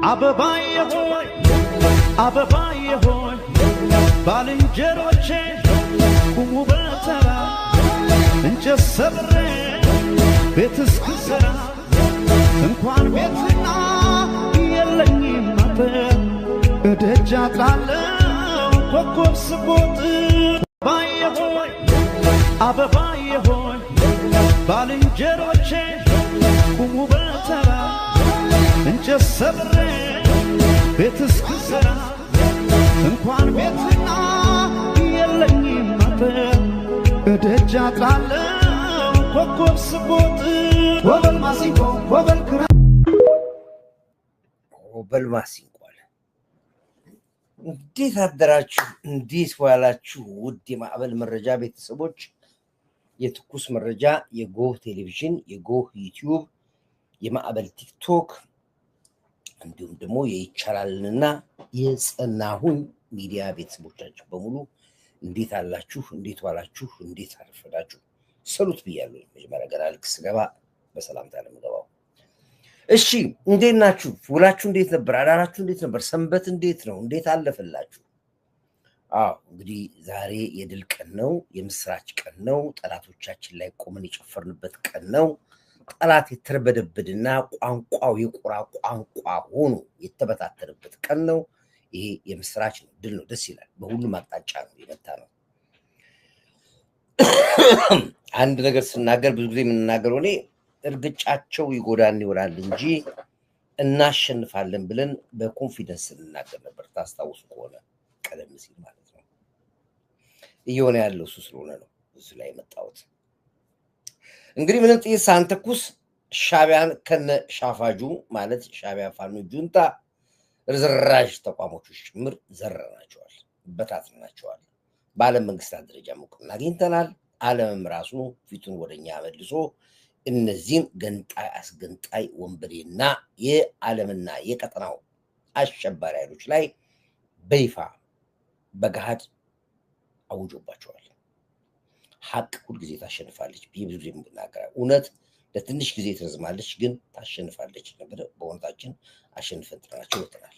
አበባዬ ሆይ ባልንጀሮቼ ቁሙ በተራ እንጨት ሰብሬ ቤት እስክሰራ እንኳን ቤትና የለኝም አጥር እደጃ ጣለው ኮከብ ስቦጥ አበባዬ ሆይ ባልንጀሮቼ ቁሙ በተራ እንጨት ሰብሬ ቤት እስክሰራ እንኳን ቤትና የለኝም አጥር እደጃ ጣለው ኮከብ ስቦጥ ወበል ማሲንቆ ወበል ክራ ወበል ማሲንቆ እንዴት አደራችሁ እንዴት ዋላችሁ ውድ የማዕበል መረጃ ቤተሰቦች የትኩስ መረጃ የጎህ ቴሌቪዥን የጎህ ዩቲዩብ የማዕበል ቲክቶክ እንዲሁም ደግሞ የይቻላልና የጸናሁን ሚዲያ ቤተሰቦቻችሁ በሙሉ እንዴት አላችሁ እንዴት ዋላችሁ እንዴት አረፈዳችሁ ሰሉት ብያለሁ መጀመሪያ ገና ልክ ስገባ በሰላምታ ለምገባው እሺ እንዴት ናችሁ ውላችሁ እንዴት ነበር አዳራችሁ እንዴት ነበር ሰንበት እንዴት ነው እንዴት አለፈላችሁ እንግዲህ ዛሬ የድል ቀን ነው የምስራች ቀን ነው ጠላቶቻችን ላይ ቆመን የጨፈርንበት ቀን ነው ጠላት የተረበደበድና ቋንቋው የቁራ ቋንቋ ሆኖ የተበታተረበት ቀን ነው ይሄ የምስራች ነው ድል ነው ደስ ይላል በሁሉም አቅጣጫ ነው የመጣ ነው አንድ ነገር ስናገር ብዙ ጊዜ የምንናገረው እኔ እርግጫቸው ይጎዳን ይወራል እንጂ እናሸንፋለን ብለን በኮንፊደንስ እንናገር ነበር ታስታውሱ ከሆነ ቀደም ሲል ማለት ነው እየሆነ ያለው እሱ ስለሆነ ነው እሱ ላይ መጣሁት እንግዲህ ምንም ጥይት ሳንተኩስ ሻቢያን ከነ ሻፋጁ ማለት ሻቢያ ፋኖ ጁንታ ርዝራዥ ተቋሞች ጭምር ዘረናቸዋል በታትናቸዋል በዓለም መንግስታት ደረጃ እውቅና አግኝተናል ዓለምም ራሱ ፊቱን ወደኛ መልሶ እነዚህን ገንጣይ አስገንጣይ ወንበዴና የዓለምና የቀጠናው አሸባሪ ኃይሎች ላይ በይፋ በጋድ አውጆባቸዋል ሐቅ ሁሉ ጊዜ ታሸንፋለች ብዙ ጊዜ የምናገረው እውነት ለትንሽ ጊዜ ትረዝማለች ግን ታሸንፋለች ነበር በእውነታችን አሸንፈን ጥራናቸው ወጥተናል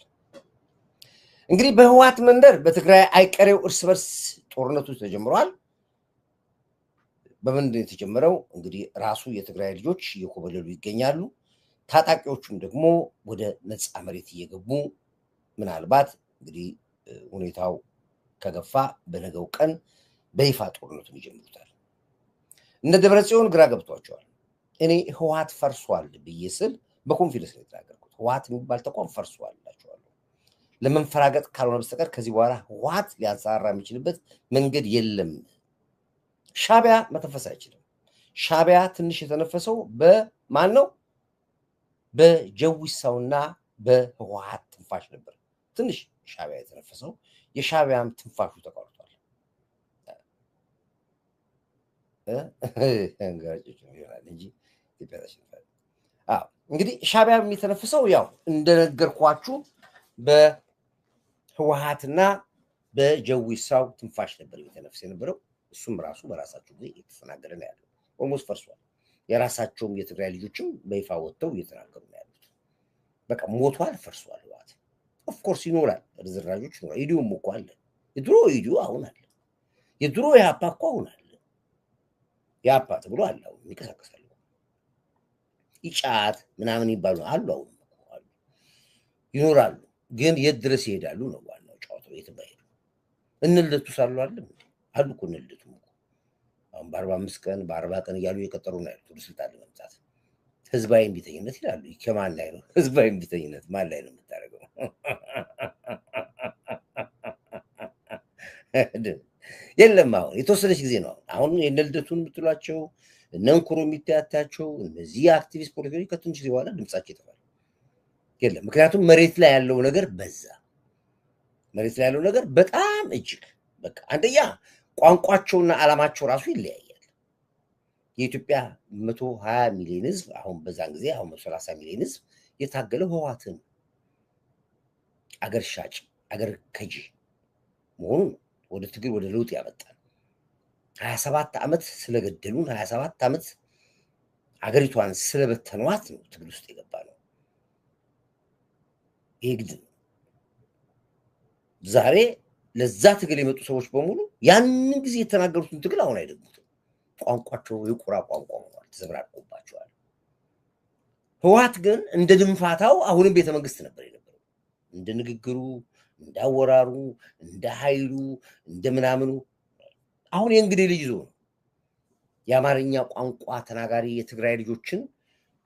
እንግዲህ በህዋት መንደር በትግራይ አይቀሬው እርስ በርስ ጦርነቱ ተጀምሯል በመንደር የተጀመረው እንግዲህ ራሱ የትግራይ ልጆች እየኮበለሉ ይገኛሉ ታጣቂዎቹም ደግሞ ወደ ነፃ መሬት እየገቡ ምናልባት እንግዲህ ሁኔታው ከገፋ በነገው ቀን በይፋ ጦርነቱን ይጀምሩታል እንደ ደብረጽዮን ግራ ገብቷቸዋል እኔ ህዋት ፈርሷል በየስል በኮንፊደንስ ነው የተናገርኩት ህዋት የሚባል ተቋም ፈርሷል አላቸዋለሁ ለመንፈራገጥ ካልሆነ በስተቀር ከዚህ በኋላ ህዋት ሊያንሳራ የሚችልበት መንገድ የለም ሻቢያ መተንፈስ አይችልም ሻቢያ ትንሽ የተነፈሰው በማን ነው በጀዊሳውና በህዋት ትንፋሽ ነበር ትንሽ ሻቢያ የተነፈሰው የሻቢያም ትንፋሹ ተቋርጧል እንግዲህ ሻቢያ የሚተነፍሰው ያው እንደነገርኳችሁ በህዋሃትና በጀዊሳው ትንፋሽ ነበር የሚተነፍስ የነበረው እሱም ራሱ በራሳቸው ጊዜ የተፈናገረ ነው ያለው ኦልሞስት ፈርሷል የራሳቸውም የትግራይ ልጆችም በይፋ ወጥተው እየተናገሩ ነው ያሉት በቃ ሞቷል ፈርሷል ህዋት ኦፍ ኮርስ ይኖራል ርዝራዦች ይኖራል ኢዲዩም እኮ አለ የድሮ ኢዲዩ አሁን አለ የድሮ ያፓ እኮ አሁን አለ ያፓ ተብሎ አለ ይከሰከሳሉ ይጫት ምናምን ይባሉ አሉ አሁን አሉ ይኖራሉ ግን የድረስ ይሄዳሉ ነው ዋናው ጫወታው የትባይሉ እንልደቱ ሳሉ አሉ እኮ እንልደቱ አሁን በ45 ቀን በ40 ቀን እያሉ የቀጠሩ ነው ያሉት ስልጣን ለመምጣት ህዝባዊ እንቢተኝነት ይላሉ ከማን ላይ ነው ህዝባዊ እንቢተኝነት ማን ላይ ነው የምታረገው የለም አሁን የተወሰነች ጊዜ ነው አሁን የነልደቱን የምትሏቸው እነንኩሩ የሚታያቸው እነዚህ አክቲቪስት ፖለቲከኞች ከትንሽ ጊዜ በኋላ ድምጻቸው ይጠፋል የለም ምክንያቱም መሬት ላይ ያለው ነገር በዛ መሬት ላይ ያለው ነገር በጣም እጅግ በቃ አንደኛ ቋንቋቸውና ዓላማቸው ራሱ ይለያያል የኢትዮጵያ 120 ሚሊዮን ህዝብ አሁን በዛን ጊዜ አሁን 30 ሚሊዮን ህዝብ የታገለው ህዋትን አገር ሻጭ አገር ከጂ መሆኑ ወደ ትግል ወደ ለውጥ ያመጣል 27 ዓመት ስለገደሉን 27 ዓመት አገሪቷን ስለበተኗት ነው ትግል ውስጥ የገባ ነው ይግድ ዛሬ ለዛ ትግል የመጡ ሰዎች በሙሉ ያንን ጊዜ የተናገሩትን ትግል አሁን አይደግሙትም። ቋንቋቸው የቁራ ቋንቋ ሆኗል፣ ተዘብራርቆባቸዋል። ህወሓት ግን እንደ ድንፋታው አሁንም ቤተ መንግስት ነበር የነበረው። እንደ ንግግሩ፣ እንዳወራሩ፣ እንደ ኃይሉ፣ እንደ ምናምኑ አሁን የእንግዲህ ልጅ ይዞ ነው የአማርኛ ቋንቋ ተናጋሪ የትግራይ ልጆችን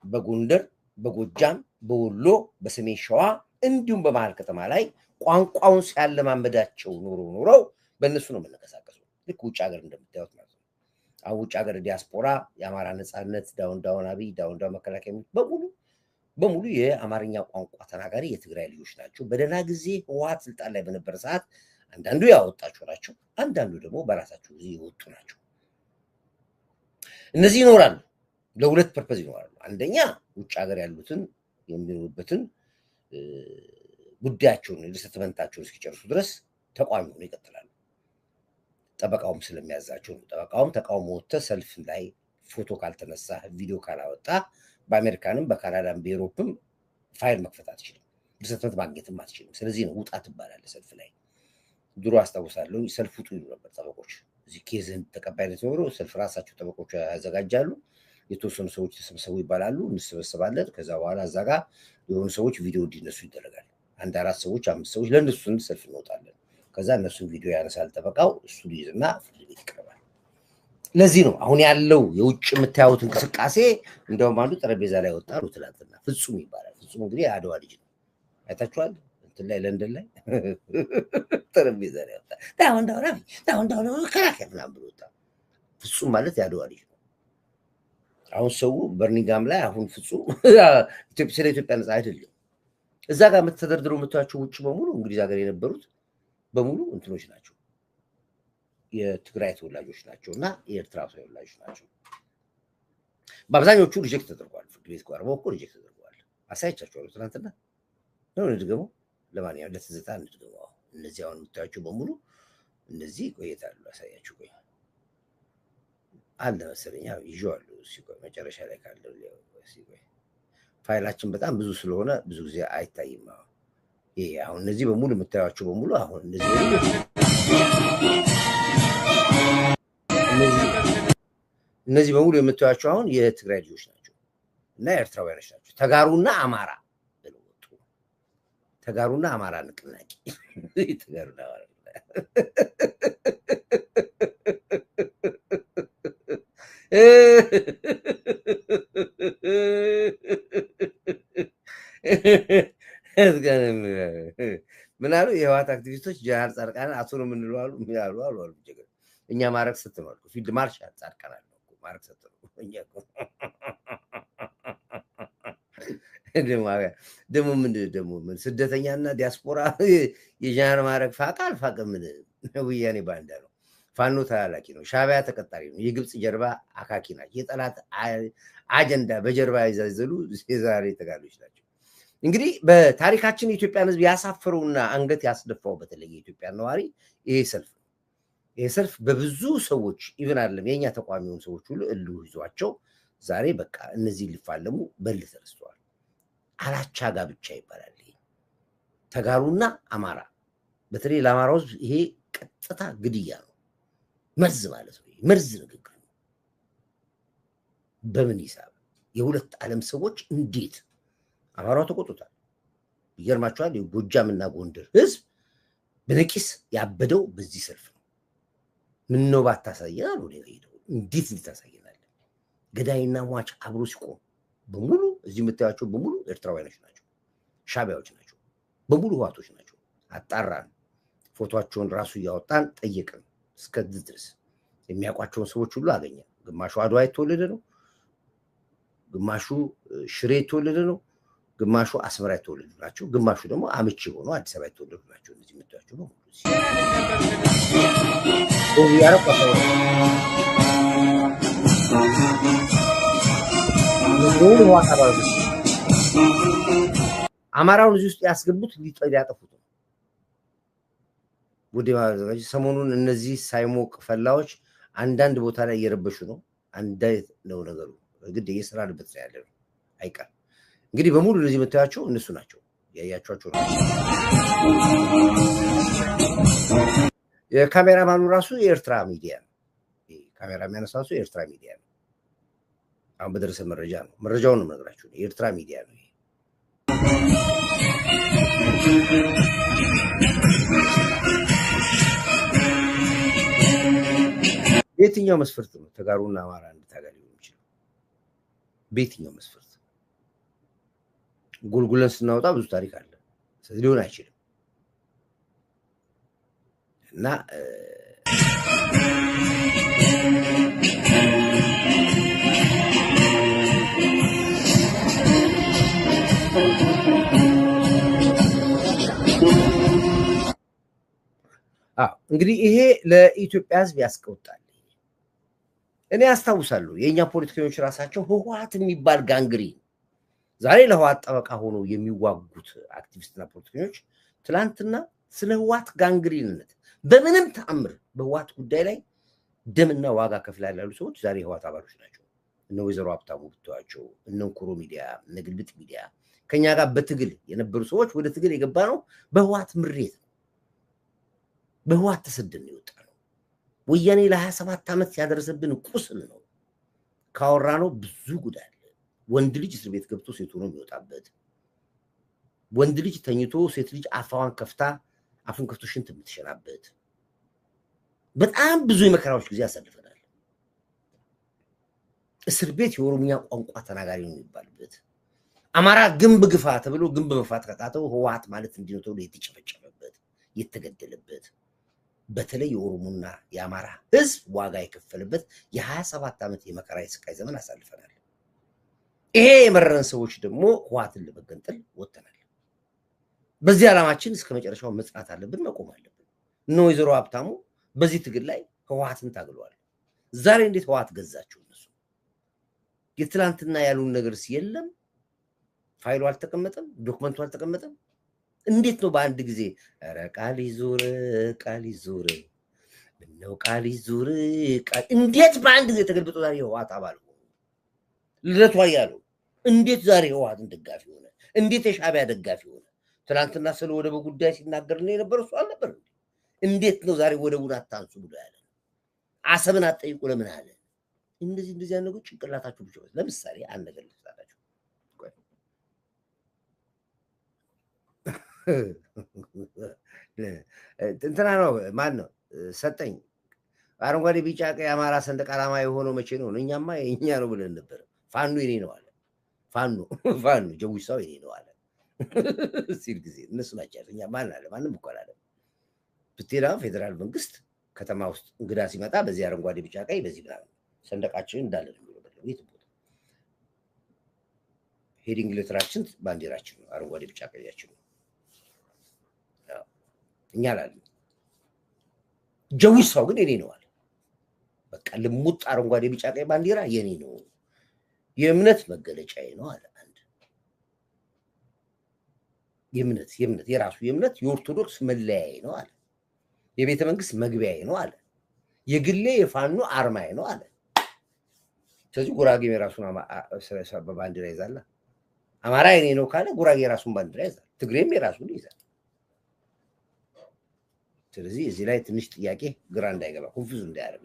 በጎንደር፣ በጎጃም፣ በወሎ፣ በሰሜን ሸዋ እንዲሁም በመሃል ከተማ ላይ ቋንቋውን ሲያለማመዳቸው ኖረው በእነሱ ነው የምንቀሳቀሰው። ልክ ውጭ ሀገር እንደምታዩት ማለት ነው። አሁን ውጭ ሀገር ዲያስፖራ፣ የአማራ ነፃነት፣ ዳውን አብይ፣ ዳውን መከላከያ በሙሉ የአማርኛ ቋንቋ ተናጋሪ የትግራይ ልጆች ናቸው። በደህና ጊዜ ህወሓት ስልጣን ላይ በነበረ ሰዓት አንዳንዱ ያወጣቸው ናቸው፣ አንዳንዱ ደግሞ በራሳቸው ጊዜ የወጡ ናቸው። እነዚህ ይኖራሉ፣ ለሁለት ፐርፐዝ ይኖራሉ። አንደኛ ውጭ ሀገር ያሉትን የሚኖሩበትን ጉዳያቸውን ሪሰትመንታቸውን እስኪጨርሱ ድረስ ተቋሚ ሆነው ይቀጥላሉ። ጠበቃውም ስለሚያዛቸው ነው። ጠበቃውም ተቃውሞ ወጥተህ ሰልፍ ላይ ፎቶ ካልተነሳ ቪዲዮ ካላወጣ በአሜሪካንም በካናዳም በኤሮፕም ፋይል መክፈት አትችልም፣ ሪሰትመንት ማግኘትም አትችልም። ስለዚህ ነው ውጣ ትባላለህ ሰልፍ ላይ። ድሮ አስታውሳለሁ ሰልፍ ውጡ ይሉ ነበር ጠበቆች። እዚህ ኬዝን ተቀባይነት ኖሮ ሰልፍ ራሳቸው ጠበቆች ያዘጋጃሉ። የተወሰኑ ሰዎች ተሰብሰቡ ይባላሉ፣ እንሰበሰባለን። ከዛ በኋላ እዛ ጋር የሆኑ ሰዎች ቪዲዮ እንዲነሱ ይደረጋል። አንድ 4 ሰዎች 5 ሰዎች ለእነሱ ሰልፍ እንወጣለን። ከዛ እነሱን ቪዲዮ ያነሳል ጠበቃው፣ እሱ ይይዝና ፍርድ ቤት ይቀርባል። ለዚህ ነው አሁን ያለው የውጭ የምታዩት እንቅስቃሴ። እንደውም አንዱ ጠረጴዛ ላይ ወጣ ነው ትላንትና፣ ፍጹም ይባላል። ፍጹም እንግዲህ የአድዋ ልጅ ነው። አይታችኋል እንትን ላይ ለንደን ላይ ጠረጴዛ ላይ ወጣ ዳውን ከራከር ምናምን ብሎ ወጣ። ፍጹም ማለት የአድዋ ልጅ ነው። አሁን ሰው በርኒንጋም ላይ አሁን ፍጹም ስለ ኢትዮጵያ ነፃ አይደለም። እዛ ጋር የምትተደርድረው የምታያቸው ውጭ በሙሉ እንግሊዝ ሀገር የነበሩት በሙሉ እንትኖች ናቸው፣ የትግራይ ተወላጆች ናቸው እና የኤርትራ ተወላጆች ናቸው። በአብዛኞቹ ሪጀክት ተደርጓል። ፍርድ ቤት ቀርበው እኮ ሪጀክት ተደርጓል። አሳይቻቸዋለሁ ትናንትና ነው። እንድገመው ለማንኛውም ለትዝታ እንድገመው። እነዚህ አሁን የምታያቸው በሙሉ እነዚህ ቆይታሉ። አሳያችሁ ቆይ አለ መሰለኝ ይዤዋለሁ። ሲቆይ መጨረሻ ላይ ካለው ሲቆይ ፋይላችን በጣም ብዙ ስለሆነ ብዙ ጊዜ አይታይም። ይሄ አሁን እነዚህ በሙሉ የምታዩቸው በሙሉ አሁን እነዚህ በሙሉ የምታዩቸው አሁን የትግራይ ልጆች ናቸው እና ኤርትራውያኖች ናቸው። ተጋሩና አማራ ብለው ወጡ። ተጋሩና አማራ ንቅናቄ ተጋሩና አማራ ምን አሉ የህወሓት አክቲቪስቶች ጀነራል ጻድቃን አቶ ነው የምንለው አሉ። ምን አሉ አሉ እኛ ማረክ ስትነዋል ፊልድ ማርሻል ጻድቃን አለ ማረክ ስትነው እኛ ደግሞ ምን ስደተኛና ዲያስፖራ የጀነራል ማረክ ፋቃል ምን ወያኔ ባንዳ ነው። ፋኖ ተላላኪ ነው። ሻዕቢያ ተቀጣሪ ነው። የግብጽ ጀርባ አካኪ ናቸው። የጠላት አጀንዳ በጀርባ ይዘሉ የዛሬ ተጋሎች ናቸው። እንግዲህ በታሪካችን የኢትዮጵያን ህዝብ ያሳፈረውና አንገት ያስደፋው በተለይ የኢትዮጵያ ነዋሪ ይሄ ሰልፍ ነው። ይሄ ሰልፍ በብዙ ሰዎች ኢቭን አይደለም የኛ ተቋሚውን ሰዎች ሁሉ እልህ ይዟቸው ዛሬ በቃ እነዚህ ሊፋለሙ በል ተነስተዋል። አላቻ ጋብቻ ይባላል። ተጋሩና አማራ በተለይ ለአማራው ህዝብ ይሄ ቀጥታ ግድያ ነው። መርዝ ማለት ነው። መርዝ ንግግር ነው። በምን ሂሳብ የሁለት ዓለም ሰዎች እንዴት አማራው ተቆጥቷል። ይገርማችኋል። የጎጃምና ጎንደር ህዝብ በነቂስ ያበደው በዚህ ሰልፍ ነው። ምን ነው ባታሳየናል ወደ ሄደው እንዴት ልታሳየናል? ገዳይና ሟች አብሮ ሲቆም በሙሉ እዚህ የምታያቸው በሙሉ ኤርትራውያኖች ናቸው፣ ሻዕቢያዎች ናቸው፣ በሙሉ ህዋቶች ናቸው። አጣራን፣ ፎቶአቸውን ራሱ እያወጣን ጠየቅን። እስከዚህ ድረስ የሚያውቋቸውን ሰዎች ሁሉ አገኘ። ግማሹ አድዋ የተወለደ ነው፣ ግማሹ ሽሬ የተወለደ ነው፣ ግማሹ አስመራ የተወለዱ ናቸው፣ ግማሹ ደግሞ አምቺ ሆኖ አዲስ አበባ የተወለዱ ናቸው። እነዚህ የምታያቸው ነው። አማራውን እዚህ ውስጥ ያስገቡት ሊያጠፉት ነው። ወደ ማዘጋጅ ሰሞኑን እነዚህ ሳይሞቅ ፈላዎች አንዳንድ ቦታ ላይ እየረበሹ ነው። አንድ ነው ነገሩ። ግድ እየሰራንበት ነው ያለው አይቀር። እንግዲህ በሙሉ እነዚህ የምታያቸው እነሱ ናቸው። ያያቻችሁ ነው የካሜራማኑ ራሱ የኤርትራ ሚዲያ ነው ካሜራ የሚያነሳው የኤርትራ ሚዲያ ነው አሁን በደረሰ መረጃ ነው መረጃውን ነው ነገራችሁ የኤርትራ ሚዲያ ነው የትኛው መስፈርት ነው ተጋሩና አማራ እንድታገል ይችላል በየትኛው መስፈርት ጉልጉለን ስናወጣ ብዙ ታሪክ አለ ስለዚህ ሊሆን አይችልም እና እንግዲህ ይሄ ለኢትዮጵያ ህዝብ ያስቆጣል እኔ አስታውሳለሁ የኛ ፖለቲከኞች ራሳቸው ህወሓት የሚባል ጋንግሪን ዛሬ ለህወሓት ጠበቃ ሆኖ የሚዋጉት አክቲቪስትና ፖለቲከኞች ትላንትና ስለ ህወሓት ጋንግሪንነት በምንም ተአምር በህወሓት ጉዳይ ላይ ደምና ዋጋ ከፍላል ያሉ ሰዎች ዛሬ ህወሓት አባሎች ናቸው እነ ወይዘሮ ሀብታሙ ብትዋቸው እነ ኩሮ ሚዲያ እነ ግልብጥ ሚዲያ ከኛ ጋር በትግል የነበሩ ሰዎች ወደ ትግል የገባ ነው በህወሓት ምሬት በህወሓት ተሰደን ይወጣ ነው ወያኔ ለ27 ዓመት ያደረሰብን ቁስል ነው ካወራ ነው ብዙ ጉዳይ ወንድ ልጅ እስር ቤት ገብቶ ሴት ሆኖ የሚወጣበት ወንድ ልጅ ተኝቶ ሴት ልጅ አፋዋን ከፍታ አፉን ከፍቶ ሽንት የምትሸናበት በጣም ብዙ የመከራዎች ጊዜ ያሳልፈናል እስር ቤት የኦሮሚያ ቋንቋ ተናጋሪ ነው የሚባልበት አማራ ግንብ ግፋ ተብሎ ግንብ መፋት ከታተው ህወሓት ማለት እንዲህ ነው ተብሎ የተጨፈጨፈበት የተገደለበት በተለይ የኦሮሞና የአማራ ህዝብ ዋጋ የከፈለበት የ27 ዓመት የመከራ የስቃይ ዘመን አሳልፈናል ይሄ የመረረን ሰዎች ደግሞ ህወሓትን ለመገንጠል ወጥተናል በዚህ ዓላማችን እስከ መጨረሻው መጽናት አለብን መቆም አለብን ነው ወይዘሮ ሀብታሙ በዚህ ትግል ላይ ህወሓትን ታግለዋል ዛሬ እንዴት ህወሓት ገዛቸው እነሱ የትላንትና ያሉን ነገርስ የለም ፋይሉ አልተቀመጠም ዶክመንቱ አልተቀመጠም እንዴት ነው በአንድ ጊዜ ኧረ ቃል ይዙር ነው ቃል ይዙር እንዴት በአንድ ጊዜ ተገልብጦ ዛሬ ህወሓት አባል ሆነ ልደቷ ያሉ እንዴት ዛሬ ህወሓትን ደጋፊ ሆነ እንዴት የሻዕቢያ ደጋፊ ሆነ ትላንትና ስለ ወደቡ ጉዳይ ሲናገር ነው የነበረው እሱ አልነበር እንዴት ነው ዛሬ ወደቡን አታንሱ ብሎ ያለ አሰብን አጠይቁ ለምን አለ እንደዚህ ያነገው ጭንቅላታችሁ ብቻ ለምሳሌ አንድ ነገር ልታላችሁ እንትና ነው ማን ነው ሰጠኝ አረንጓዴ ቢጫ ቀይ አማራ ሰንደቅ ዓላማ የሆነው መቼ ነው እኛማ የኛ ነው ብለን ነበር ፋኖ የኔ ነው አለ ፋኖ ጀዊሳው የኔ ነው አለ ሲል ጊዜ እነሱ ናቸው እኛ ማን አለ ማንም እኮ አለ ብትሄዳ ፌደራል መንግስት ከተማ ውስጥ እንግዳ ሲመጣ በዚህ አረንጓዴ ቢጫ ቀይ በዚህ ብላ ሰንደቃችን እንዳለ ነው የት ቦታ ሄዲንግ ሌተራችን ባንዲራችን ነው አረንጓዴ ቢጫ ቀያችን ነው እኛ አላለ ጀዊሳው ግን የኔ ነው አለ በቃ ልሙጥ አረንጓዴ ቢጫ ቀይ ባንዲራ የኔ ነው የእምነት መገለጫዬ ነው አለ አንድ የእምነት የራሱ የእምነት የኦርቶዶክስ መለያዬ ነው አለ የቤተ መንግስት መግቢያዬ ነው አለ የግሌ የፋኖ አርማዬ ነው አለ ስለዚህ ጉራጌ የራሱን ባንዲራ ይዛል አማራ የኔ ነው ካለ ጉራጌ የራሱን ባንዲራ ይዛል ትግሬም የራሱን ይዛል ስለዚህ እዚህ ላይ ትንሽ ጥያቄ ግራ እንዳይገባ ኮንፊውዝ እንዳያደርግ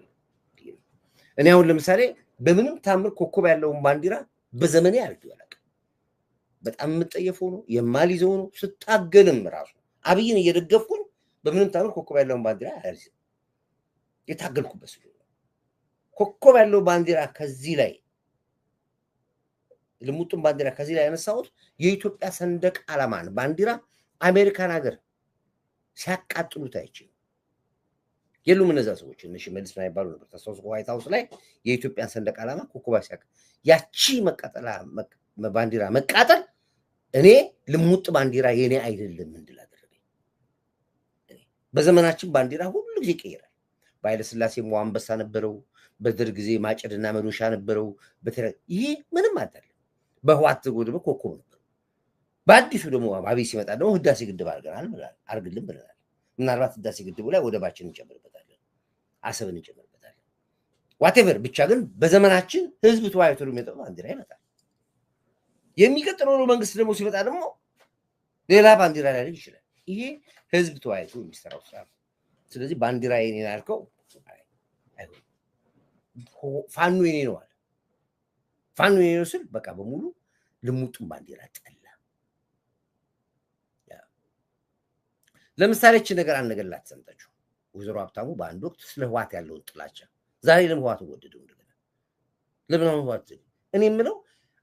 እኔ አሁን ለምሳሌ በምንም ታምር ኮከብ ያለውን ባንዲራ በዘመኔ አልተወለቀ በጣም የምጠየፈው ነው የማልይዘው ነው ስታገልም ራሱ አብይን እየደገፍኩኝ በምንም ታምር ኮከብ ያለውን ባንዲራ አልይዝም የታገልኩበት ስለሆነ ኮከብ ያለው ባንዲራ ከዚህ ላይ ልሙጡን ባንዲራ ከዚህ ላይ ያነሳሁት የኢትዮጵያ ሰንደቅ ዓላማን ባንዲራ አሜሪካን ሀገር ሲያቃጥሉት አይችልም የሉም እነዛ ሰዎች እነሺ መልስ ላይ ባሉ ነበር ታስታውሱ ዋይት ሃውስ ላይ የኢትዮጵያን ሰንደቅ ዓላማ ኮከብ ሲያቅ ያቺ መቃጠላ ባንዲራ መቃጠል እኔ ልሙጥ ባንዲራ የኔ አይደለም እንድል አደረገኝ በዘመናችን ባንዲራ ሁሉ ጊዜ ይቀየራል ባይለ ስላሴ ሞአንበሳ ነበረው በደርግ ጊዜ ማጨድና መዶሻ ነበረው ይሄ ምንም አይደለም በህዋት ጎድበ ኮከብ ነበር በአዲሱ ደግሞ አብይ ሲመጣ ደግሞ ህዳሴ ግድብ አርግልን ብለናል ምናልባት ህዳሴ ግድቡ ላይ ወደባችን እንጨምርበታለን አሰብን እንጨምርበታለን ዋቴቨር ብቻ ግን በዘመናችን ህዝብ ተዋይቶ የሚመጣው ባንዲራ ይመጣል የሚቀጥለው መንግስት ደግሞ ሲመጣ ደግሞ ሌላ ባንዲራ ላይ ይችላል። ይሄ ህዝብ ተወያይቶ የሚሰራው ስራ ነው። ስለዚህ ባንዲራ የኔ ያልከው ፋኖ የኔ ነው አለ። ፋኖ የኔ ነው ስል በቃ በሙሉ ልሙጡን ባንዲራ ጠላ። ለምሳሌ እቺ ነገር አንገላት ሰምታችሁ ወይዘሮ ሀብታሙ በአንድ ወቅት ስለ ህዋት ያለውን ጥላቻ ዛሬ ለምን ህዋት ወደደው እንደገና ለምን ህዋት እኔ የምለው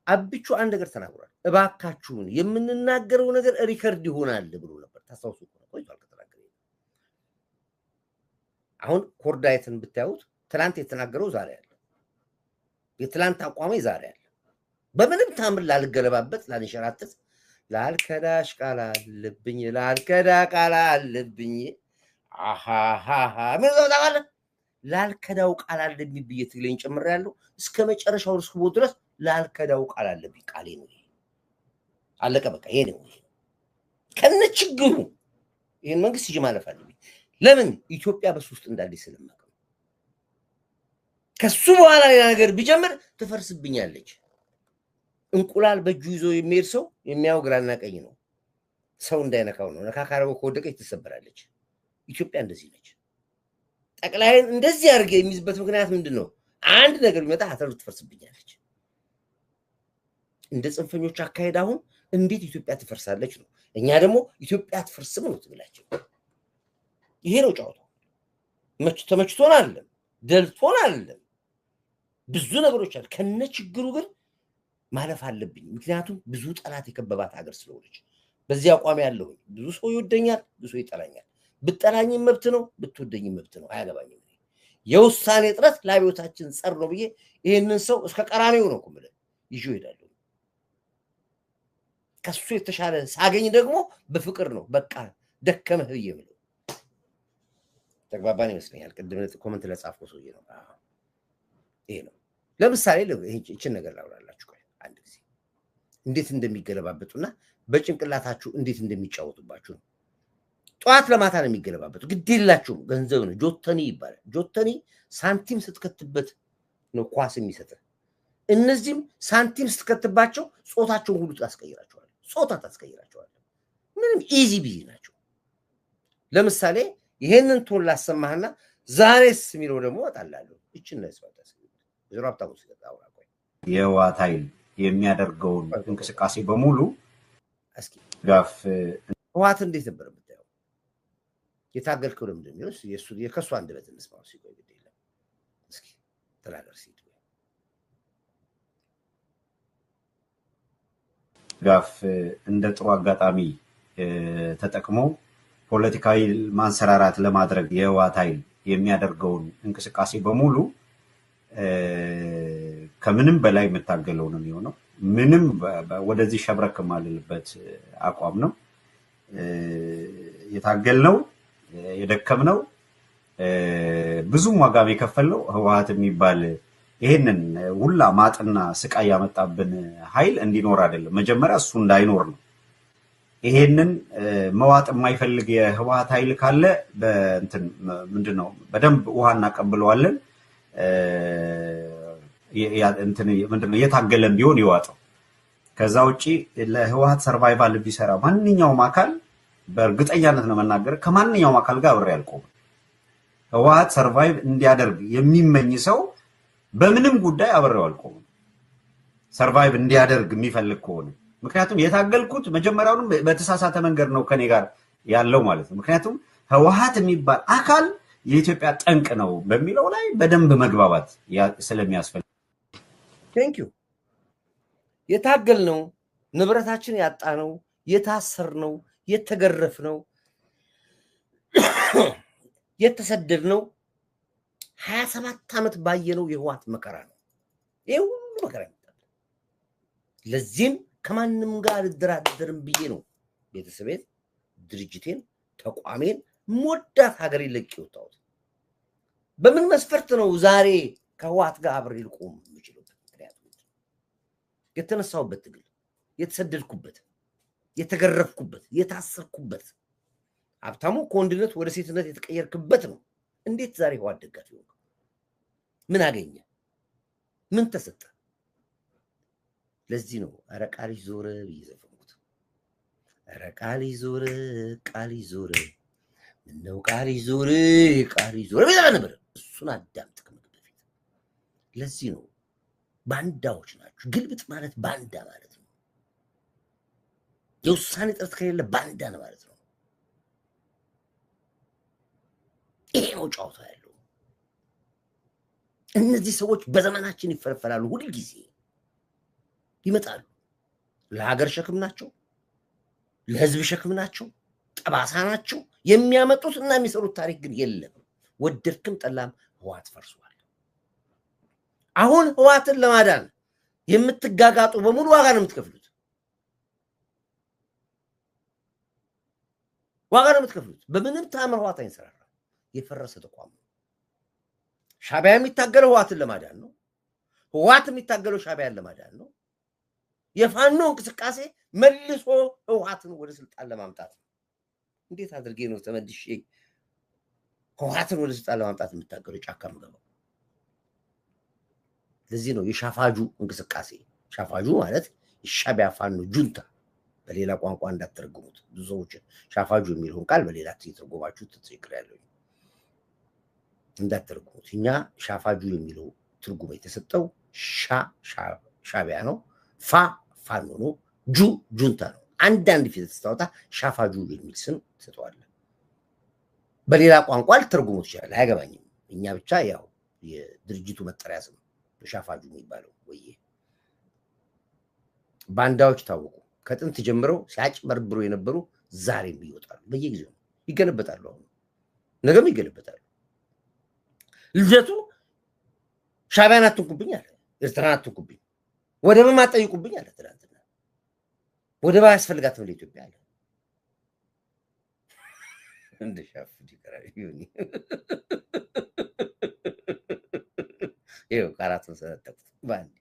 አብቹ አንድ ነገር ተናግሯል። እባካችሁን የምንናገረው ነገር ሪከርድ ይሆናል ብሎ ነበር። ታስታውሱ ቆይቷል ከተናገረ። አሁን ኮርዳይትን ብታዩት ትላንት የተናገረው ዛሬ አለ። የትላንት አቋሜ ዛሬ አለ። በምንም ታምር ላልገለባበት ላልሸራተት ላልከዳሽ ቃል አለብኝ ላልከዳ ቃል አለብኝ አሃሃሃ ምን ዘውታለ ላልከዳው ቃል አለብኝ ብዬ ትግለኝ ጨምሬያለሁ። እስከ መጨረሻው እስከ ድረስ ላልከዳው ቃል አለብኝ ቃሌ ነው። አለቀ በቃ ይሄ ነው። ከነ ችግሩ ይሄን መንግስት ይጅ ማለፍ አለብኝ። ለምን ኢትዮጵያ በሱ ውስጥ እንዳለች ስለማውቅ ከሱ በኋላ ሌላ ነገር ቢጀምር ትፈርስብኛለች። እንቁላል በእጁ ይዞ የሚሄድ ሰው የሚያው ግራና ቀኝ ነው። ሰው እንዳይነካው ነው። ነካካረው ከወደቀች ትሰበራለች። ኢትዮጵያ እንደዚህ ነች። ጠቅላይን እንደዚህ አድርገ የሚይዝበት ምክንያት ምንድነው? አንድ ነገር ቢመጣ አተር ትፈርስብኛለች። እንደ ጽንፈኞች አካሄድ አሁን እንዴት ኢትዮጵያ ትፈርሳለች ነው። እኛ ደግሞ ኢትዮጵያ ትፈርስም ነው ትብላችሁ። ይሄ ነው ጫውታው። ተመችቶን አይደለም፣ ደልቶን አይደለም። ብዙ ነገሮች አሉ። ከነ ችግሩ ግን ማለፍ አለብኝ። ምክንያቱም ብዙ ጠላት የከበባት ሀገር ስለሆነች በዚህ አቋም ያለው ብዙ ሰው ይወደኛል፣ ብዙ ሰው ይጠላኛል። ብጠላኝም መብት ነው፣ ብትወደኝም መብት ነው። አያገባኝም። የውሳኔ ጥረት ለአብዮታችን ጸር ነው ብዬ ይሄንን ሰው እስከ ቀራኔው ነው ኩምለ ይጆ ሄዳለሁ። ከሱ የተሻለ ሳገኝ ደግሞ በፍቅር ነው። በቃ ደከመህ ብዬ ነው። ተግባባን ይመስለኛል። ቅድም ኮሜንት ለጻፈው ሰውዬ ነው። ይሄ ነው። ለምሳሌ እቺን ነገር ላውራላችሁ አንድ ጊዜ እንዴት እንደሚገለባበጡና በጭንቅላታችሁ እንዴት እንደሚጫወቱባችሁ ነው። ጧት ለማታ ነው የሚገለባበጡ። ግድ የላችሁም። ገንዘብ ነው። ጆተኒ ይባላል። ጆተኒ ሳንቲም ስትከትበት ነው ኳስ የሚሰጥህ። እነዚህም ሳንቲም ስትከትባቸው ጾታቸውን ሁሉ ታስቀይራቸዋል። ጾታ ታስቀይራቸዋል። ምንም ኢዚ ቢዚ ናቸው። ለምሳሌ ይሄንን ቶን ላሰማህና ዛሬስ የሚለው ደግሞ እጣላለሁ። እቺን ነው ስፋታስ ዝራብታው ሲገጣው አቆይ የህወሓት ኃይል የሚያደርገውን እንቅስቃሴ በሙሉ እስኪ ጋፍ ህወሓት እንዴት ነበር የምታየው? የታገልከው ለምንድን ነው? የሱ የከሱ አንደበት እንስማው ሲቆይ ግድ የለም። እስኪ ተናገር ሲት ጋፍ እንደ ጥሩ አጋጣሚ ተጠቅሞ ፖለቲካዊ ማንሰራራት ለማድረግ የህወሓት ኃይል የሚያደርገውን እንቅስቃሴ በሙሉ ከምንም በላይ የምታገለው ነው የሚሆነው። ምንም ወደዚህ ሸብረክ ማልልበት አቋም ነው የታገልነው፣ የደከምነው፣ ብዙም ዋጋም የከፈልነው። ህወሓት የሚባል ይሄንን ሁላ ማጥና ስቃይ ያመጣብን ኃይል እንዲኖር አይደለም፣ መጀመሪያ እሱ እንዳይኖር ነው። ይሄንን መዋጥ የማይፈልግ የህወሓት ኃይል ካለ በእንትን ምንድነው በደንብ ውሃ እናቀብለዋለን። እንትን ምንድነው የታገለም ቢሆን ይዋጣው። ከዛ ውጪ ለህወሓት ሰርቫይቫል ቢሰራ ማንኛውም አካል በእርግጠኛነት ነው መናገር ከማንኛውም አካል ጋር አብሬ አልቆም። ህወሓት ሰርቫይቭ እንዲያደርግ የሚመኝ ሰው በምንም ጉዳይ አብሬው አልቆም። ሰርቫይቭ እንዲያደርግ የሚፈልግ ከሆነ ምክንያቱም የታገልኩት መጀመሪያውንም በተሳሳተ መንገድ ነው ከኔ ጋር ያለው ማለት ነው። ምክንያቱም ህወሓት የሚባል አካል የኢትዮጵያ ጠንቅ ነው በሚለው ላይ በደንብ መግባባት ስለሚያስፈልግ ቴንክ ዩ የታገልነው ንብረታችን ያጣነው የታሰርነው የተገረፍነው የተሰደድነው 27 ዓመት ባየነው የህወሓት መከራ ነው። ይሄ ሁሉ መከራ ይመጣል። ለዚህም ከማንም ጋር ልደራደርም ብዬ ነው ቤተሰቤን፣ ድርጅቴን፣ ተቋሜን ሞዳት ሀገር ይለቅ ይወጣው። በምን መስፈርት ነው ዛሬ ከህወሓት ጋር አብሬ ልቆም የምችለው? ምክንያቱም የተነሳውበት ትግል፣ የተሰደድኩበት፣ የተገረፍኩበት፣ የታሰርኩበት ሀብታሙ ከወንድነት ወደ ሴትነት የተቀየርክበት ነው። እንዴት ዛሬ ህወሓት ደጋፊ ሆንክ? ምን አገኘ? ምን ተሰጠ? ለዚህ ነው አረቃሪሽ ዞረ ብዬ ዘፈንኩት። ቃል ይዞር ምነው ቃል ይዞር ቢላ ነበር። እሱን አዳምጥ ከምግብ በፊት። ለዚህ ነው ባንዳዎች ናቸው። ግልብጥ ማለት ባንዳ ማለት ነው። የውሳኔ ጥረት ከሌለ ባንዳ ነው ማለት ነው። ይሄ ነው ጫወታ ያለው። እነዚህ ሰዎች በዘመናችን ይፈለፈላሉ። ሁሉ ጊዜ ይመጣሉ። ለሀገር ሸክም ናቸው፣ ለህዝብ ሸክም ናቸው፣ ጠባሳ ናቸው። የሚያመጡት እና የሚሰሩት ታሪክ ግን የለም። ወደድክም ጠላም ህወሓት ፈርሷል። አሁን ህወሓትን ለማዳን የምትጋጋጡ በሙሉ ዋጋ ነው የምትከፍሉት። ዋጋ ነው የምትከፍሉት። በምንም ተአምር ህወሓት አይንሰራራ። የፈረሰ ተቋም ነው። ሻዕቢያ የሚታገለው ህወሓትን ለማዳን ነው። ህወሓት የሚታገለው ሻዕቢያን ለማዳን ነው። የፋኖ እንቅስቃሴ መልሶ ህወሓትን ወደ ስልጣን ለማምጣት ነው። እንዴት አድርጌ ነው ተመልሼ ህወሓትን ወደ ስልጣን ለማምጣት የምታገለው ጫካ ምገባው? ለዚህ ነው የሻፋጁ እንቅስቃሴ። ሻፋጁ ማለት የሻዕቢያ ፋኖ ጁንታ፣ በሌላ ቋንቋ እንዳትተረጉሙት። ብዙ ሰዎች ሻፋጁ የሚለውን ቃል በሌላ ተርጉማችሁ ትትክራለሁ እንዳትተረጉሙት። እኛ ሻፋጁ የሚለው ትርጉም የተሰጠው ሻዕቢያ ነው፣ ፋ ፋኖ ነው፣ ጁ ጁንታ ነው። አንዳንድ ፊት ተስታውታ ሻፋጁ የሚል ስም ትሰጠዋለህ። በሌላ ቋንቋ ልትተረጉሙት ይችላል፣ አያገባኝም። እኛ ብቻ ያው የድርጅቱ መጠሪያ ስም ሻፋጁ የሚባለው። ወይ ባንዳዎች ታወቁ። ከጥንት ጀምረው ሲያጭበረብሩ የነበሩ ዛሬም ይወጣሉ። በየጊዜው ይገለበጣሉ። አሁን ነገም ይገለበጣሉ። ልደቱ ሻዕቢያን አትንኩብኝ አለ፣ ኤርትራን አትንኩብኝ፣ ወደብም አትጠይቁብኝ አለ። ትናንትና ወደብ አያስፈልጋትም ለኢትዮጵያ አለ። እንደ ሻፍዲ ቀራይ ይሁን ይኸው ቃላቱን ሰነጠቁት ባንዴ።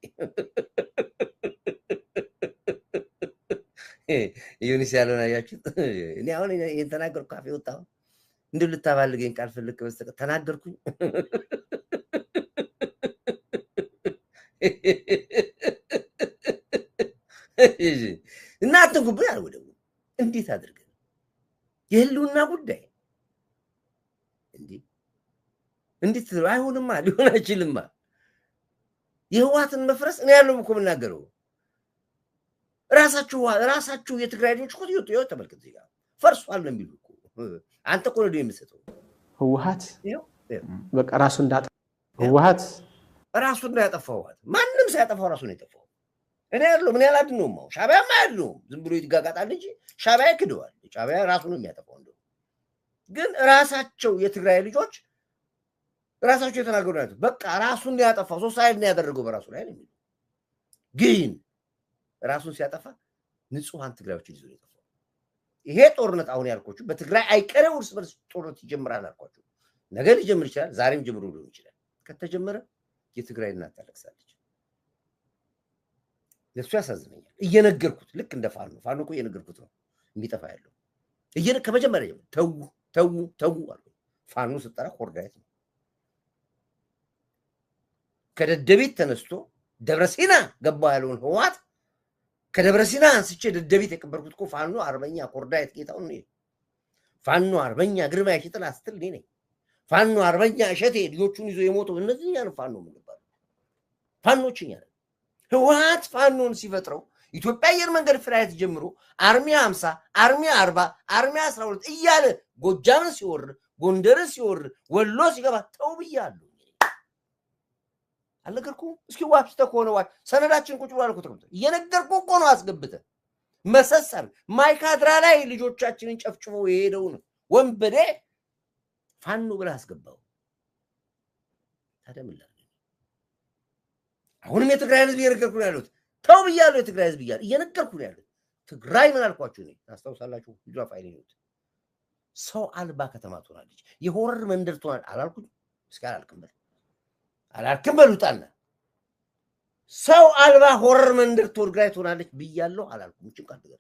ዩኒስ ያለውን አያችሁት? እኔ አሁን ይሄን ተናገርኩ፣ ካፌ ወጣሁ። እንደው ልታባልገኝ ቃል ፈልክ በስተቀር ተናገርኩኝ። እና አትንኩብኝ አለ ወደቡ። እንዴት አድርገን የህልውና ጉዳይ እንዴት አይሆንማ፣ ሊሆን አይችልማ። የህወሓትን መፍረስ እኔ ያለው እኮ የምናገረው ራሳችሁ የትግራይ ልጆች እኮ ይወጡ ተመልከት፣ እዚህ ጋር ፈርሷል ነው የሚሉ እኮ። አንተ እኮ ነው የምትሰጠው። ህወሓት በቃ ራሱ እንዳጠፋ ህወሓት ራሱ እንዳያጠፋው ማንም ሳያጠፋው ራሱ ነው የጠፋው። እኔ ያለው ምን ያላድነው ነው ሻዕቢያማ ያለው ዝም ብሎ ይጋጋጣል እንጂ ሻዕቢያ ክደዋል። ሻዕቢያ ራሱ ነው የሚያጠፋው። እንደው ግን ራሳቸው የትግራይ ልጆች ራሳቸው የተናገሩ ናቸው። በቃ ራሱን እንዳያጠፋው ሶሳይድ ነው ያደረገው በራሱ ላይ ነው የሚለው። ግን ራሱን ሲያጠፋ ንጹሃን ትግራዮችን ይዞ ነው። ይሄ ጦርነት አሁን ያልኳችሁ በትግራይ አይቀሬው እርስ በርስ ጦርነት ይጀምራል አልኳችሁ። ነገ ሊጀምር ይችላል፣ ዛሬም ጀምሮ ሊሆን ይችላል። ከተጀመረ የትግራይ እናት ታለቅሳለች። ለሱ ያሳዝነኛል። እየነገርኩት ልክ እንደ ፋኖ እኮ እየነገርኩት ነው የሚጠፋ ያለው። ከመጀመሪያ ተው አልኩ። ፋኖ ስጠራ ኮርዳይት ነው። ከደደቢት ተነስቶ ደብረሲና ገባ ያለውን ህወሓት ከደብረሲና አንስቼ ደደቢት የቀበርኩት እኮ ፋኖ አርበኛ ኮርዳይት ጌታው ነው። ፋኖ አርበኛ ግርማ ይሽጥላ ስትል እኔ ነኝ። ፋኖ አርበኛ እሸቴ ልጆቹን ይዞ የሞተው እነዚህ ነው ፋኖ የምንባለው። ፋኖች እኛ ነን። ህወሓት ፋኖን ሲፈጥረው ኢትዮጵያ አየር መንገድ ፍላይት ጀምሮ አርሚ 50 አርሚ 40 አርሚ 12 እያለ ጎጃምን ሲወር ጎንደርን ሲወር ወሎ ሲገባ ተው ብያለሁ። አልነገርኩም? እስኪ ዋሽተህ ከሆነ ዋሽ ሰነዳችን ቁጭ ብሎ አልኩት። እየነገርኩህ እኮ ነው። አስገብተህ መሰሰር ማይካድራ ላይ ልጆቻችንን ጨፍጭፎ የሄደውን ወንበዴ ፋኖ ብለህ አስገባው። ታዲያ ምን ላድርግ? አሁንም የትግራይ ህዝብ እየነገርኩ ነው ያሉት። ተው ብያለሁ። የትግራይ ህዝብ እየነገርኩ ነው ያሉት። ትግራይ ምን አልኳችሁ? እኔ ታስታውሳላችሁ? ልጇ ፋይል ነው ሰው አልባ ከተማ ትሆናለች፣ የሆረር መንደር ትሆናለች አላልኩኝ? እስኪ አላልክም በሉጣና ሰው አልባ ሆረር መንደር ትግራይ ትሆናለች ብያለሁ አላልኩም? ጭንቃት ነገር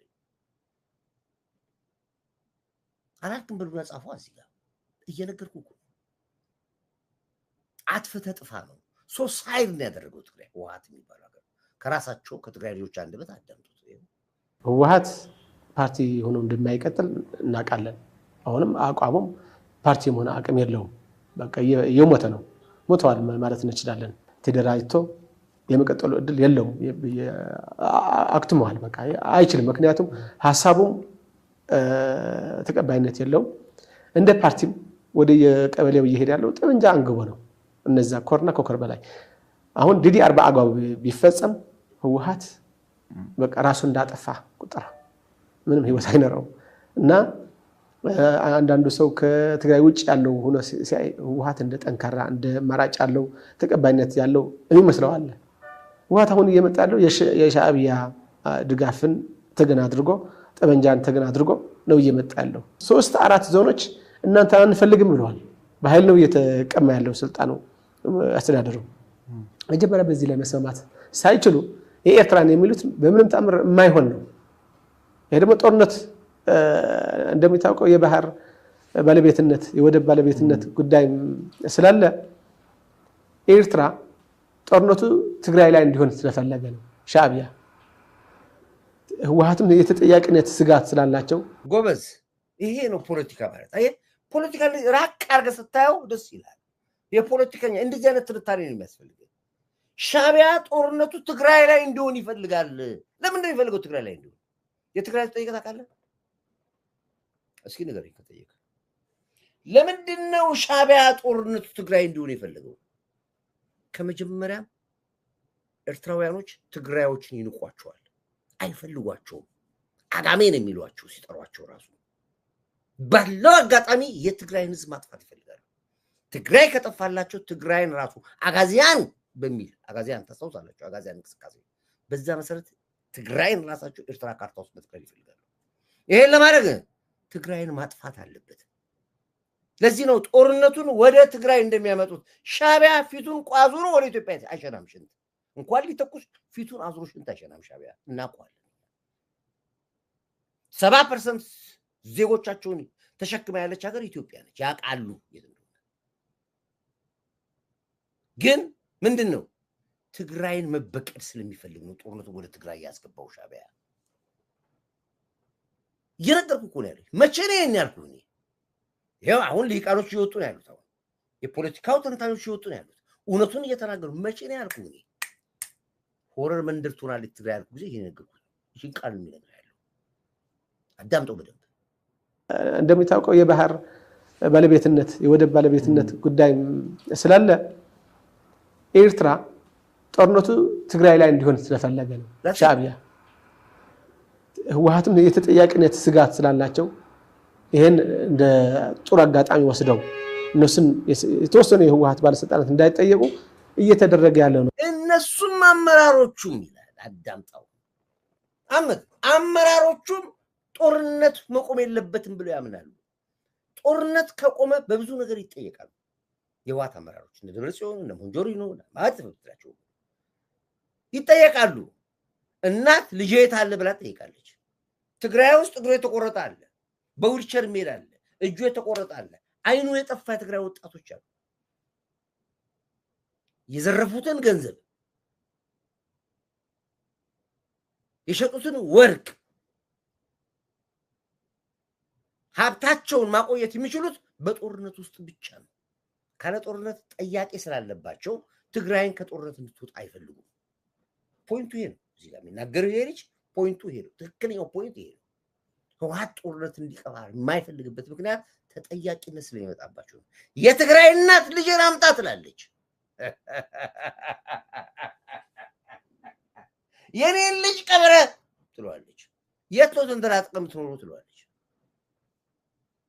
አላልክም በሉና ጻፈው። እዚህ ጋር እየነገርኩ እኮ አጥፍተህ ጥፋ ነው። ሶሳይድ ነው ያደረገው ትግራይ ህወሓት የሚባለው ሀገር። ከራሳቸው ከትግራይ ልጆች አንደበት አዳምጡት። ህወሓት ፓርቲ ሆኖ እንደማይቀጥል እናውቃለን። አሁንም አቋሙም ፓርቲ ሆነ አቅም የለውም። በቃ የሞተ ነው ሞተዋል ማለት እንችላለን። ተደራጅቶ የመቀጠሉ እድል የለውም። አክትሟል። በቃ አይችልም። ምክንያቱም ሐሳቡም ተቀባይነት የለውም። እንደ ፓርቲም ወደ የቀበሌው እየሄደ ያለው ጠመንጃ አንግቦ ነው። እነዛ ኮርና ኮከር በላይ አሁን ዲዲአር በአግባቡ ቢፈጸም ህወሓት በቃ ራሱ እንዳጠፋ ቁጥር ምንም ህይወት አይኖረውም። እና አንዳንዱ ሰው ከትግራይ ውጭ ያለው ሆኖ ሲያይ ህወሓት እንደ ጠንካራ እንደ ማራጭ ያለው ተቀባይነት ያለው የሚመስለው አለ። ህወሓት አሁን እየመጣ ያለው የሻዕቢያ ድጋፍን ተገና አድርጎ ጠመንጃን ተገና አድርጎ ነው እየመጣ ያለው። 3-4 ዞኖች እናንተ አንፈልግም ብለዋል። በኃይል ነው እየተቀማ ያለው ስልጣኑ አስተዳደሩ። መጀመሪያ በዚህ ላይ መስማማት ሳይችሉ የኤርትራን የሚሉት በምንም ተአምር የማይሆን ነው። ይሄ ደግሞ ጦርነት እንደሚታወቀው የባህር ባለቤትነት የወደብ ባለቤትነት ጉዳይ ስላለ ኤርትራ ጦርነቱ ትግራይ ላይ እንዲሆን ስለፈለገ ነው ሻዕቢያ። ህወሓትም የተጠያቂነት ስጋት ስላላቸው ጎበዝ ይሄ ነው ፖለቲካ ማለት። አይ ፖለቲካ ራቅ አድርገህ ስታየው ደስ ይላል። የፖለቲከኛ እንደዚህ አይነት ትንታኔ ነው የሚያስፈልገው። ሻዕቢያ ጦርነቱ ትግራይ ላይ እንዲሆን ይፈልጋል። ለምን ነው የሚፈልገው ትግራይ ላይ እንዲሆን? የትግራይ ተጠይቀህ ታውቃለህ? እስኪ ንገረኝ ከተጠየቀ። ለምንድን ነው ሻዕቢያ ጦርነቱ ትግራይ እንዲሆን የፈለገው? ከመጀመሪያ ኤርትራውያኖች ትግራዮችን ይንቋቸዋል፣ አይፈልጓቸውም። አጋሜ ነው የሚሏቸው ሲጠሯቸው ራሱ። ባለው አጋጣሚ የትግራይን ህዝብ ማጥፋት ይፈልጋሉ። ትግራይ ከጠፋላቸው ትግራይን ራሱ አጋዚያን በሚል አጋዚያን ታስታውሳላችሁ? አጋዚያን እንቅስቃሴ በዛ መሰረት ትግራይን ራሳቸው ኤርትራ ካርታ ውስጥ መትከል ይፈልጋሉ። ይሄን ለማድረግ ትግራይን ማጥፋት አለበት። ለዚህ ነው ጦርነቱን ወደ ትግራይ እንደሚያመጡት። ሻዕቢያ ፊቱን ቋዙሮ ወደ ኢትዮጵያ አይሸናም። ሽንት እንኳን ሊተኩስ ፊቱን አዙሮ ሽንት አይሸናም ሻዕቢያ። እናውቀዋለን። 70% ዜጎቻቸውን ተሸክማ ያለች ሀገር ኢትዮጵያ ነች። ያውቃሉ። ግን ምንድነው ትግራይን መበቀል ስለሚፈልግ ነው ጦርነቱ ወደ ትግራይ ያስገባው ሻዕቢያ። እየነገርኩ እኮ ነው ያለው። መቼ ነው ያልኩህ እኔ? ይሄው አሁን ሊቃኖች ይወጡ ነው ያሉት። አሁን የፖለቲካው ተንታኞች ይወጡ ነው ያሉት። እውነቱን እየተናገሩ መቼ ነው ያልኩህ እኔ? ሆረር መንደር ትሆናለች ትግራይ ያልኩህ ጊዜ ይሄን ነገርኩህ። ይህን ቃል የሚነግርህ ያለው አዳምጠው በደንብ። እንደሚታወቀው የባህር ባለቤትነት የወደብ ባለቤትነት ጉዳይ ስላለ ኤርትራ ጦርነቱ ትግራይ ላይ እንዲሆን ስለፈለገ ነው ሻዕቢያ። ህወሓትም የተጠያቂነት ስጋት ስላላቸው ይሄን እንደ ጥሩ አጋጣሚ ወስደው እነሱን የተወሰኑ የህወሓት ባለስልጣናት እንዳይጠየቁ እየተደረገ ያለው ነው። እነሱም አመራሮቹም ይላል አዳምጣው። አመራሮቹም ጦርነት መቆም የለበትም ብለው ያምናሉ። ጦርነት ከቆመ በብዙ ነገር ይጠየቃሉ። የህወሓት አመራሮች እንደ ደብረጽዮን እና ሞንጆሪኖ ማለት ነው ይጠየቃሉ። እናት ልጄ የት አለ ብላ ትጠይቃለች። ትግራይ ውስጥ እግሩ የተቆረጠ አለ፣ በዊልቸር ሜዳ አለ፣ እጁ የተቆረጠ አለ፣ አይኑ የጠፋ የትግራይ ወጣቶች አሉ። የዘረፉትን ገንዘብ የሸጡትን ወርቅ ሀብታቸውን ማቆየት የሚችሉት በጦርነት ውስጥ ብቻ ነው። ካለ ጦርነት ጠያቂ ስላለባቸው ትግራይን ከጦርነት እንድትወጣ አይፈልጉም። ፖይንቱ ይሄ ነው። እዚህ ጋር የሚናገረው ይሄ ልጅ ፖይንቱ ይሄ ነው። ትክክለኛው ፖይንት ይሄ ነው። ህወሓት ጦርነት እንዲቀባ የማይፈልግበት ምክንያት ተጠያቂነት ስለሚመጣባቸው ነው። የትግራይ እናት ልጄን አምጣ ትላለች። የኔን ልጅ ቀበረ ትለዋለች። የት ነው ተንተራጥቀም ትኖሩ ትለዋለች።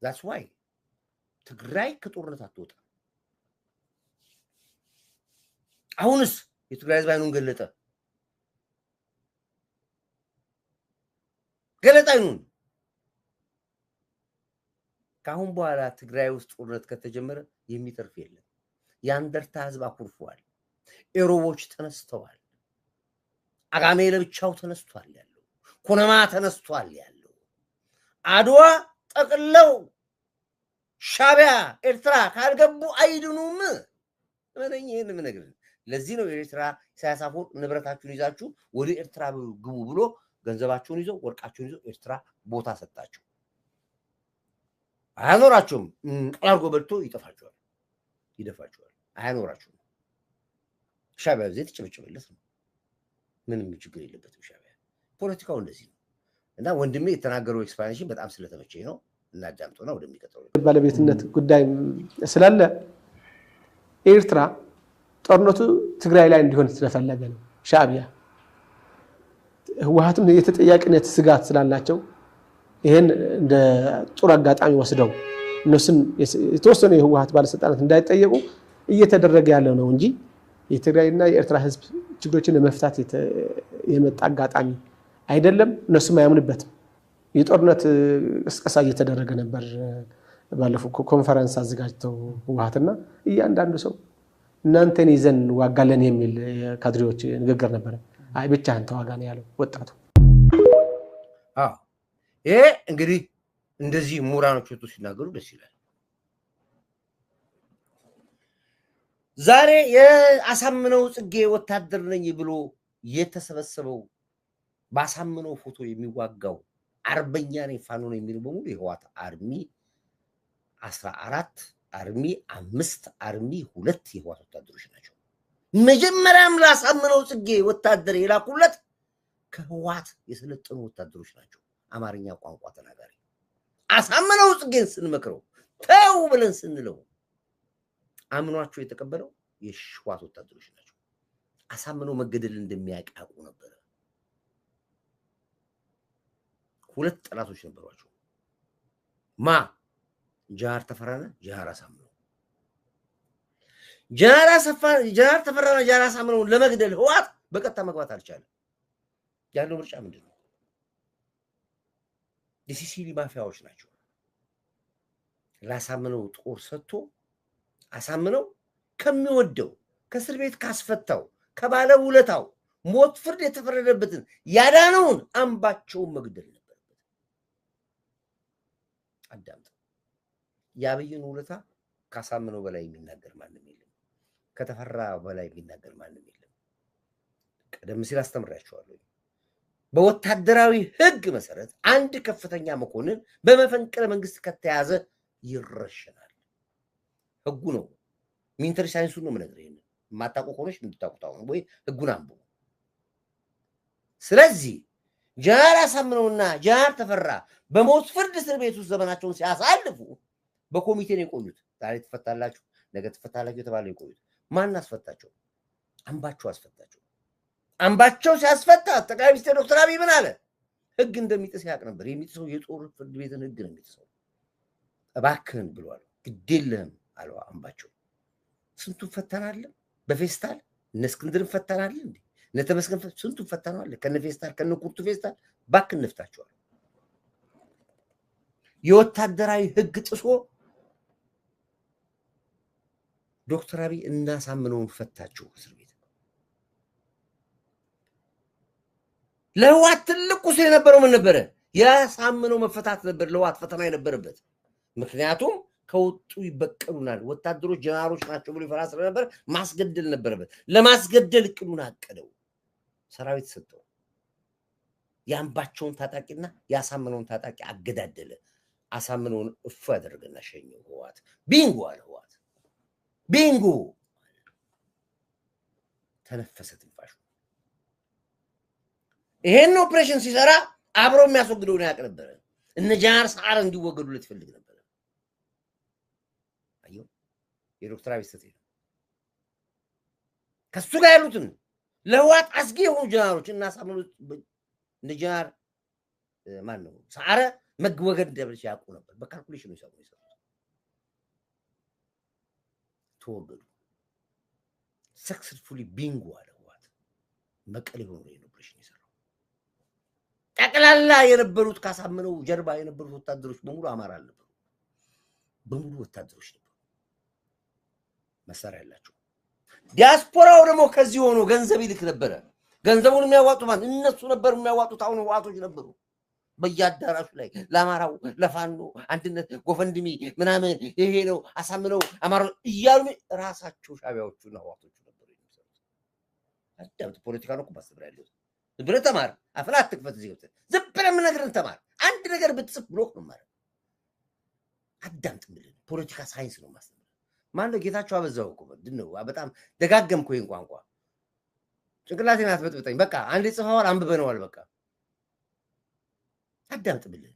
that's why ትግራይ ከጦርነት አትወጣ። አሁንስ የትግራይ ህዝብ አይኑን ገለጠ። አይኑን ካሁን በኋላ ትግራይ ውስጥ ጦርነት ከተጀመረ የሚተርፍ የለም። ያንደርታ ህዝብ አኩርፏል። ኤሮቦች ተነስተዋል። አጋሜ ለብቻው ተነስቷል ያለው፣ ኩነማ ተነስቷል ያለው፣ አድዋ ጠቅለው ሻዕቢያ ኤርትራ ካልገቡ አይድኑም። ምንኝ ነገር ለዚህ ነው ኤርትራ ኢሳያስ አፈወርቂ ንብረታችሁን ይዛችሁ ወደ ኤርትራ ግቡ ብሎ ገንዘባችሁን ይዘው ወርቃችሁን ይዘው ኤርትራ ቦታ ሰጣቸው። አያኖራቸውም። አርጎ በልቶ ይጠፋቸዋል፣ ይደፋቸዋል። አያኖራቸውም። ሻዕቢያ በዚህ ተጨበጨበለት ነው። ምንም ችግር የለበትም ሻዕቢያ። ፖለቲካው እንደዚህ ነው። እና ወንድሜ የተናገረው ኤክስፕላኔሽን በጣም ስለተመቸኝ ነው። እናዳምጠውና ወደሚቀጥለው ባለቤትነት ጉዳይ ስላለ ኤርትራ ጦርነቱ ትግራይ ላይ እንዲሆን ስለፈለገ ነው ሻዕቢያ። ህወሓትም የተጠያቂነት ስጋት ስላላቸው ይሄን እንደ ጥሩ አጋጣሚ ወስደው እነሱን የተወሰኑ የህወሓት ባለስልጣናት እንዳይጠየቁ እየተደረገ ያለው ነው እንጂ የትግራይና የኤርትራ ህዝብ ችግሮችን ለመፍታት የመጣ አጋጣሚ አይደለም። እነሱም አያምንበትም። የጦርነት ቅስቀሳ እየተደረገ ነበር። ባለፈው ኮንፈረንስ አዘጋጅተው ህወሓትና እያንዳንዱ ሰው እናንተን ይዘን ዋጋለን የሚል ካድሬዎች ንግግር ነበር። አይ ብቻህን ተዋጋ ነው ያለው ወጣቱ። ይሄ እንግዲህ እንደዚህ ምሁራኖች ወጡ ሲናገሩ ደስ ይላል። ዛሬ የአሳምነው ጽጌ ወታደር ነኝ ብሎ የተሰበሰበው ባሳምነው ፎቶ የሚዋጋው አርበኛ ነኝ ፋኖ ነው የሚለው በሙሉ የህወሓት አርሚ 14 አርሚ 5 አርሚ 2 የህወሓት ወታደሮች ናቸው። መጀመሪያም ላሳምነው ጽጌ ወታደር የላኩለት ከህወሓት የሰለጠኑ ወታደሮች ናቸው። አማርኛ ቋንቋ ተናጋሪ አሳምነው ጽጌን ስንመክረው ተው ብለን ስንለው አምኗቸው የተቀበለው የህወሓት ወታደሮች ናቸው። አሳምነው መገደል እንደሚያውቁ ነበር። ሁለት ጠላቶች ነበሯቸው። ማ ጃር ተፈራና ጃር አሳምነው። ጃር ተፈራና ጃር አሳምነው ለመግደል ህወሓት በቀጥታ መግባት አልቻለም። ያለው ምርጫ ምንድነው? የሲሲሊ ማፊያዎች ናቸው። ላሳምነው ጦር ሰጥቶ አሳምነው ከሚወደው ከእስር ቤት ካስፈታው ከባለ ውለታው ሞት ፍርድ የተፈረደበትን ያዳነውን አምባቸውን መግደል ነበረበት። አዳምጥ። ያብይን ውለታ ካሳምነው በላይ የሚናገር ማንም የለም። ከተፈራ በላይ የሚናገር ማንም የለም። ቀደም ሲል አስተምራችኋለሁ። በወታደራዊ ህግ መሰረት አንድ ከፍተኛ መኮንን በመፈንቅለ መንግስት ከተያዘ ይረሸናል። ህጉ ነው። ሚሊተሪ ሳይንሱ ነው የምነግርህ። ይሄን የማታውቁ ከሆነሽ እንድታውቁት አሁን ወይ ህጉን አንብቡ። ስለዚህ ጃር አሳምነውና ጃር ተፈራ በሞት ፍርድ እስር ቤት ውስጥ ዘመናቸውን ሲያሳልፉ በኮሚቴ ነው የቆዩት። ዛሬ ትፈታላችሁ፣ ነገ ትፈታላችሁ የተባለው የቆዩት ማን አስፈታቸው? አምባቸው አስፈታቸው። አምባቸው ሲያስፈታ ጠቅላይ ሚኒስትር ዶክተር አብይ ምን አለ? ህግ እንደሚጥስ ያውቅ ነበር። የሚጥሰው የጦር ፍርድ ቤትን ህግ ነው የሚጥሰው። እባክህን ብሏል። ግዴለህም አለው አምባቸው። ስንቱ ፈተናል በፌስታል። እነ እስክንድርን ፈተናል እንዴ? እነ ተመስገን ስንቱ ፈተናል ከነ ፌስታል ከነ ኩርቱ ፌስታል። እባክህን እንፍታቸዋል። የወታደራዊ ህግ ጥሶ ዶክተር አብይ እናሳምነውን ፈታቸው እስር ቤት። ለህወሓት ትልቁ ቁስ የነበረው ምን ነበረ? ያሳምነው መፈታት ነበር ለህወሓት ፈተና የነበረበት። ምክንያቱም ከወጡ ይበቀሉናል፣ ወታደሮች ጀነራሎች ናቸው ብሎ ይፈራ ስለነበር ማስገደል ነበረበት። ለማስገደል እቅዱን አቀደው፣ ሰራዊት ሰጠው። የአምባቸውን ታጣቂና ያሳምነውን ታጣቂ አገዳደለ። አሳምነውን እፍ ያደረገና ሸኘው። ህወሓት ቢንጎ አለ። ህወሓት ቢንጎ ተነፈሰ ትንፋሹ። ይሄን ኦፕሬሽን ሲሰራ አብሮ የሚያስወግደውን ያውቅ ነበር። እነ ጃር ሰዓረ እንዲወገዱለት ይፈልግ ነበር። አየው የዶክተር አብይ ስተት ነው። ከሱ ጋር ያሉትን ለህወሓት አስጊ የሆኑ ጀነራሎች እና አሳምነው እነ ጃር ማን ነው ሰዓረ መወገድ እንደብልሽ ያውቁ ነበር። በካልኩሌሽኑ ይሰሩ ተወገዱ። ሰክሰስፉሊ ቢንጎ አለ ህወሓት። መቀሌ ሆኖ ነው ኦፕሬሽን ይሰራው። ጠቅላላ የነበሩት ካሳምነው ጀርባ የነበሩት ወታደሮች በሙሉ አማራ አልነበሩ፣ በሙሉ ወታደሮች ነበሩ፣ መሳሪያ ያላቸው። ዲያስፖራው ደግሞ ከዚህ ሆኖ ገንዘብ ይልክ ነበረ። ገንዘቡን የሚያዋጡ ማለት እነሱ ነበሩ የሚያዋጡት። አሁን ህወሓቶች ነበሩ በየአዳራሹ ላይ ለአማራው ለፋኖ አንድነት ጎፈንድሚ ምናምን ይሄ ነው አሳምነው አማራ እያሉ ራሳቸው ሻዕቢያዎቹና ህወሓቶቹ ነበሩ የሚሰሩት። አዳምጥ። ፖለቲካ ነው እኮ ማስተምር ያለው። ዝም ብለህ ተማር። አፍላ አትክፈት። እዚህ ገብተህ ዝም ብለህ የምነግርህን ተማር። አንድ ነገር ብትጽፍ ብሎክ ነው ማለት አዳምጥ ብለን ፖለቲካ ሳይንስ ነው ማስተማር ማን ነው ጌታቸው አበዛው እኮ ምንድነው በጣም ደጋገምኩ ይሄን ቋንቋ ጭንቅላቴን አትበጥብጠኝ በቃ አንዴ ጽፈዋል አንብበነዋል በቃ አዳምጥ ብለን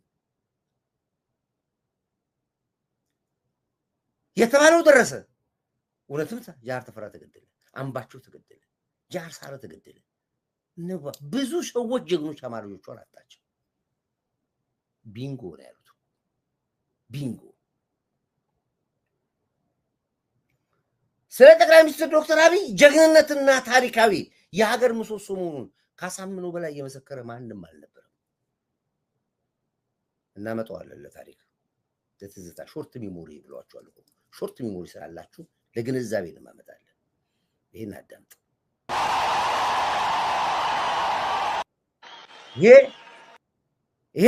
የተባለው ደረሰ እውነትም ጃር ተፈራ ተገደለ አምባቸው ተገደለ ጃር ሳራ ተገደለ ነው ብዙ ሰዎች ጀግኖች አማራጮች አላጣቸው ቢንጎ ነው ያሉት ቢንጎ ስለ ጠቅላይ ሚኒስትር ዶክተር አብይ ጀግንነትና ታሪካዊ የሀገር ምሰሶ መሆኑን ካሳምነው በላይ የመሰከረ ማንንም አልነበረም እናመጣዋለን ለታሪክ ለትዝታ ሾርት ሚሞሪ ብሏቸዋል ሾርት ሚሞሪ ስላላችሁ ለግንዛቤ ለማመጣለን ይሄን አዳምጥ ይሄ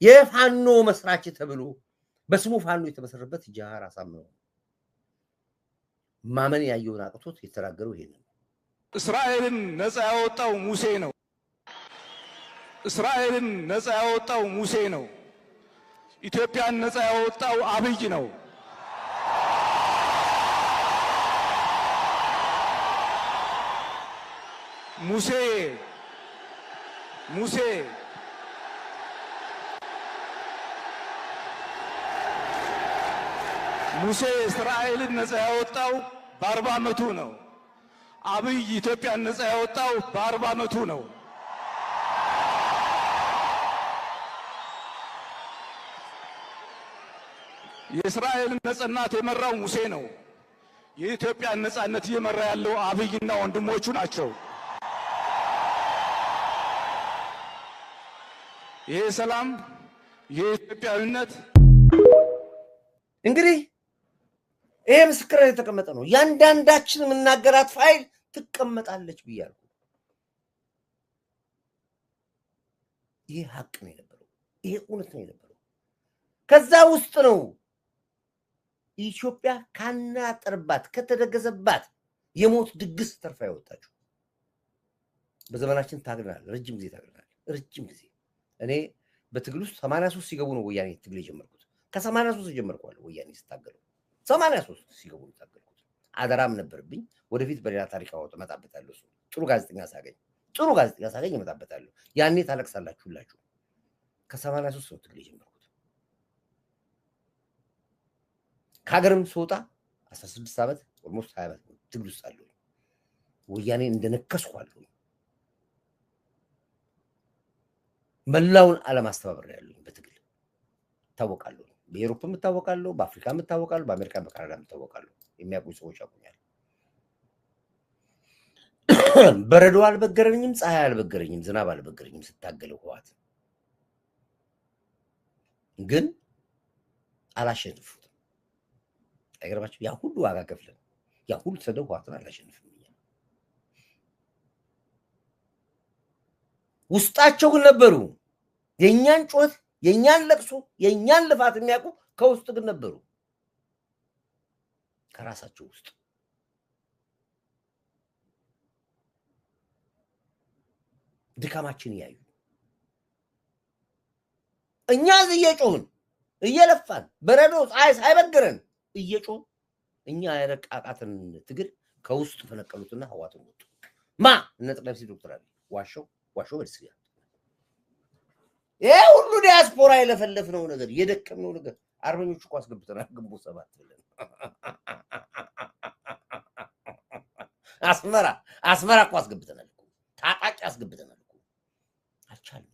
የፋኖ መስራች ተብሎ በስሙ ፋኖ የተመሰረበት ጃሃር አሳምነው ማመን ያየውን አቅቶት የተናገረው ይሄ ነው እስራኤልን ነፃ ያወጣው ሙሴ ነው እስራኤልን ነፃ ያወጣው ሙሴ ነው ኢትዮጵያን ነፃ ያወጣው አብይ ነው ሙሴ እስራኤልን ነፃ ያወጣው በ40 ዓመቱ ነው አብይ ኢትዮጵያን ነፃ ያወጣው በ40 ዓመቱ ነው የእስራኤልን ነፃነት የመራው ሙሴ ነው የኢትዮጵያን ነፃነት እየመራ ያለው አብይና ወንድሞቹ ናቸው ይሄ ሰላም የኢትዮጵያዊነት እንግዲህ ይሄ ምስክር የተቀመጠ ነው ያንዳንዳችን ምናገራት ፋይል ትቀመጣለች ብያለሁ ይሄ ሀቅ ነው የነበረው ይሄ እውነት ነው የነበረው ከዛ ውስጥ ነው ኢትዮጵያ ካናጠርባት ከተደገሰባት የሞት ድግስ ተርፋ ያወጣችው በዘመናችን ታግለናል ረጅም ጊዜ ታግለናል ረጅም ጊዜ እኔ በትግል ውስጥ 83 ሲገቡ ነው ወያኔ ትግል የጀመርኩት ከ83 ጀመርኳል ወያኔ ስታገለው 83 ሲገቡ ታገልኩት አደራም ነበርብኝ ወደፊት በሌላ ታሪክ አወጣመጣበታለሁ ጥሩ ጋዜጠኛ ሳገኝ እመጣበታለሁ ያኔ ታለቅሳላችሁላችሁ ከ83 ነው ትግል የጀመርኩት ከሀገርም ስወጣ 16 ዓመት ኦልሞስት 20 ዓመት ትግል ውስጥ አለሁ ወያኔ እንደነከስኳለሁ መላውን ዓለም አስተባብሬ ያለኝ በትግል ታወቃለሁ በዩሮፕም ታወቃለሁ በአፍሪካም ታወቃለሁ በአሜሪካ በካናዳም ታወቃለሁ የሚያውቁ ሰዎች ያውቁኛል በረዶ አልበገረኝም ፀሐይ አልበገረኝም ዝናብ አልበገረኝም ስታገለው ህዋት ግን አላሸንፉትም አይገርማችሁ ያ ሁሉ ዋጋ ከፍለን ያ ሁሉ ተደው ህዋትን አላሸንፍም ውስጣቸው ግን ነበሩ የኛን ጮት የኛን ለቅሶ የኛን ልፋት የሚያውቁ ከውስጥ ግን ነበሩ ከራሳቸው ውስጥ ድካማችን ያዩ እኛ እየጮህን እየለፋን በረዶ ፀሐይ ሳይበግረን እየጮህ እኛ ያረቃቃትን ትግል ከውስጥ ፈነቀሉትና ህዋትን ወጡ ማ እነ ጠቅላይ ሚኒስትር ዶክተር አብይ ዋሾ በልስያ ይሄ ሁሉ ዲያስፖራ የለፈለፍነው ነገር የደከምነው ነገር አርበኞቹ እኮ አስገብተናል ግንቦት 7 ብለን አስመራ እኮ አስገብተናል ታጣቂ አስገብተናል አልቻለም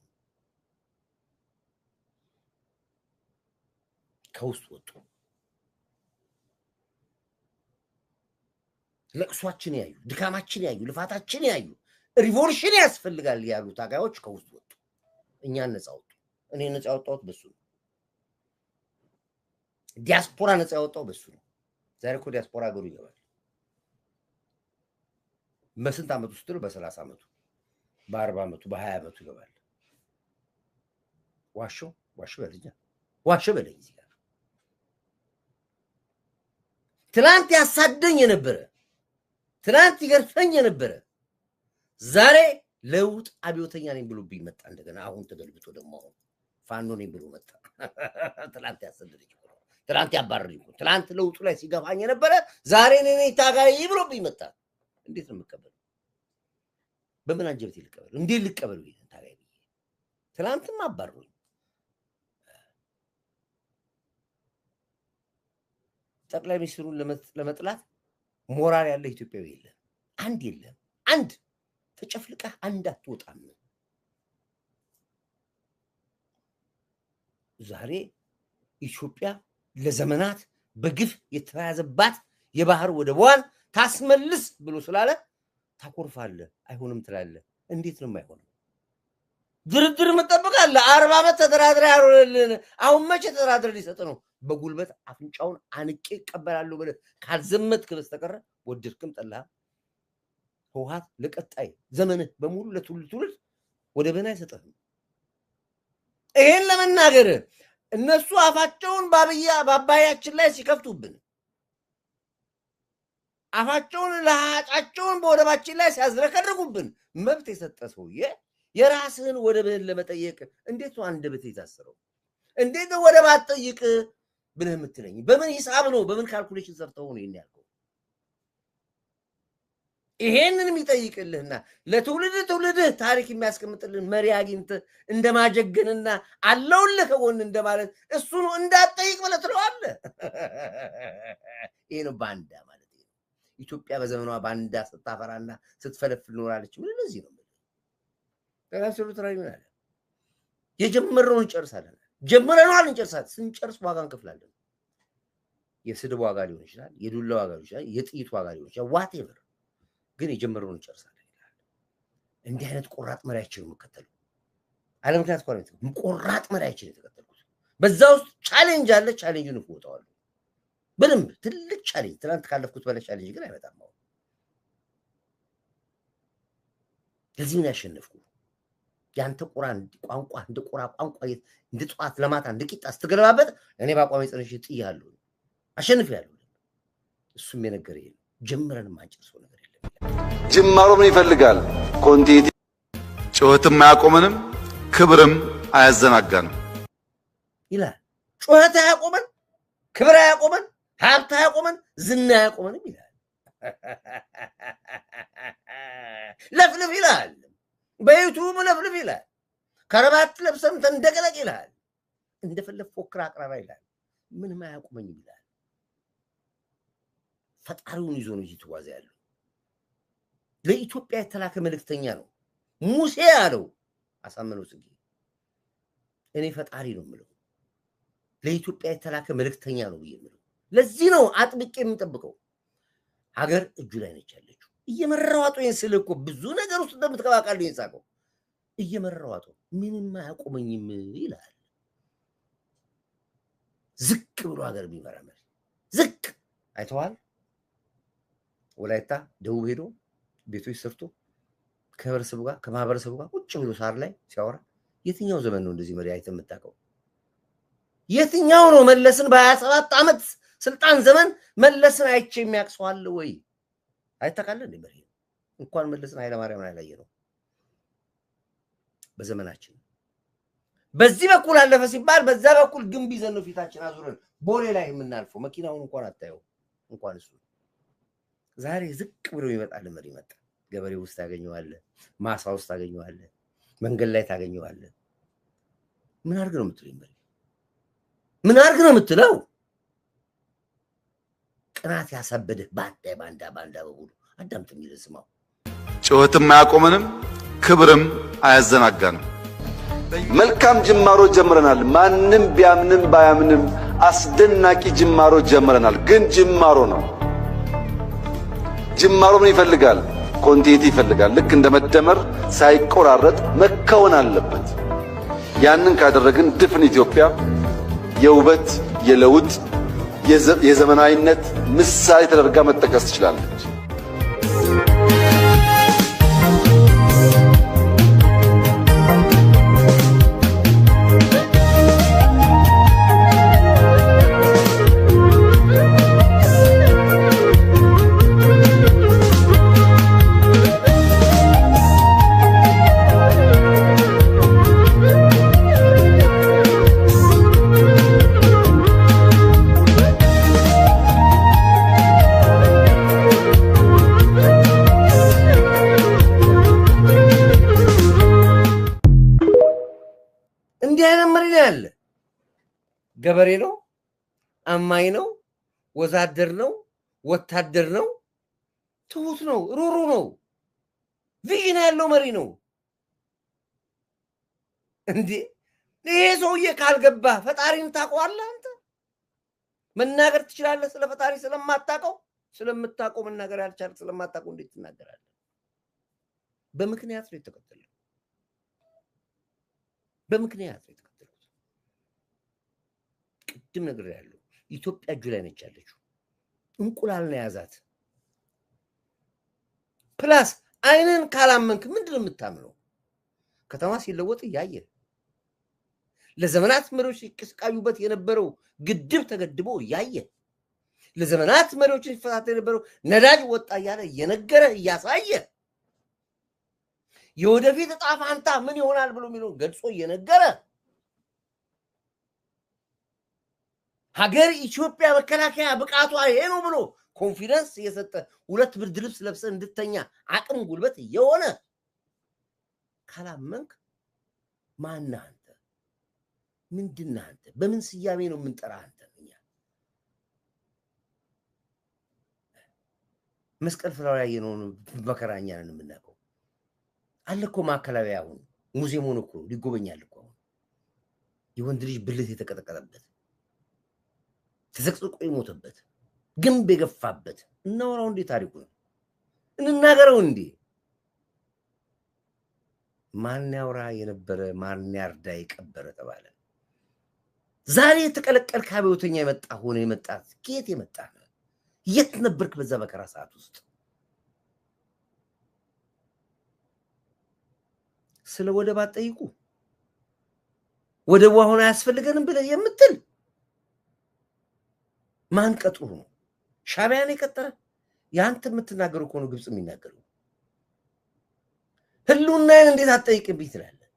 ከውስጥ ወጡ ለቅሷችን ያዩ ድካማችን ያዩ ልፋታችን ያዩ ሪቮሉሽን ያስፈልጋል ያሉ ታጋዮች ከውስጥ ወጡ እኛ ነፃ ወጡ እኔ ነፃ ወጣሁት በሱ ዲያስፖራ ነፃ ወጣው በሱ ዛሬ እኮ ዲያስፖራ ሀገሩ ይገባል በስንት ዓመት ውስጥ ነው በ30 ዓመቱ በ40 ዓመቱ በ20 ዓመቱ ይገባል ዋሾ በለኝ እዚህ ጋር ትናንት ያሳደኝ የነበረ ትናንት ይገርፈኝ የነበረ ዛሬ ለውጥ አብዮተኛ ነኝ ብሎ ቢመጣ እንደገና አሁን ተገልብጦ ደግሞ ፋኖ ነኝ ብሎ መጣ። ትላንት ያሰደደኝ ትላንት ያባረረኝ ትላንት ለውጡ ላይ ሲገባኝ የነበረ ዛሬ እኔ ታጋይ ብሎብኝ መጣ። እንዴት ነው የምቀበለው? በምን አንጀት ልቀበለው? እንዴት ልቀበለው? ይሄን ታጋይ ብዬ ትላንትም አባረሩኝ። ጠቅላይ ሚኒስትሩን ለመጥላት ሞራል ያለ ኢትዮጵያዊ የለም። አንድ የለም። አንድ ተጨፍልቀህ አንድ አትወጣም። ዛሬ ኢትዮጵያ ለዘመናት በግፍ የተያዘባት የባህር ወደቧን ታስመልስ ብሎ ስላለ ታኮርፋለህ። አይሆንም ትላለህ። እንዴት ነው የማይሆነው? ድርድር መጠበቃለህ። 40 ዓመት ተደራድረህ ያሮልን አሁን መቼ ተደራድረህ ሊሰጥ ነው? በጉልበት አፍንጫውን አንቄ እቀበላለሁ ብለህ ካልዘመትክ በስተቀር ወደድክም ጠላህ ህወሓት ለቀጣይ ዘመንህ በሙሉ ለትውልድ ወደብህን አይሰጥህም። ይሄን ለመናገር እነሱ አፋቸውን በአባያችን ላይ ሲከፍቱብን አፋቸውን ለሃጫቸውን በወደባችን ላይ ሲያዝረከርኩብን መብት የሰጠ ሰውዬ የራስህን ወደብህን ለመጠየቅ እንዴት ነው አንደበት የታሰረው? እንዴት ነው ወደብ አትጠይቅ ብለህ የምትለኝ? በምን ሂሳብ ነው? በምን ካልኩሌሽን ሰርተው ነው ይሄን ያልከው? ይሄንን የሚጠይቅልህና ለትውልድህ ታሪክ የሚያስቀምጥልን መሪ አግኝተህ እንደማጀገንና አለውልህ ከጎን እንደማለት እሱ ነው እንዳትጠይቅ ብለህ ትለዋለህ። ይሄ ነው ባንዳ ማለት ነው። ኢትዮጵያ በዘመኗ ባንዳ ስታፈራና ስትፈለፍል ኖራለች። ምን ለዚህ ነው ተጋሰሩ ተራይ ምን አለ? የጀመረውን እንጨርሳለን። ጀምረናል፣ እንጨርሳለን። ስንጨርስ ዋጋ እንከፍላለን። የስድብ ዋጋ ሊሆን ይችላል፣ የዱላ ዋጋ ሊሆን ይችላል፣ የጥይት ዋጋ ሊሆን ይችላል። ዋቴቨር ግን የጀመረውን እንጨርሳለን ይላል። እንዲህ አይነት ቆራጥ መሪያችን መከተሉ አለ። ምክንያት ቆራጥ ቆራጥ መሪያችን የተከተሉት በዛ ውስጥ ቻሌንጅ አለ። ቻሌንጁን እወጣዋለሁ በደንብ ትልቅ ቻሌንጅ። ትናንት ካለፍኩት በላይ ቻሌንጅ ግን አይመጣም። አሁን ለዚህ ነው ያሸነፍኩ። ያንተ ቁራን ቋንቋ እንደ ቁራ ቋንቋ እንደ ጧት ለማታ እንደ ቂጣ ስትገለባበት እኔ ባቋሚ ጽንሽ ጥያለሁ አሸንፌያለሁ። እሱም የነገረኝ ጀምረን ማንጨርሰው ነገር የለም። ጅማሮ ምን ይፈልጋል? ኮንቲቲ ጩኸትም አያቆመንም፣ ክብርም አያዘናጋንም ይላል። ጩኸት አያቆመን፣ ክብር አያቆመን፣ ሀብት አያቆመን፣ ዝና አያቆመንም ይላል። ለፍልፍ ይላል። በዩቱብ ለፍልፍ ይላል። ከረባት ለብሰም ተንደቀለቅ ይላል። እንደፈለግ ፎክር አቅራራ ይላል። ምንም አያቆመኝም ይላል። ፈጣሪውን ይዞ ነው እየተጓዘ ያለው። ለኢትዮጵያ የተላከ መልእክተኛ ነው። ሙሴ ያለው አሳምነው ጽጌ እኔ ፈጣሪ ነው የምለው፣ ለኢትዮጵያ የተላከ መልእክተኛ ነው ብዬ የምለው። ለዚህ ነው አጥብቄ የምጠብቀው። ሀገር እጁ ላይ ነች ያለችው። እየመራዋጡ ይንስል እኮ ብዙ ነገር ውስጥ እንደምትከባቃሉ ይንሳቀው እየመራዋጡ ምንም አያቆመኝም ይላል። ዝቅ ብሎ ሀገር የሚመራ መሪ ዝቅ አይተዋል። ወላይታ ደቡብ ሄዶ ቤቶች ሰርቶ ከማህበረሰቡ ጋር ቁጭ ብሎ ሳር ላይ ሲያወራ የትኛው ዘመን ነው እንደዚህ መሪ አይተህ የምታውቀው? የትኛው ነው መለስን በ27 ዓመት ስልጣን ዘመን መለስን አይቼ የሚያቅሰው አለ ወይ? አይተካለ እንደ መሪ እንኳን መለስን ኃይለማርያምን አላየ ነው በዘመናችን። በዚህ በኩል አለፈ ሲባል በዛ በኩል ግንብ ይዘን ነው ፊታችን አዙረን ቦሌ ላይ የምናልፈው። መኪናውን እንኳን አታየው እንኳን እሱ። ዛሬ ዝቅ ብሎ ይመጣል መሪ መጣ። ገበሬ ውስጥ ታገኘዋለህ፣ ማሳ ውስጥ ታገኘዋለህ፣ መንገድ ላይ ታገኘዋለህ። ምን አድርግ ነው የምትለው መሪ? ምን አድርግ ነው የምትለው? ቅናት ያሳበደህ ባንዳ በሙሉ አዳምጥ የሚል ስማው። ጩኸትም አያቆመንም፣ ክብርም አያዘናጋንም። መልካም ጅማሮ ጀምረናል። ማንም ቢያምንም ባያምንም አስደናቂ ጅማሮ ጀምረናል። ግን ጅማሮ ነው። ጅማሮ ምን ይፈልጋል? ኮንቲኒቲ ይፈልጋል። ልክ እንደ መደመር ሳይቆራረጥ መከወን አለበት። ያንን ካደረግን ድፍን ኢትዮጵያ የውበት፣ የለውጥ፣ የዘመናዊነት ምሳሌ ተደርጋ መጠቀስ ትችላለች። ገበሬ ነው፣ አማኝ ነው፣ ወዛደር ነው፣ ወታደር ነው፣ ትሁት ነው፣ ሩሩ ነው፣ ቪዥን ያለው መሪ ነው። እንዴ ይሄ ሰውዬ ካልገባ ፈጣሪን ታውቀዋለህ አንተ? መናገር ትችላለህ ስለ ፈጣሪ ስለማታውቀው? ስለምታውቀው መናገር ያልቻልክ ስለማታውቀው እንዴት ትናገራለህ? በምክንያት ነው የተከተለው። በምክንያት ነው የተከተሉት። ቅድም ነገር ያለው ኢትዮጵያ እጁ ላይ ነች ያለችው። እንቁላል ነው ያዛት። ፕላስ አይንን ካላመንክ ምንድን ነው የምታምነው? ከተማ ሲለወጥ እያየ ለዘመናት መሪዎች ሲቀስቃዩበት የነበረው ግድብ ተገድቦ እያየ ለዘመናት መሪዎች ሲፈታተ የነበረው ነዳጅ ወጣ እያለ እየነገረ እያሳየ የወደፊት ዕጣ ፈንታ ምን ይሆናል ብሎ የሚለው ገልጾ እየነገረ ሀገር ኢትዮጵያ መከላከያ ብቃቷ ይሄ ነው ብሎ ኮንፊደንስ እየሰጠ ሁለት ብርድ ልብስ ለብሰ እንድተኛ አቅም ጉልበት እየሆነ ካላመንክ ማነህ አንተ? ምንድነህ አንተ? በምን ስያሜ ነው የምንጠራ አንተ? መስቀል ፍላው ላይ ነው መከራኛ ነን የምናውቀው። አለ እኮ ማዕከላዊ አሁን ሙዚየሙን እኮ ሊጎበኛል እኮ የወንድ ልጅ ብልት የተቀጠቀጠበት ተዘቅዝቆ የሞተበት ግንብ የገፋበት እናወራው እንዴ? ታሪኩ ነው እንናገረው እንዴ? ማን ያውራ የነበረ ማን ያርዳ የቀበረ ተባለ። ዛሬ የተቀለቀልክ አብዮተኛ የመጣ ሆነ የመጣ ከየት የመጣ ነው? የት ነበርክ በዛ መከራ ሰዓት ውስጥ? ስለ ወደብ አትጠይቁ። ወደቡ አሁን አያስፈልገንም ብለህ የምትል ማን ቀጥሩ ነው? ሻዕቢያን የቀጠረ ያንተ የምትናገሩ እኮ ነው ግብጽ የሚናገሩ። ህልውናን እንዴት አትጠይቅብኝ ትላለህ?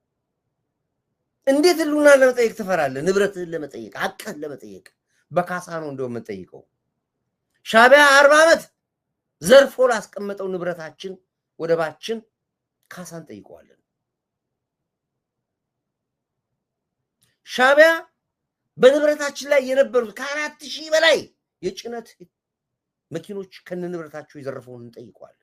እንዴት ህልውናን ለመጠየቅ ትፈራለህ? ንብረትህን ለመጠየቅ ሐቅህን ለመጠየቅ በካሳ ነው እንደው የምንጠይቀው። ሻዕቢያ 40 ዓመት ዘርፎ ላስቀመጠው ንብረታችን ወደባችን ካሳን ጠይቀዋለን። ሻዕቢያ በንብረታችን ላይ የነበሩት ከ4000 በላይ የጭነት መኪኖች ከነንብረታቸው የዘረፈውን እንጠይቀዋለን።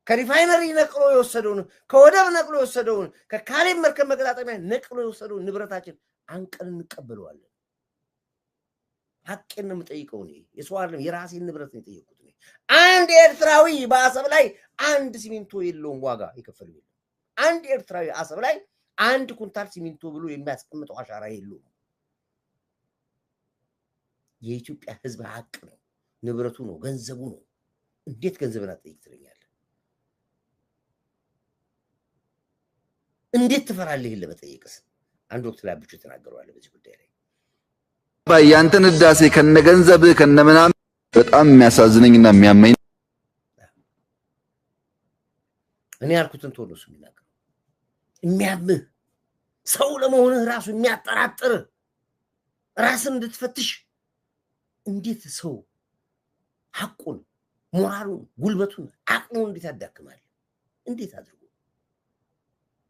ከሪፋይነሪ ነቅሎ የወሰደውን ከወደብ ነቅሎ የወሰደውን ከካሌብ መርከብ መገጣጠሚያ ነቅሎ የወሰደውን ንብረታችን አንቀን እንቀበለዋለን። ሐቅን ነው የምጠይቀው እኔ። የሰው አይደለም የራሴን ንብረት ነው የጠየቁት እኔ። አንድ ኤርትራዊ በአሰብ ላይ አንድ ሲሚንቶ የለውም ዋጋ የከፈለው የለም። አንድ ኤርትራዊ አሰብ ላይ አንድ ኩንታል ሲሚንቶ ብሎ የሚያስቀምጠው አሻራ የለውም። የኢትዮጵያ ሕዝብ ሐቅ ነው፣ ንብረቱ ነው፣ ገንዘቡ ነው። እንዴት ገንዘብን አትጠይቅ ትለኛለህ? እንዴት ትፈራለህ ይሄን ለመጠየቅስ? አንድ ወቅት ላይ አብቹ ተናገረዋል በዚህ ጉዳይ ላይ። ያንተን ህዳሴ ከነገንዘብህ ከነምናምን በጣም የሚያሳዝነኝና የሚያመኝ እኔ ያልኩትን ቶሎ እሱ የሚናገረው የሚያምህ ሰው ለመሆንህ ራሱ የሚያጠራጥር ራስን እንድትፈትሽ እንዴት ሰው ሐቁን ሞራሉን ጉልበቱን አቅሙን እንዴት ያዳክማል? እንዴት አድርጎ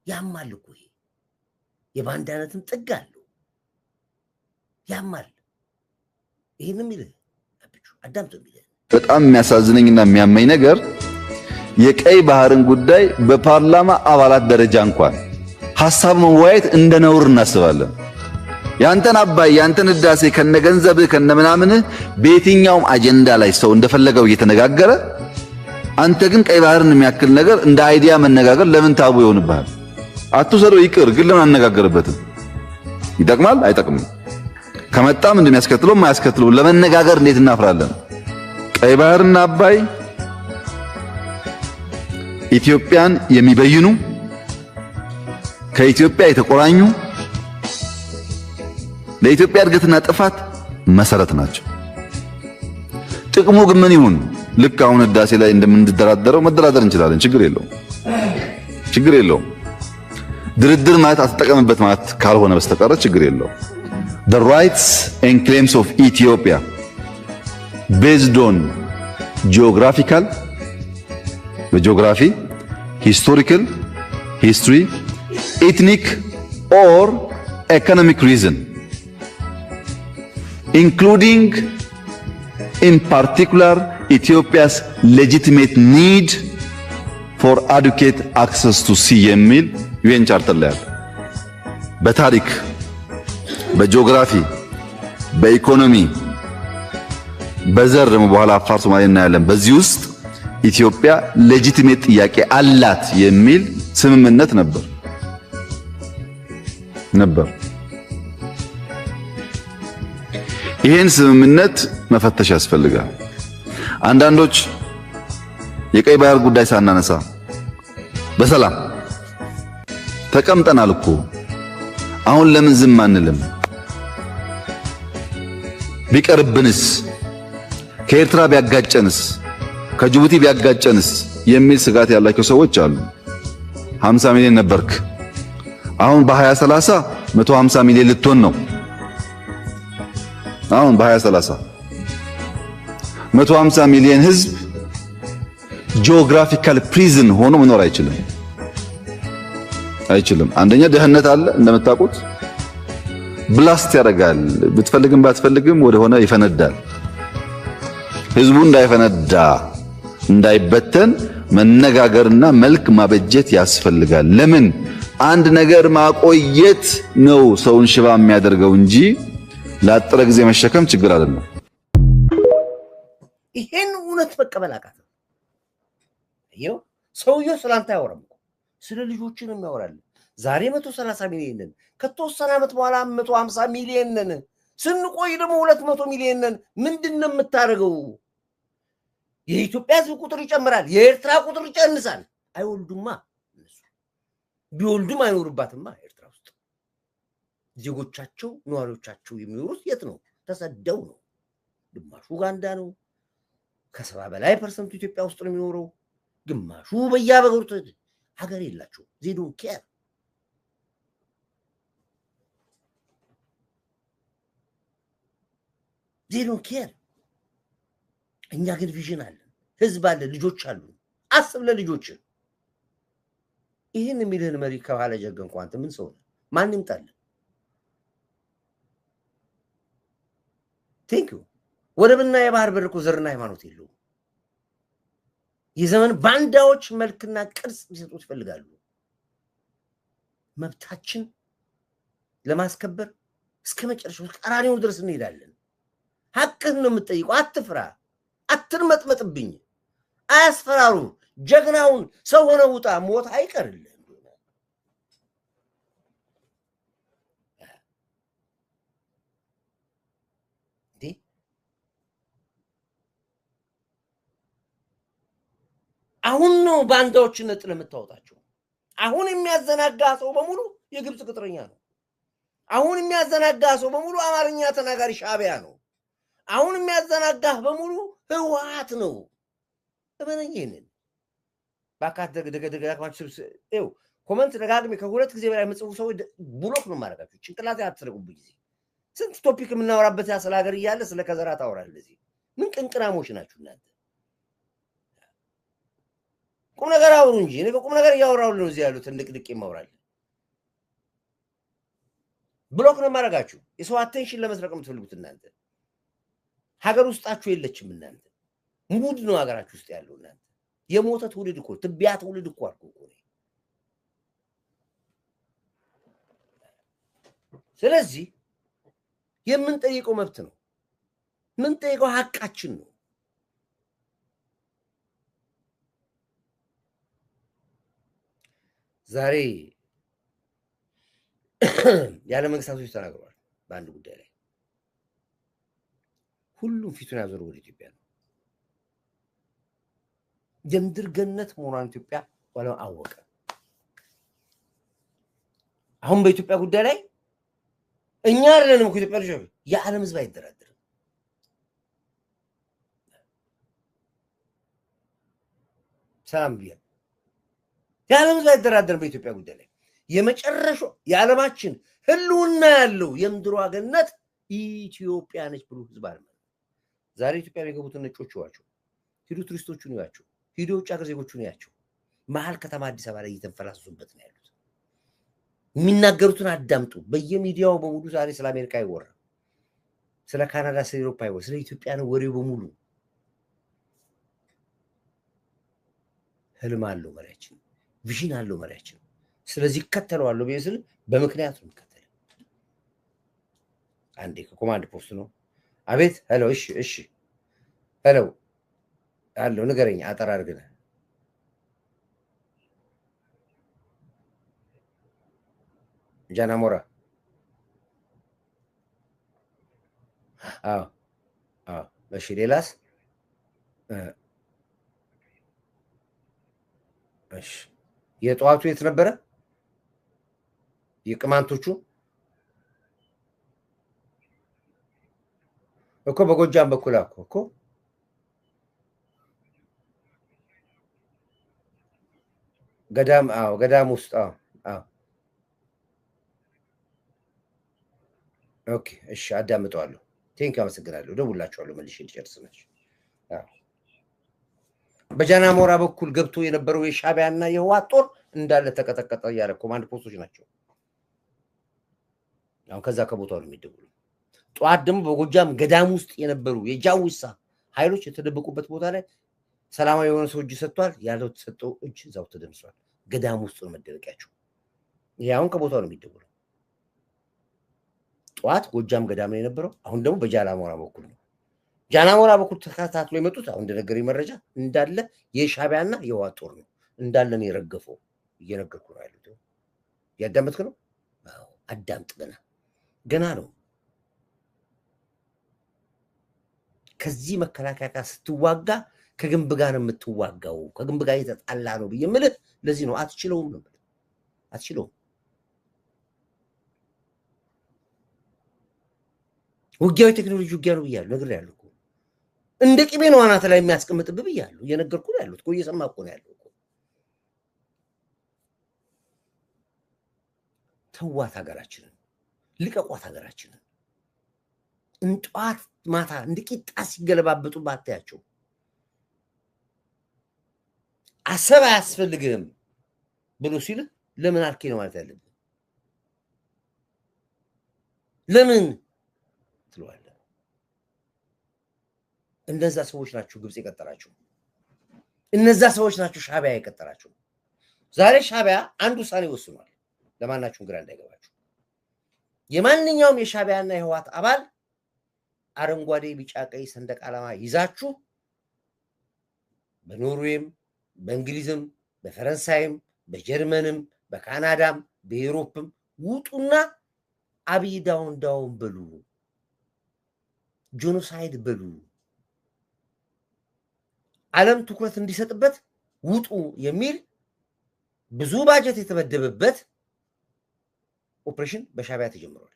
ያማል እኮ ይሄ የባንዳነትም ጥግ አለው። ያማል። ይሄንም ይልህ አብቹ አዳምጦ ይልህ በጣም የሚያሳዝነኝና የሚያመኝ ነገር የቀይ ባህርን ጉዳይ በፓርላማ አባላት ደረጃ እንኳን ሐሳብ መወያየት እንደ ነውር እናስባለን። ያንተን አባይ ያንተን ህዳሴ ከነገንዘብህ ከነምናምንህ በየትኛውም አጀንዳ ላይ ሰው እንደፈለገው እየተነጋገረ አንተ ግን ቀይ ባህርን የሚያክል ነገር እንደ አይዲያ መነጋገር ለምን ታቡ ይሆንብሃል? አትውሰደው ይቅር፣ ግን ለምን አነጋገርበትም? ይጠቅማል አይጠቅምም? ከመጣም እንደሚያስከትለው ማያስከትለው ለመነጋገር እንዴት እናፍራለን? ቀይ ባህርና አባይ ኢትዮጵያን የሚበይኑ ከኢትዮጵያ የተቆራኙ ለኢትዮጵያ እድገትና ጥፋት መሰረት ናቸው። ጥቅሙ ግን ምን ይሁን? ልክ አሁን ህዳሴ ላይ እንደምንደራደረው መደራደር እንችላለን። ችግር የለውም። ድርድር ማለት አትጠቀምበት ማለት ካልሆነ በስተቀር ችግር የለውም። The rights and claims of Ethiopia based on geographical, geography, historical, history, ethnic or economic reason including in particular Ethiopia's legitimate need for adequate access to sea የሚል ዩኤን ቻርተር ላይ አለ። በታሪክ በጂኦግራፊ በኢኮኖሚ በዘር ደግሞ በኋላ አፋር ሶማሌ እናያለን። በዚህ ውስጥ ኢትዮጵያ ሌጂቲሜት ጥያቄ አላት የሚል ስምምነት ነበር። ይሄን ስምምነት መፈተሽ ያስፈልጋል። አንዳንዶች የቀይ ባህር ጉዳይ ሳናነሳ በሰላም ተቀምጠናል እኮ አሁን ለምን ዝም አንልም? ቢቀርብንስ? ከኤርትራ ቢያጋጨንስ? ከጅቡቲ ቢያጋጨንስ? የሚል ስጋት ያላቸው ሰዎች አሉ። 50 ሚሊዮን ነበርክ፣ አሁን በ2030 150 ሚሊዮን ልትሆን ነው። አሁን በ2030 150 ሚሊዮን ህዝብ ጂኦግራፊካል ፕሪዝን ሆኖ መኖር አይችልም። አንደኛ ደህንነት አለ እንደምታውቁት፣ ብላስት ያደርጋል። ብትፈልግም ባትፈልግም ወደ ሆነ ይፈነዳል። ህዝቡ እንዳይፈነዳ እንዳይበተን መነጋገርና መልክ ማበጀት ያስፈልጋል። ለምን አንድ ነገር ማቆየት ነው ሰውን ሽባ የሚያደርገው እንጂ ለአጥረ ጊዜ መሸከም ችግር አይደለም። ይሄን እውነት መቀበል አቃተ። ይሄው ሰውየው ስላንተ ያወራም ስለ ልጆችን የሚያወራል። ዛሬ 130 ሚሊዮን ነን፣ ከተወሰነ ዓመት በኋላ 150 ሚሊዮን ነን፣ ስንቆይ ደግሞ 200 ሚሊዮን ነን። ምንድነው የምታደርገው? የኢትዮጵያ ህዝብ ቁጥር ይጨምራል፣ የኤርትራ ቁጥር ይቀንሳል። አይወልዱማ። እነሱ ቢወልዱም አይኖርባትማ። ኤርትራ ውስጥ ዜጎቻቸው ነዋሪዎቻቸው የሚኖሩት የት ነው? ተሰደው ነው። ግማሹ ኡጋንዳ ነው። ከ70 በላይ ፐርሰንቱ ኢትዮጵያ ውስጥ ነው የሚኖረው። ግማሹ በየሀገሩ ሀገር የላቸው። they don't care። እኛ ግን ቪዥን አለን፣ ህዝብ አለን፣ ልጆች አሉ። አስብ ለልጆች። ይህን የሚልህን መሪ ከኋላ ጀገን እንኳን ምን ሰው ነው? ማን ይምጣልን? ቴንክ ዩ። ወደብና የባህር በር እኮ ዘርና ሃይማኖት የለውም። የዘመን ባንዳዎች መልክና ቅርጽ ሊሰጡት ይፈልጋሉ። መብታችን ለማስከበር እስከ መጨረሻው ቀራኔው ድረስ እንሄዳለን። ሐቅህን ነው የምትጠይቀው። አትፍራ፣ አትርመጥመጥብኝ፣ አያስፈራሩ። ጀግናውን ሰው ሆነ ውጣ፣ ሞት አይቀርልህ። አሁን ነው ባንዳዎችን ነጥለ የምታወጣቸው። አሁን የሚያዘናጋ ሰው በሙሉ የግብጽ ቅጥረኛ ነው። አሁን የሚያዘናጋ ሰው በሙሉ አማርኛ ተናጋሪ ሻዕቢያ ነው። አሁን የሚያዘናጋ በሙሉ ህወሓት ነው። ተመነኝነን ባካት ደጋግማችሁ እዩ። ኮሜንት ደጋግሜ ከሁለት ጊዜ በላይ መጽፉ ሰው ብሎክ ነው ማረጋችሁ። ጭንቅላት ያትረጉብኝ ጊዜ ስንት ቶፒክ የምናወራበት ያ ስለ ሀገር እያለ ስለ ከዘራ ታወራለህ። እዚህ ምን ቅንቅናሞች ናችሁ እናንተ? ቁም ነገር አውሩ እንጂ እኔ ቁም ነገር ያወራው ነው እዚህ ያሉት እንድቅድቅ ይማውራል። ብሎክ ነው ማረጋችሁ። የሰው አቴንሽን ለመስረቅ የምትፈልጉት እናንተ ሀገር ውስጣችሁ የለችም። እናንተ ሙድ ነው ሀገራችሁ ውስጥ ያለው። እናንተ የሞተ ትውልድ እኮ ትቢያ ትውልድ እኮ አልኩ እኮ። ስለዚህ የምንጠይቀው መብት ነው፣ የምንጠይቀው ሀቃችን ነው። ዛሬ ያለ መንግስታቶች ተናግረዋል በአንድ ጉዳይ ላይ። ሁሉም ፊቱን ያዞረው ወደ ኢትዮጵያ ነው። የምድር ገነት መሆኗን ኢትዮጵያ ወለም አወቀ። አሁን በኢትዮጵያ ጉዳይ ላይ እኛ አይደለንም እኮ ኢትዮጵያ ልጅ፣ የዓለም ህዝብ አይደራደርም። ሰላም ቢያ የዓለም ህዝብ አይደራደርም በኢትዮጵያ ጉዳይ ላይ። የመጨረሻው የዓለማችን ህልውና ያለው የምድሯ ገነት ኢትዮጵያ ነች ብሎ ህዝብ አለ። ዛሬ ኢትዮጵያ የገቡትን ነጮች ይዋቸው፣ ሂዱ ቱሪስቶቹን ይዋቸው፣ ሂዱ ውጭ ሀገር ዜጎቹን ያቸው። መሀል ከተማ አዲስ አበባ ላይ እየተንፈላሰሱበት ነው ያሉት። የሚናገሩትን አዳምጡ። በየሚዲያው በሙሉ ዛሬ ስለ አሜሪካ ይወራ። ስለ ካናዳ ስለ አውሮፓ ይወ ስለ ኢትዮጵያ ነው ወሬው በሙሉ ህልም አለው መሪያችን ቪዥን አለው መሪያችን ስለዚህ ከተለዋለሁ በይስል በመክንያት ነው ከተለ አንዴ ከኮማንድ ፖስት ነው አቤት ሄሎ እሺ ሄሎ አለው ንገረኝ አጠር አድርገህ ጃናሞራ እሺ ሌላስ እሺ የጧቱ የት ነበረ የቅማንቶቹ እኮ በጎጃም በኩል እኮ ገዳም ውስጥ ኦኬ እሺ አዳምጠዋለሁ ቴንክ አመሰግናለሁ ደውላችኋለሁ መልሼ ልጨርስነች በጃናሞራ በኩል ገብቶ የነበረው የሻቢያና የህዋት ጦር እንዳለ ተቀጠቀጠ ያለ ኮማንድ ፖስቶች ናቸው አሁን ከዛ ከቦታው ነው የሚደውሉ ጧት ደግሞ በጎጃም ገዳም ውስጥ የነበሩ የጃውሳ ኃይሎች የተደበቁበት ቦታ ላይ ሰላማዊ የሆነ ሰው እጅ ሰጥቷል ያለው ተሰጠው እጅ ዛው ተደምሷል ገዳም ውስጥ ነው መደበቂያቸው ያውን ከቦታው ነው የሚደውሉ ጧት ጎጃም ገዳም ነው የነበረው አሁን ደግሞ በጃናሞራ በኩል ነው ጃናሞራ በኩል ተከታትሎ የመጡት አሁን እንደነገረኝ መረጃ እንዳለ የሻቢያና የህዋት ጦር ነው እንዳለ ነው የረገፈው እየነገርኩ ነው ያሉት ያዳምጥክ ነው አዎ አዳምጥ ገና ነው ከዚህ መከላከያ ጋር ስትዋጋ ከግንብ ጋር ነው የምትዋጋው ከግንብ ጋር የተጣላ ነው በየምል ለዚህ ነው አትችለውም ውጊያው ቴክኖሎጂ ውጊያ ነው ይያሉ ነገር ያለው እንደ ቅቤ ነው አናተ ላይ የሚያስቀምጥብብ ይያሉ እየነገርኩ ነው ያሉት እየሰማኩ ነው ያለው ተዋት ሀገራችንን ልቀቋት ሀገራችንን እንጧት ማታ እንድቂጣ ሲገለባበጡ ባታያቸው አሰብ አያስፈልግም ብሎ ሲል ለምን አልከኝ ነው ማለት ያለብን ለምን ትሏል እነዛ ሰዎች ናቸው ግብጽ የቀጠራቸው እነዛ ሰዎች ናቸው ሻቢያ የቀጠራቸው ዛሬ ሻቢያ አንድ ውሳኔ ወስኗል ለማናችሁም ግራ እንዳይገባችሁ የማንኛውም የሻቢያና የህዋት አባል አረንጓዴ ቢጫ ቀይ ሰንደቅ ዓላማ ይዛችሁ በኖርዌይም በእንግሊዝም በፈረንሳይም በጀርመንም በካናዳም በዩሮፕም ውጡና አብይ ዳውን በሉ ጄኖሳይድ በሉ ዓለም ትኩረት እንዲሰጥበት ውጡ የሚል ብዙ ባጀት የተመደበበት ኦፕሬሽን በሻቢያ ተጀምሯል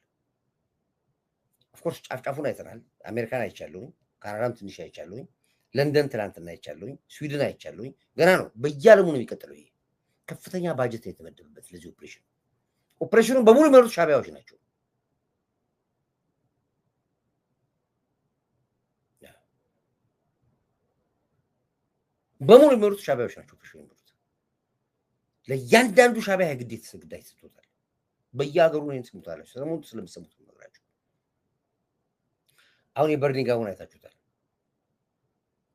ኦፍ ኮርስ ጫፍጫፉን አይተናል አሜሪካን አይቻለሁ ካናዳም ትንሽ አይቻለሁ ለንደን ትላንትና አይቻለሁ ስዊድን አይቻለሁ ገና ነው በየዓለሙ ነው የሚቀጥለው ይሄ ከፍተኛ ባጀት የተመደበበት ለዚህ ኦፕሬሽኑን በሙሉ የሚመሩት ሻቢያዎች ናቸው በሙሉ የሚመሩት ሻቢያዎች ናቸው ኦፕሬሽኑን የሚመሩት ለእያንዳንዱ ሻቢያ ግዴታ ተሰግዳይ ተሰጥቷል በየሀገሩ ነው እንስሙታላችሁ ሰሞኑን ስለምሰሙት ነገራችሁ አሁን የበርኒንጋውን አይታችሁታል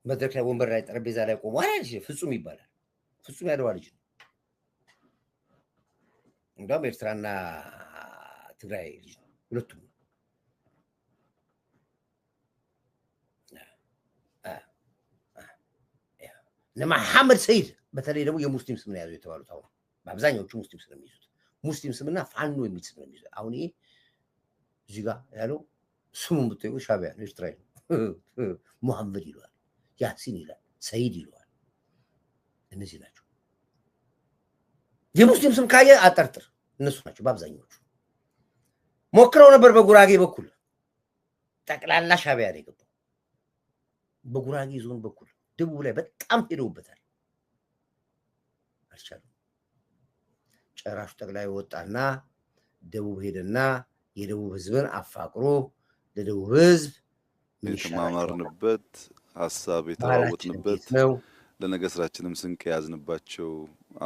መድረክ ላይ ወንበር ላይ ጠረጴዛ ላይ ቆሞ አይደል ፍጹም ይባላል ፍጹም ያደዋ ልጅ ነው እንደውም ኤርትራና ትግራይ ልጅ ነው ሁለቱም ለመሐመድ ሰይድ በተለይ ደግሞ የሙስሊም ስም ነው ያዘው የተባሉት አሁን በአብዛኛዎቹ ሙስሊም ስም ነው የሚይዙት ሙስሊም ስምና ፋኖ የሚል ስም ነው የሚይዙት አሁን ይሄ እዚህ ጋር ያለው ስሙን ብትጠይቁ ሻቢያ ነው ኤርትራዊ ሙሐመድ ይሏል ያሲን ይላል ሰይድ ይሏል እነዚህ ናቸው የሙስሊም ስም ካየ አጠርጥር እነሱ ናቸው በአብዛኛዎቹ ሞክረው ነበር በጉራጌ በኩል ጠቅላላ ሻቢያ ነው የገባው በጉራጌ ዞን በኩል ደቡብ ላይ በጣም ሄደውበታል አልቻሉም ጨራሹ ጠቅላይ ወጣና ደቡብ ሄደና የደቡብ ህዝብን አፋቅሮ ለደቡብ ህዝብ የተማማርንበት ሐሳብ የተዋወጥንበት ለነገ ስራችንም ስንቅ ያዝንባቸው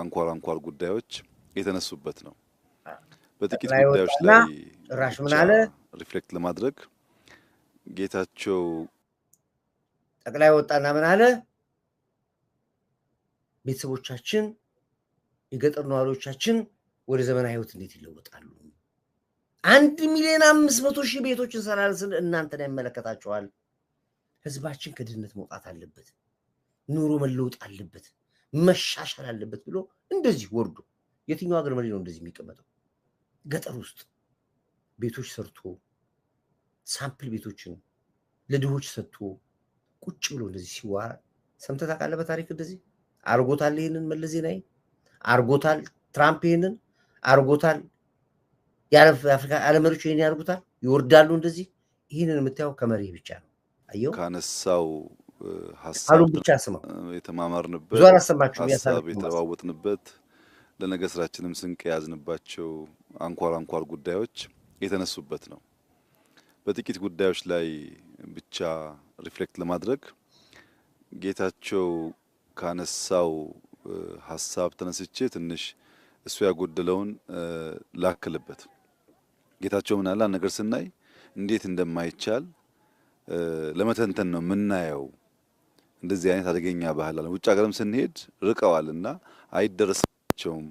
አንኳር ጉዳዮች የተነሱበት ነው በጥቂት ጉዳዮች ላይ ራሽ ምን አለ ሪፍሌክት ለማድረግ ጌታቸው ጠቅላይ ወጣና ምን አለ? ቤተሰቦቻችን የገጠር ነዋሪዎቻችን ወደ ዘመናዊ ህይወት እንዴት ይለወጣሉ? 1,500,000 ቤቶችን ሰራልን። እናንተን ያመለከታችኋል። ህዝባችን ከድህነት መውጣት አለበት፣ ኑሮ መለወጥ አለበት፣ መሻሻል አለበት ብሎ እንደዚህ ወርዶ የትኛው ሀገር መሪ ነው እንደዚህ የሚቀመጠው? ገጠር ውስጥ ቤቶች ሰርቶ ሳምፕል ቤቶችን ለድሆች ሰጥቶ ቁጭ ብሎ እንደዚህ ሲዋራ ሰምተህ ታውቃለህ? በታሪክ እንደዚህ አርጎታል። ይሄንን መለስ ዜናዊ አርጎታል። ትራምፕ ይሄንን አርጎታል። የአፍሪካ ዓለመሪዎች ይሄን ያርጉታል፣ ይወርዳሉ እንደዚህ። ይሄንን የምታየው ከመሪ ብቻ ነው። አየው ካነሳው ሐሳብ አሉን ብቻ ስማው የተማማርንበት ብዙ አላሰማችሁም። ሐሳብ የተለዋወጥንበት ለነገ ስራችንም ስንቅ የያዝንባቸው አንኳር ጉዳዮች የተነሱበት ነው። በጥቂት ጉዳዮች ላይ ብቻ ሪፍሌክት ለማድረግ ጌታቸው ካነሳው ሐሳብ ተነስቼ ትንሽ እሱ ያጎደለውን ላክልበት። ጌታቸው ምን አለ? ነገር ስናይ እንዴት እንደማይቻል ለመተንተን ነው የምናየው። እንደዚህ አይነት አደገኛ ባህል አለ። ውጭ ሀገርም ስንሄድ ርቀዋልና አይደረስባቸውም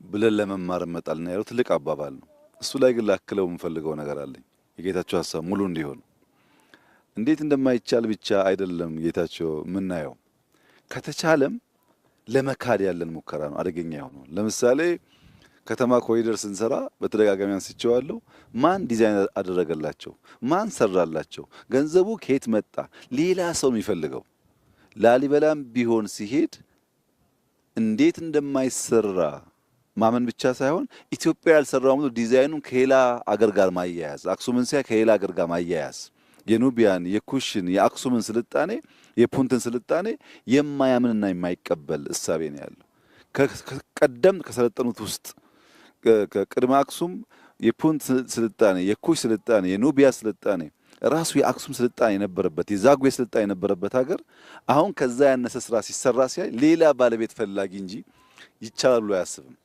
ብለን ለመማር መጣልና ያለው ትልቅ አባባል ነው። እሱ ላይ ግን ላክለው የምፈልገው ነገር አለኝ። የጌታቸው ሐሳብ ሙሉ እንዲሆን እንዴት እንደማይቻል ብቻ አይደለም ጌታቸው የምናየው፣ ከተቻለም ለመካድ ያለን ሙከራ ነው አደገኛ የሆነው። ለምሳሌ ከተማ ኮሪደር ስንሰራ በተደጋጋሚ አንስቼዋለሁ። ማን ዲዛይን አደረገላቸው? ማን ሰራላቸው? ገንዘቡ ከየት መጣ? ሌላ ሰው የሚፈልገው። ላሊበላም ቢሆን ሲሄድ እንዴት እንደማይሰራ ማመን ብቻ ሳይሆን ኢትዮጵያ ያልሰራው ሙሉ ዲዛይኑን ከሌላ አገር ጋር ማያያዝ፣ አክሱምን ሲያ ከሌላ አገር ጋር ማያያዝ፣ የኑቢያን፣ የኩሽን፣ የአክሱምን ስልጣኔ፣ የፑንትን ስልጣኔ የማያምንና የማይቀበል እሳቤ ነው ያለው። ቀደምት ከሰለጠኑት ውስጥ ከቅድመ አክሱም የፑንት ስልጣኔ፣ የኩሽ ስልጣኔ፣ የኑቢያ ስልጣኔ፣ ራሱ የአክሱም ስልጣኔ የነበረበት የዛጉዌ ስልጣኔ የነበረበት ሀገር አሁን ከዛ ያነሰ ስራ ሲሰራ ሲያይ ሌላ ባለቤት ፈላጊ እንጂ ይቻላል ብሎ አያስብም።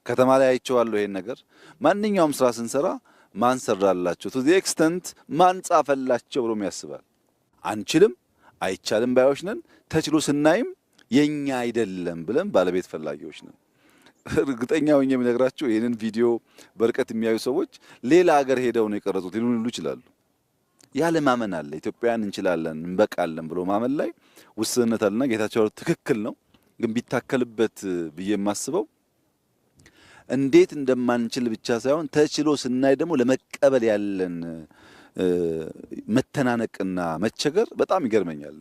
ከተማ ላይ አይቼዋለሁ ይሄን ነገር። ማንኛውም ስራ ስንሰራ ማን ሰራላቸው ቱ ዘ ኤክስተንት ማን ጻፈላቸው ብሎ ያስባል። አንችልም፣ አይቻልም ባዮች ነን። ተችሎ ስናይም የኛ አይደለም ብለን ባለቤት ፈላጊዎች ነን። እርግጠኛ ሆኜ የምነግራቸው ይሄንን ቪዲዮ በርቀት የሚያዩ ሰዎች ሌላ ሀገር ሄደው ነው የቀረጹት ሊሉ ይችላሉ። ያለ ማመን አለ። ኢትዮጵያን እንችላለን እንበቃለን ብሎ ማመን ላይ ውስንነት አለና ጌታቸው ትክክል ነው። ግን ቢታከልበት ብዬ የማስበው እንዴት እንደማንችል ብቻ ሳይሆን ተችሎ ስናይ ደግሞ ለመቀበል ያለን መተናነቅና መቸገር በጣም ይገርመኛል።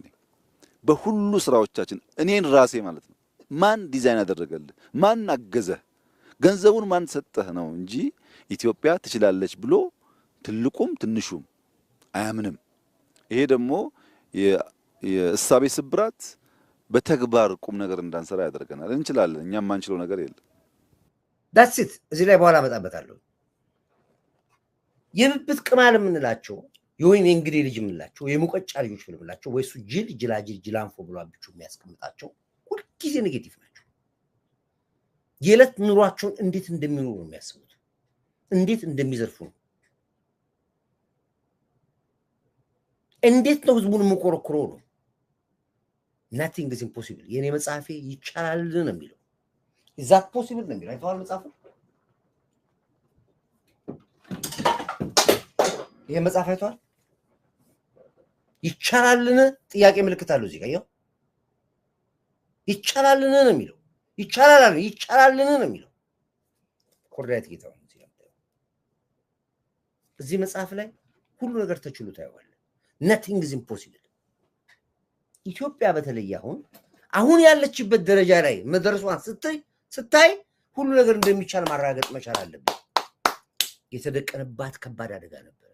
በሁሉ ስራዎቻችን እኔን ራሴ ማለት ነው ማን ዲዛይን አደረገልህ? ማን አገዘህ? ገንዘቡን ማን ሰጠህ ነው እንጂ ኢትዮጵያ ትችላለች ብሎ ትልቁም ትንሹም አያምንም። ይሄ ደግሞ የእሳቤ ስብራት በተግባር ቁም ነገር እንዳንሰራ ያደርገናል። እንችላለን፣ እኛም ማንችለው ነገር የለም። ዳትስ ኢት። እዚህ ላይ በኋላ አመጣበታለሁ። የብብት ቅማል የምንላቸው የወይኔ እንግዲህ ልጅ የምንላቸው የሙቀጫ ልጆች የምንላቸው ወይ እሱ ጅላጅል ጅላንፎ ብሎ አብቹ የሚያስቀምጣቸው ሁልጊዜ ኔጌቲቭ ናቸው። የዕለት ኑሯቸውን እንዴት እንደሚኖሩ ነው የሚያስቡት፣ እንዴት እንደሚዘርፉ ነው። እንዴት ነው ህዝቡን የምንኮረኩረው ነው። ናቲንግ ኢዝ ኢምፖሲብል። የኔ መጽሐፌ ይቻላል ነው የሚለው። ኢዛት ፖሲብል ነው የሚለው። አይተዋል መጽሐፉ? ይሄ መጽሐፍ አይተዋል? ይቻላልን? ጥያቄ ምልክት አለው እዚህ ጋር። ይቻላልን ነው የሚለው። ይቻላልን ነው የሚለው። ኮርዳይት ጌታው እዚህ መጽሐፍ ላይ ሁሉ ነገር ተችሎ ታየዋል። ናቲንግ ኢዝ ኢምፖሲብል። ኢትዮጵያ በተለይ አሁን ያለችበት ደረጃ ላይ መድረሷን ስታይ ሁሉ ነገር እንደሚቻል ማረጋገጥ መቻል አለበት። የተደቀነባት ከባድ አደጋ ነበር።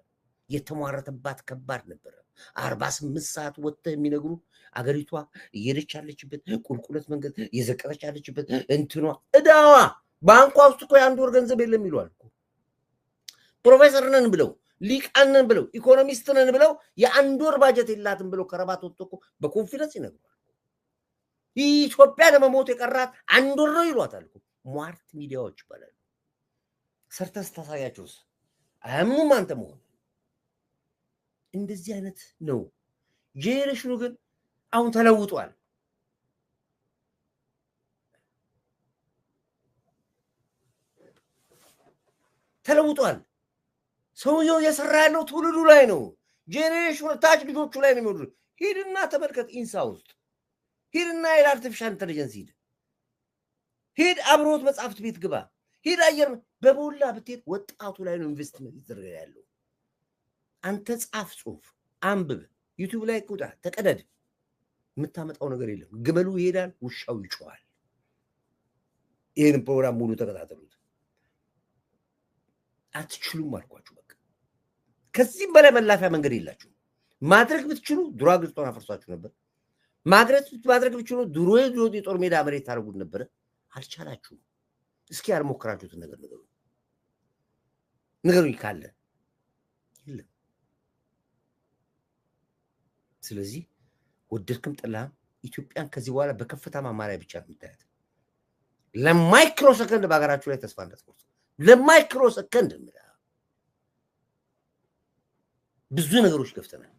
የተሟረተባት ከባድ ነበር። 48 ሰዓት ወጥተህ የሚነግሩ አገሪቷ እየሄደች ያለችበት ቁልቁለት መንገድ እየዘቀጠች ያለችበት እንትኗ እዳዋ ባንኳ ውስጥ እኮ የአንድ ወር ገንዘብ የለም ይሏል እኮ። ፕሮፌሰር ነን ብለው ሊቃን ነን ብለው ኢኮኖሚስት ነን ብለው የአንድ ወር ባጀት የላትም ብለው ከረባት ወጥቶ እኮ በኮንፊደንስ ይነግሯል። ኢትዮጵያ ለመሞት የቀራት አንድ ወር ነው ይሏታል እኮ። ሟርት ሚዲያዎች ይባላሉ። ሰርተህ ስታሳያቸውስ አያምኑም አንተ መሆን። እንደዚህ አይነት ነው ጄኔሬሽኑ ግን አሁን ተለውጧል ሰውየው የሰራ ያለው ትውልዱ ላይ ነው ጄኔሬሽኑ ታች ልጆቹ ላይ ነው የሚወዱት ሂድና ተመልከት ኢንሳ ውስጥ ሂድና የአርቲፊሻል ኢንተለጀንስ ሂድ አብሮት መጻፍት ቤት ግባ ሂድ አየር በቦላ ብትሄድ ወጣቱ ላይ ነው ኢንቨስትመንት ይደረጋል ያለው አንተ ጻፍ ጽሁፍ አንብብ ዩቲዩብ ላይ ቁጣ ተቀደድ የምታመጣው ነገር የለም ግመሉ ይሄዳል ውሻው ይጮሃል ይሄን ፕሮግራም ሙሉ ተከታተሉት አትችሉም አልኳችሁ በቃ ከዚህ በላይ መላፊያ መንገድ የላችሁ ማድረግ ብትችሉ ድራግ ጦር አፈርሳችሁ ነበር ማድረግ ብትችሉ ድሮ የጦር ሜዳ መሬት ታርጉት ነበር አልቻላችሁም እስኪ ያልሞከራችሁት ነገር ነገሩ ይካለ የለም ስለዚህ ወደድክም ጠላም ኢትዮጵያን ከዚህ በኋላ በከፍታ ማማሪያ ብቻ ነው የምታያት ለማይክሮ ሰከንድ በአገራችሁ ላይ ተስፋ እንዳትቆርጡ ለማይክሮ ሰከንድ ብዙ ነገሮች ገፍተናል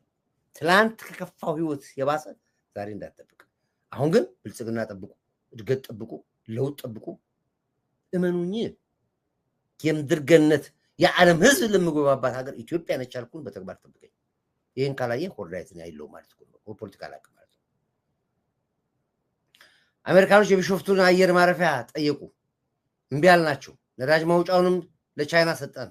ትላንት ከከፋው ህይወት የባሰ ዛሬ እንዳትጠብቅ አሁን ግን ብልጽግና ጠብቁ እድገት ጠብቁ ለውጥ ጠብቁ እመኑኝ የምድር ገነት የዓለም ህዝብ ለምጎባባት ሀገር ኢትዮጵያ ነች አልኩን በተግባር ጠብቀኝ ይሄን ካላየ ሆርዳይትን ያይለው ማለት ነው ፖለቲካ ላቅ ማለት ነው አሜሪካኖች የቢሾፍቱን አየር ማረፊያ ጠየቁ እምቢ አልናቸው ነዳጅ ማውጫውንም ለቻይና ሰጠን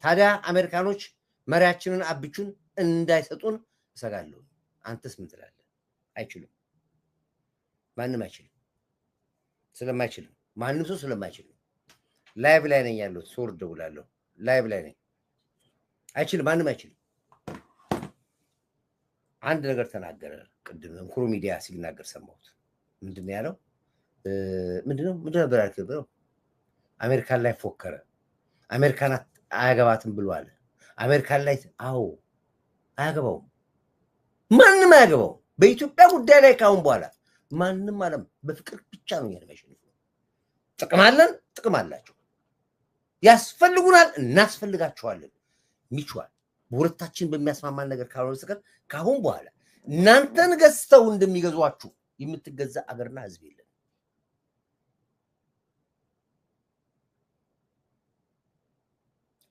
ታዲያ አሜሪካኖች መሪያችንን አብቹን እንዳይሰጡን እሰጋለሁ አንተስ ምን ትላለህ አይችሉም ማንም አይችልም ስለማይችል ማንም ሰው ስለማይችል ላይቭ ላይ ነኝ ያለው ሶር ደውላለሁ ላይቭ ላይ ነኝ አይችልም ማንም አይችልም አንድ ነገር ተናገረ ቅድም እንኩሩ ሚዲያ ሲናገር ሰማሁት ምንድነው ያለው ምንድነው ነበር ያልከው አሜሪካን ላይ ፎከረ አሜሪካን አያገባትም ብሏል አሜሪካን ላይ አዎ አያገባው ማንም አያገባው በኢትዮጵያ ጉዳይ ላይ ካሁን በኋላ ማንም ዓለም በፍቅር ብቻ ነው የሚያሸንፈው ጥቅም አላቸው ያስፈልጉናል እናስፈልጋቸዋለን ሚቹዋል በሁለታችን በሚያስማማን ነገር ካልሆነ ሰከር ካሁን በኋላ እናንተን ገዝተው እንደሚገዟችሁ የምትገዛ አገርና ህዝብ የለም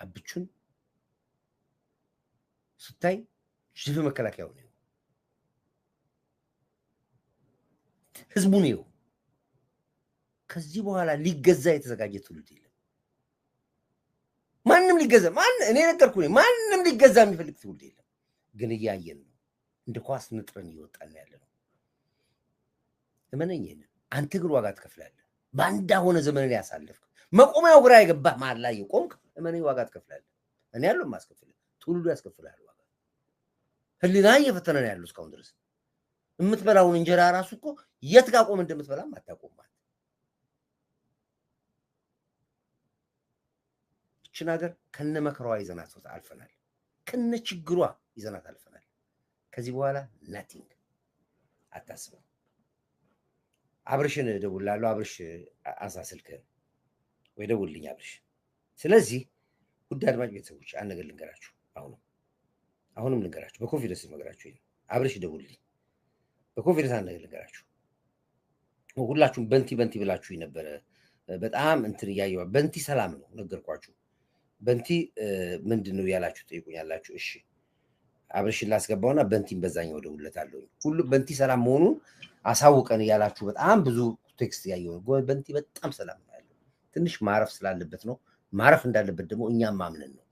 አብቹን ስታይ ጅፍ መከላከያው ነው ህዝቡ ነው ከዚህ በኋላ ሊገዛ የተዘጋጀ ትውልድ የለም ማንም ሊገዛ እኔ ነገርኩኝ ማንም ሊገዛ የሚፈልግ ትውልድ የለም ግን ያያየን ነው እንደ ኳስ ንጥረን ይወጣል ያለው እመነኝ አንተ ግን ዋጋ ትከፍላለህ ባንዳ ሆነ ዘመንን ያሳለፍክ መቆሚያው ግራ የገባህ ማል ላይ ቆምክ እመነኝ ዋጋ ትከፍላለህ እኔ ያለው ማስከፍል ትውልዱ ያስከፍላል ዋጋ ህሊና እየፈተነን ያለው እስካሁን ድረስ የምትበላውን እንጀራ ራሱ እኮ የት ጋር ቆም እንደምትበላ ማታቆም ማለት እቺ ነገር ከነመከራዋ ይዘናት አልፈናል ከነ ችግሯ ይዘናት አልፈናል ከዚህ በኋላ nothing አታስቡ አብርሽን ደውላለሁ አብርሽ አሳስልከ ወይ ደውልልኝ አብርሽ ስለዚህ ጉድ አድማጭ ቤተሰቦች አንድ ነገር ልንገራችሁ አሁንም ልንገራችሁ በኮንፊደንስ ነገራችሁ አብርሽ ደውልልኝ በኮንፊደንስ አንድ ነገር ልንገራችሁ ሁላችሁም በንቲ ብላችሁ ነበር በጣም እንትን ያያዩ በንቲ ሰላም ነው ነገርኳችሁ በንቲ ምንድነው ያላችሁ ጠይቁኛላችሁ እሺ አብርሽን ላስገባውና በንቲን በዛኛው ደውለታለሁ ሁሉ በንቲ ሰላም መሆኑን አሳውቀን ያላችሁ በጣም ብዙ ቴክስት ያየው በንቲ በጣም ሰላም ነው ያለው ትንሽ ማረፍ ስላለበት ነው ማረፍ እንዳለበት ደግሞ እኛም ማምነን ነው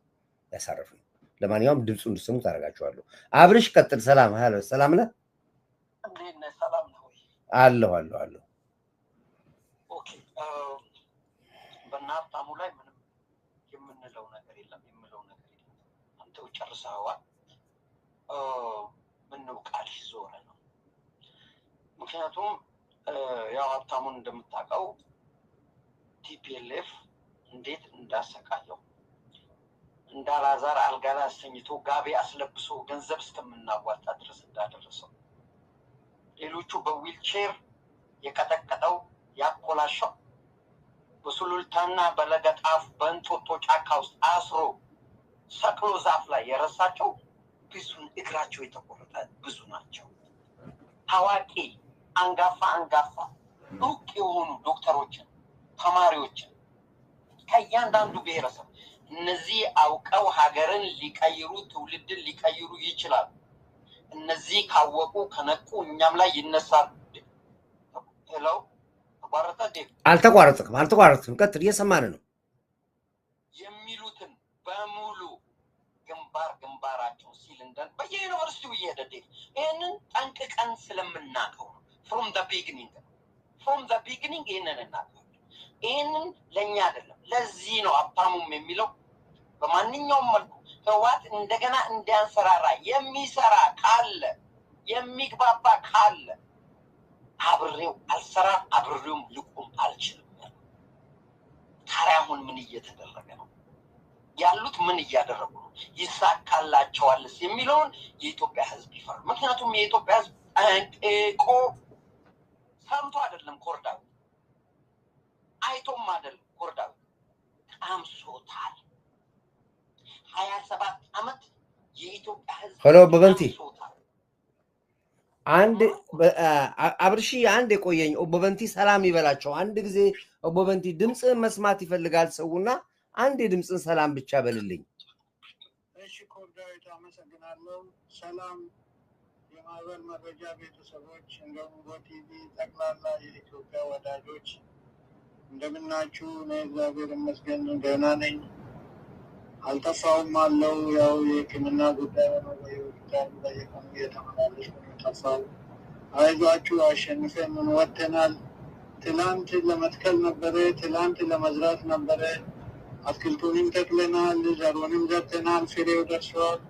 ያሳረፈው ለማንኛውም ድምጹ እንድሰሙ ታረጋችኋለሁ አብርሽ ቀጥል ሰላም ሃሎ ሰላም ነህ እንዴት ነህ ሰላም ነው አለሁ ኦኬ በእናታሙ ላይ ምንም የምንለው ነገር የለም አንተው ጨርሰዋል ምነው ቃል ዞረ ነው ምክንያቱም ያው ሀብታሙን እንደምታውቀው ቲፒኤልኤፍ እንዴት እንዳሰቃየው እንዳላዛር አልጋላ አስተኝቶ ጋቢ አስለብሶ ገንዘብ እስከምናዋጣ ድረስ እንዳደረሰው ሌሎቹ በዊልቼር የቀጠቀጠው ያቆላሸው በሱሉልታና በለገጣፍ በእንጦጦ ጫካ ውስጥ አስሮ ሰቅሎ ዛፍ ላይ የረሳቸው ብዙን እግራቸው የተቆረጠ ብዙ ናቸው። ታዋቂ አንጋፋ እውቅ የሆኑ ዶክተሮችን ተማሪዎችን ከእያንዳንዱ ብሔረሰብ እነዚህ አውቀው ሀገርን ሊቀይሩ ትውልድን ሊቀይሩ ይችላሉ። እነዚህ ካወቁ ከነቁ እኛም ላይ ይነሳሉ። ሄሎ ተቋረጠ ዴቭ? አልተቋረጥም። ቀጥል፣ እየሰማን ነው። የሚሉትን በሙሉ ግንባራቸው ሲል እንደን በየዩኒቨርሲቲው እየሄደ ዴቭ ይህንን ጠንቅቀን ስለምናውቀው from the beginning ይህንን እናውቀው። ይህንን ለእኛ አይደለም ለዚህ ነው አባሙም የሚለው በማንኛውም መልኩ ህወሓት እንደገና እንዲያንሰራራ የሚሰራ ካለ የሚግባባ ካለ አብሬው አልሰራም አብሬውም ልቆም አልችልም። ታዲያ አሁን ምን እየተደረገ ነው? ያሉት ምን እያደረጉ ነው? ይሳካላቸዋልስ የሚለውን የኢትዮጵያ ህዝብ ይፈር። ምክንያቱም የኢትዮጵያ ህዝብ ጠንቅቆ ሰምቶ አይደለም ኮርዳው አይቶም አይደለም ኮርዳው ቀምሶታል። 27 ዓመት የኢትዮጵያ ህዝብ ሄሎ በበንቲ አንድ አብርሺ አንድ የቆየኝ በበንቲ ሰላም ይበላቸው። አንድ ጊዜ በበንቲ ድምጽ መስማት ይፈልጋል ሰውና አንድ የድምጽን ሰላም ብቻ በልልኝ። እሺ ኮርዳዊት አመሰግናለሁ። ሰላም የማህበር መረጃ ቤተሰቦች እንደውም በቲቪ ጠቅላላ የኢትዮጵያ ወዳጆች እንደምናችሁ? እኔ እግዚአብሔር ይመስገን ደህና ነኝ። አልጠፋውም አለው። ያው የሕክምና ጉዳይ ነው። በየሆስፒታሉ በየቀኑ እየተመላለስኩ ነው የጠፋው። አይዟችሁ አሸንፈን ወጥተናል። ትላንት ለመትከል ነበረ፣ ትላንት ለመዝራት ነበረ። አትክልቱንም ተክለናል፣ ዘሩንም ዘርተናል፣ ፍሬው ደርሷል።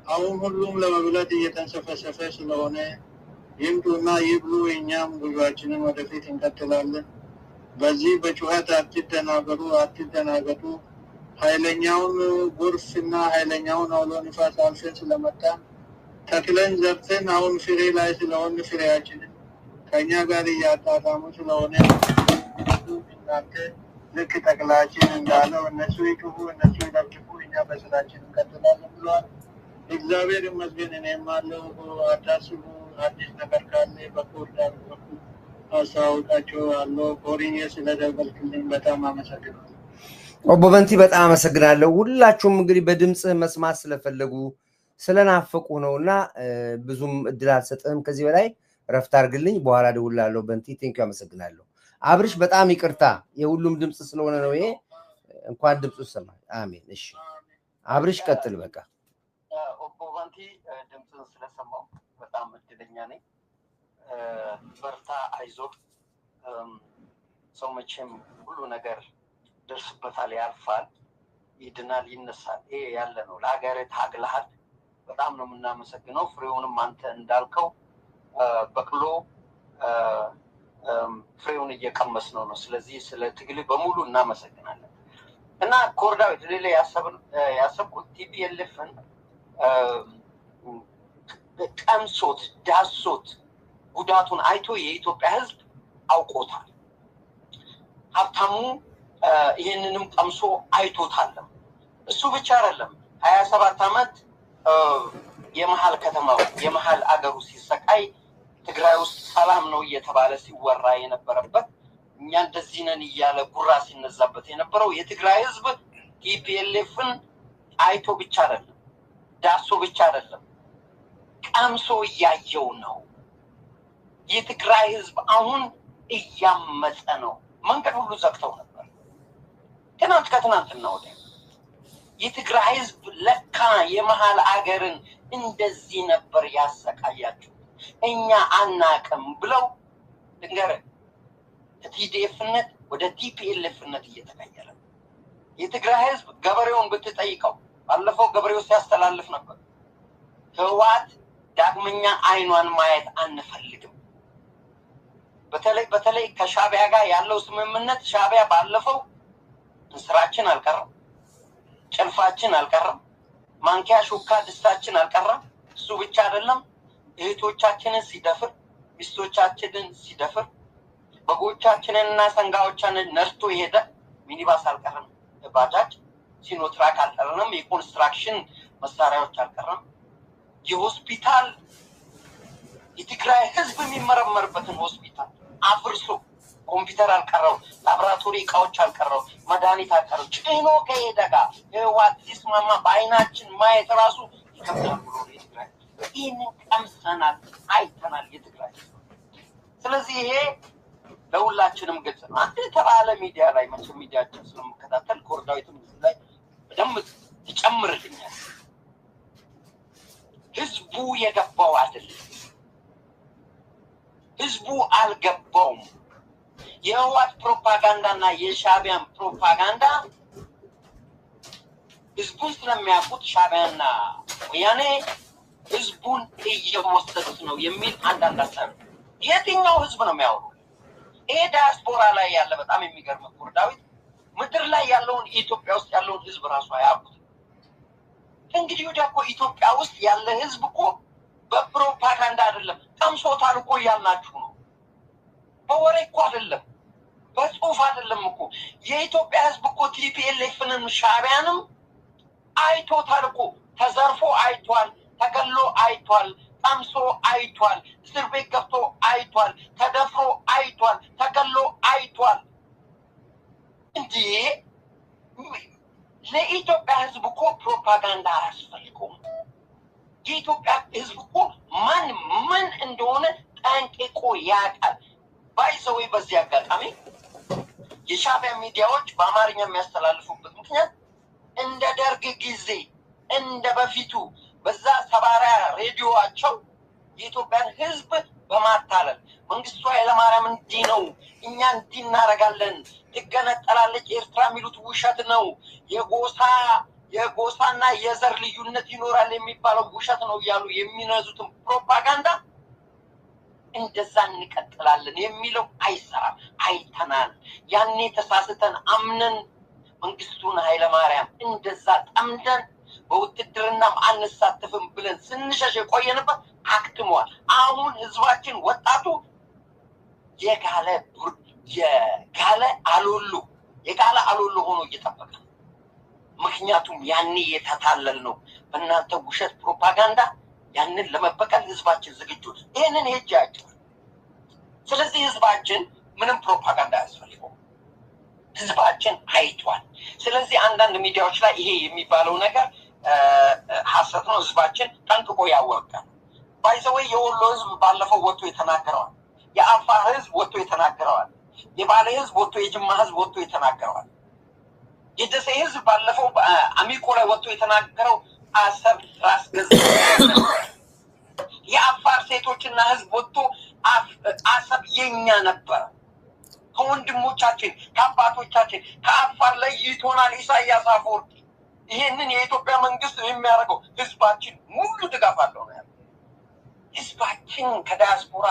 አሁን ሁሉም ለመብላት እየተንሰፈሰፈ ስለሆነ ይምጡና ይብሉ። እኛም ጉዟችንን ወደፊት እንቀጥላለን። በዚህ በጩኸት አትደናገጡ። ኃይለኛውን ጎርፍና ኃይለኛውን አውሎ ንፋስ አልፈን ስለመጣን ተክለን ዘርተን አሁን ፍሬ ላይ ስለሆን ፍሬያችንን ከእኛ ጋር እያጣጣሙ ስለሆነ እናንተ ልክ ጠቅላችን እንዳለው እነሱ ይጩሁ እነሱ ይደብድቡ፣ እኛ በስራችን እንቀጥላለን ብለዋል። እግዚአብሔር ይመስገን። እኔም አለው። አታስቡ። አዲስ ነገር ካለ በኮርዳር በኩል አስተዋውቃቸው አለው። ኮሪኜ ስለደወልክልኝ በጣም አመሰግናለሁ። በበንቲ በጣም አመሰግናለሁ። ሁላችሁም እንግዲህ በድምጽ መስማት ስለፈለጉ ስለናፈቁ ነውና ብዙም እድል አልሰጥህም። ከዚህ በላይ ረፍት አድርግልኝ፣ በኋላ ደውላለሁ። በንቲ ቴንኪው አመሰግናለሁ። አብርሽ በጣም ይቅርታ የሁሉም ድምጽ ስለሆነ ነው ይሄ። እንኳን ድምጹ ሰማ። አሜን። እሺ አብርሽ ቀጥል። በቃ በንቲ ድምጽን ስለሰማው በጣም እድለኛ ነኝ። በርታ፣ አይዞህ። ሰው መቼም ሁሉ ነገር ደርስበታል፣ ያልፋል፣ ይድናል፣ ይነሳል። ይሄ ያለ ነው። ለሀገር ታግለሃል። በጣም ነው የምናመሰግነው። ፍሬውንም አንተ እንዳልከው በቅሎ ፍሬውን እየቀመስ ነው። ስለዚህ ስለ ትግል በሙሉ እናመሰግናለን። እና ኮርዳዊት ሌላ ያሰብኩት ቲፒኤልኤፍን ቀምሶት ዳሶት ጉዳቱን አይቶ የኢትዮጵያ ህዝብ አውቆታል። ሀብታሙ ይህንንም ቀምሶ አይቶታለም። እሱ ብቻ አይደለም 27 ዓመት የመሃል ከተማው የመሃል አገሩ ሲሰቃይ ትግራይ ውስጥ ሰላም ነው እየተባለ ሲወራ የነበረበት እኛ እንደዚህ ነን እያለ ጉራ ሲነዛበት የነበረው የትግራይ ህዝብ ቲፒኤልኤፍን አይቶ ብቻ አይደለም ዳሶ ብቻ አይደለም ቀምሶ እያየው ነው። የትግራይ ህዝብ አሁን እያመፀ ነው። መንገድ ሁሉ ዘግተው ነበር። ከትናንትና ወዲያ የትግራይ ህዝብ ለካ የመሃል አገርን እንደዚህ ነበር ያሰቃያችሁ እኛ አናቅም ብለው ድንገት ከቲዲኤፍነት ወደ ቲፒኤልኤፍነት እየተቀየረ የትግራይ ህዝብ ገበሬውን ብትጠይቀው ባለፈው ገበሬው ሲያስተላልፍ ነበር። ህወሓት ዳግመኛ አይኗን ማየት አንፈልግም። በተለይ ከሻዕቢያ ጋር ያለው ስምምነት ሻዕቢያ ባለፈው ስራችን አልቀረም፣ ጭልፋችን አልቀረም፣ ማንኪያ ሹካ ድስታችን አልቀረም። እሱ ብቻ አይደለም እህቶቻችንን ሲደፍር፣ ሚስቶቻችንን ሲደፍር፣ በጎቻችንንና ሰንጋዎቻችንን ነርቶ ሄደ። ሚኒባስ አልቀረም፣ ባጃጅ ሲኖትራክ አልቀረም፣ የኮንስትራክሽን መሳሪያዎች አልቀረም። የሆስፒታል የትግራይ ህዝብ የሚመረመርበትን ሆስፒታል አፍርሶ ኮምፒውተር አልቀረው፣ ላብራቶሪ እቃዎች አልቀረው፣ መድኃኒት አልቀረው ጭኖ ከሄደ ጋር ህወሓት ሲስማማ በአይናችን ማየት ራሱ ይከብዳል ብሎ የትግራይ ይህንን ቀምሰናል፣ አይተናል የትግራይ። ስለዚህ ይሄ ለሁላችንም ግልጽ ነው። አንድ የተባለ ሚዲያ ላይ መቼም ሚዲያችን ስለምከታተል ኮርዳዊትም ላይ በደንብ ይጨምርልኛል። ህዝቡ የገባው አይደለም፣ ህዝቡ አልገባውም። የህወሓት ፕሮፓጋንዳና የሻዕቢያን ፕሮፓጋንዳ ህዝቡን ስለሚያውቁት ሻዕቢያና ወያኔ ህዝቡን እየወሰዱት ነው የሚል አንዳንድ ሀሳብ የትኛው ህዝብ ነው የሚያወሩ? ይሄ ዳያስፖራ ላይ ያለ በጣም የሚገርም ዳዊት ምድር ላይ ያለውን ኢትዮጵያ ውስጥ ያለውን ህዝብ ራሱ አያውቁት። እንግዲህ ወዲያ እኮ ኢትዮጵያ ውስጥ ያለ ህዝብ እኮ በፕሮፓጋንዳ አይደለም ቀምሶታል እኮ እያልናችሁ ነው። በወሬ እኮ አይደለም፣ በጽሁፍ አይደለም እኮ። የኢትዮጵያ ህዝብ እኮ ቲፒኤልኤፍንም ሻዕቢያንም አይቶታል እኮ። ተዘርፎ አይቷል፣ ተገሎ አይቷል፣ ቀምሶ አይቷል፣ እስር ቤት ገብቶ አይቷል፣ ተደፍሮ አይቷል፣ ተገሎ አይቷል። እንዴ ለኢትዮጵያ ህዝብ እኮ ፕሮፓጋንዳ አያስፈልገውም። የኢትዮጵያ ህዝብ እኮ ማን ምን እንደሆነ ጠንቅቆ ያውቃል። ባይዘው በዚህ አጋጣሚ የሻዕቢያ ሚዲያዎች በአማርኛ የሚያስተላልፉበት ምክንያት እንደ ደርግ ጊዜ እንደ በፊቱ በዛ ሰባራ ሬዲዮአቸው የኢትዮጵያን ህዝብ በማታለል መንግስቱ ኃይለማርያም እንዲህ ነው፣ እኛ እንዲህ እናደርጋለን፣ ትገነጠላለች ኤርትራ የሚሉት ውሸት ነው፣ የጎሳና የዘር ልዩነት ይኖራል የሚባለው ውሸት ነው እያሉ የሚነዙትን ፕሮፓጋንዳ እንደዛ እንቀጥላለን የሚለው አይሰራም። አይተናል። ያኔ ተሳስተን አምነን መንግስቱን ኃይለማርያም እንደዛ ጠምደን በውትድርናም አንሳተፍም ብለን ስንሸሽ የቆየንበት አክትሟል። አሁን ህዝባችን ወጣቱ የጋለ አሎሎ ሆኖ እየጠበቀ ነው። ምክንያቱም ያኔ የተታለል ነው በእናንተ ውሸት ፕሮፓጋንዳ። ያንን ለመበቀል ህዝባችን ዝግጁ ነው። ይሄንን ሄጅ ያጭው። ስለዚህ ህዝባችን ምንም ፕሮፓጋንዳ አያስፈልገውም። ህዝባችን አይቷል። ስለዚህ አንዳንድ ሚዲያዎች ላይ ይሄ የሚባለው ነገር ሐሰት ነው፣ ህዝባችን ጠንቅቆ ያወቃል። ባይዘው የወሎ ህዝብ ባለፈው ወጥቶ የተናገረዋል። የአፋር ህዝብ ወጥቶ የተናገረዋል። የባሌ ህዝብ ወጥቶ፣ የጅማ ህዝብ ወጥቶ የተናገረዋል። የደሴ ህዝብ ባለፈው አሚኮ ላይ ወጥቶ የተናገረው አሰብ ራስ ገዝ የአፋር ሴቶችና ህዝብ ወጥቶ አሰብ የኛ ነበር። ከወንድሞቻችን ከአባቶቻችን ከአፋር ላይ ይቶናል ኢሳያስ አፈወርቂ። ይሄንን የኢትዮጵያ መንግስት የሚያደርገው ህዝባችን ሙሉ ድጋፍ አለው ነው። ህዝባችን ከዲያስፖራ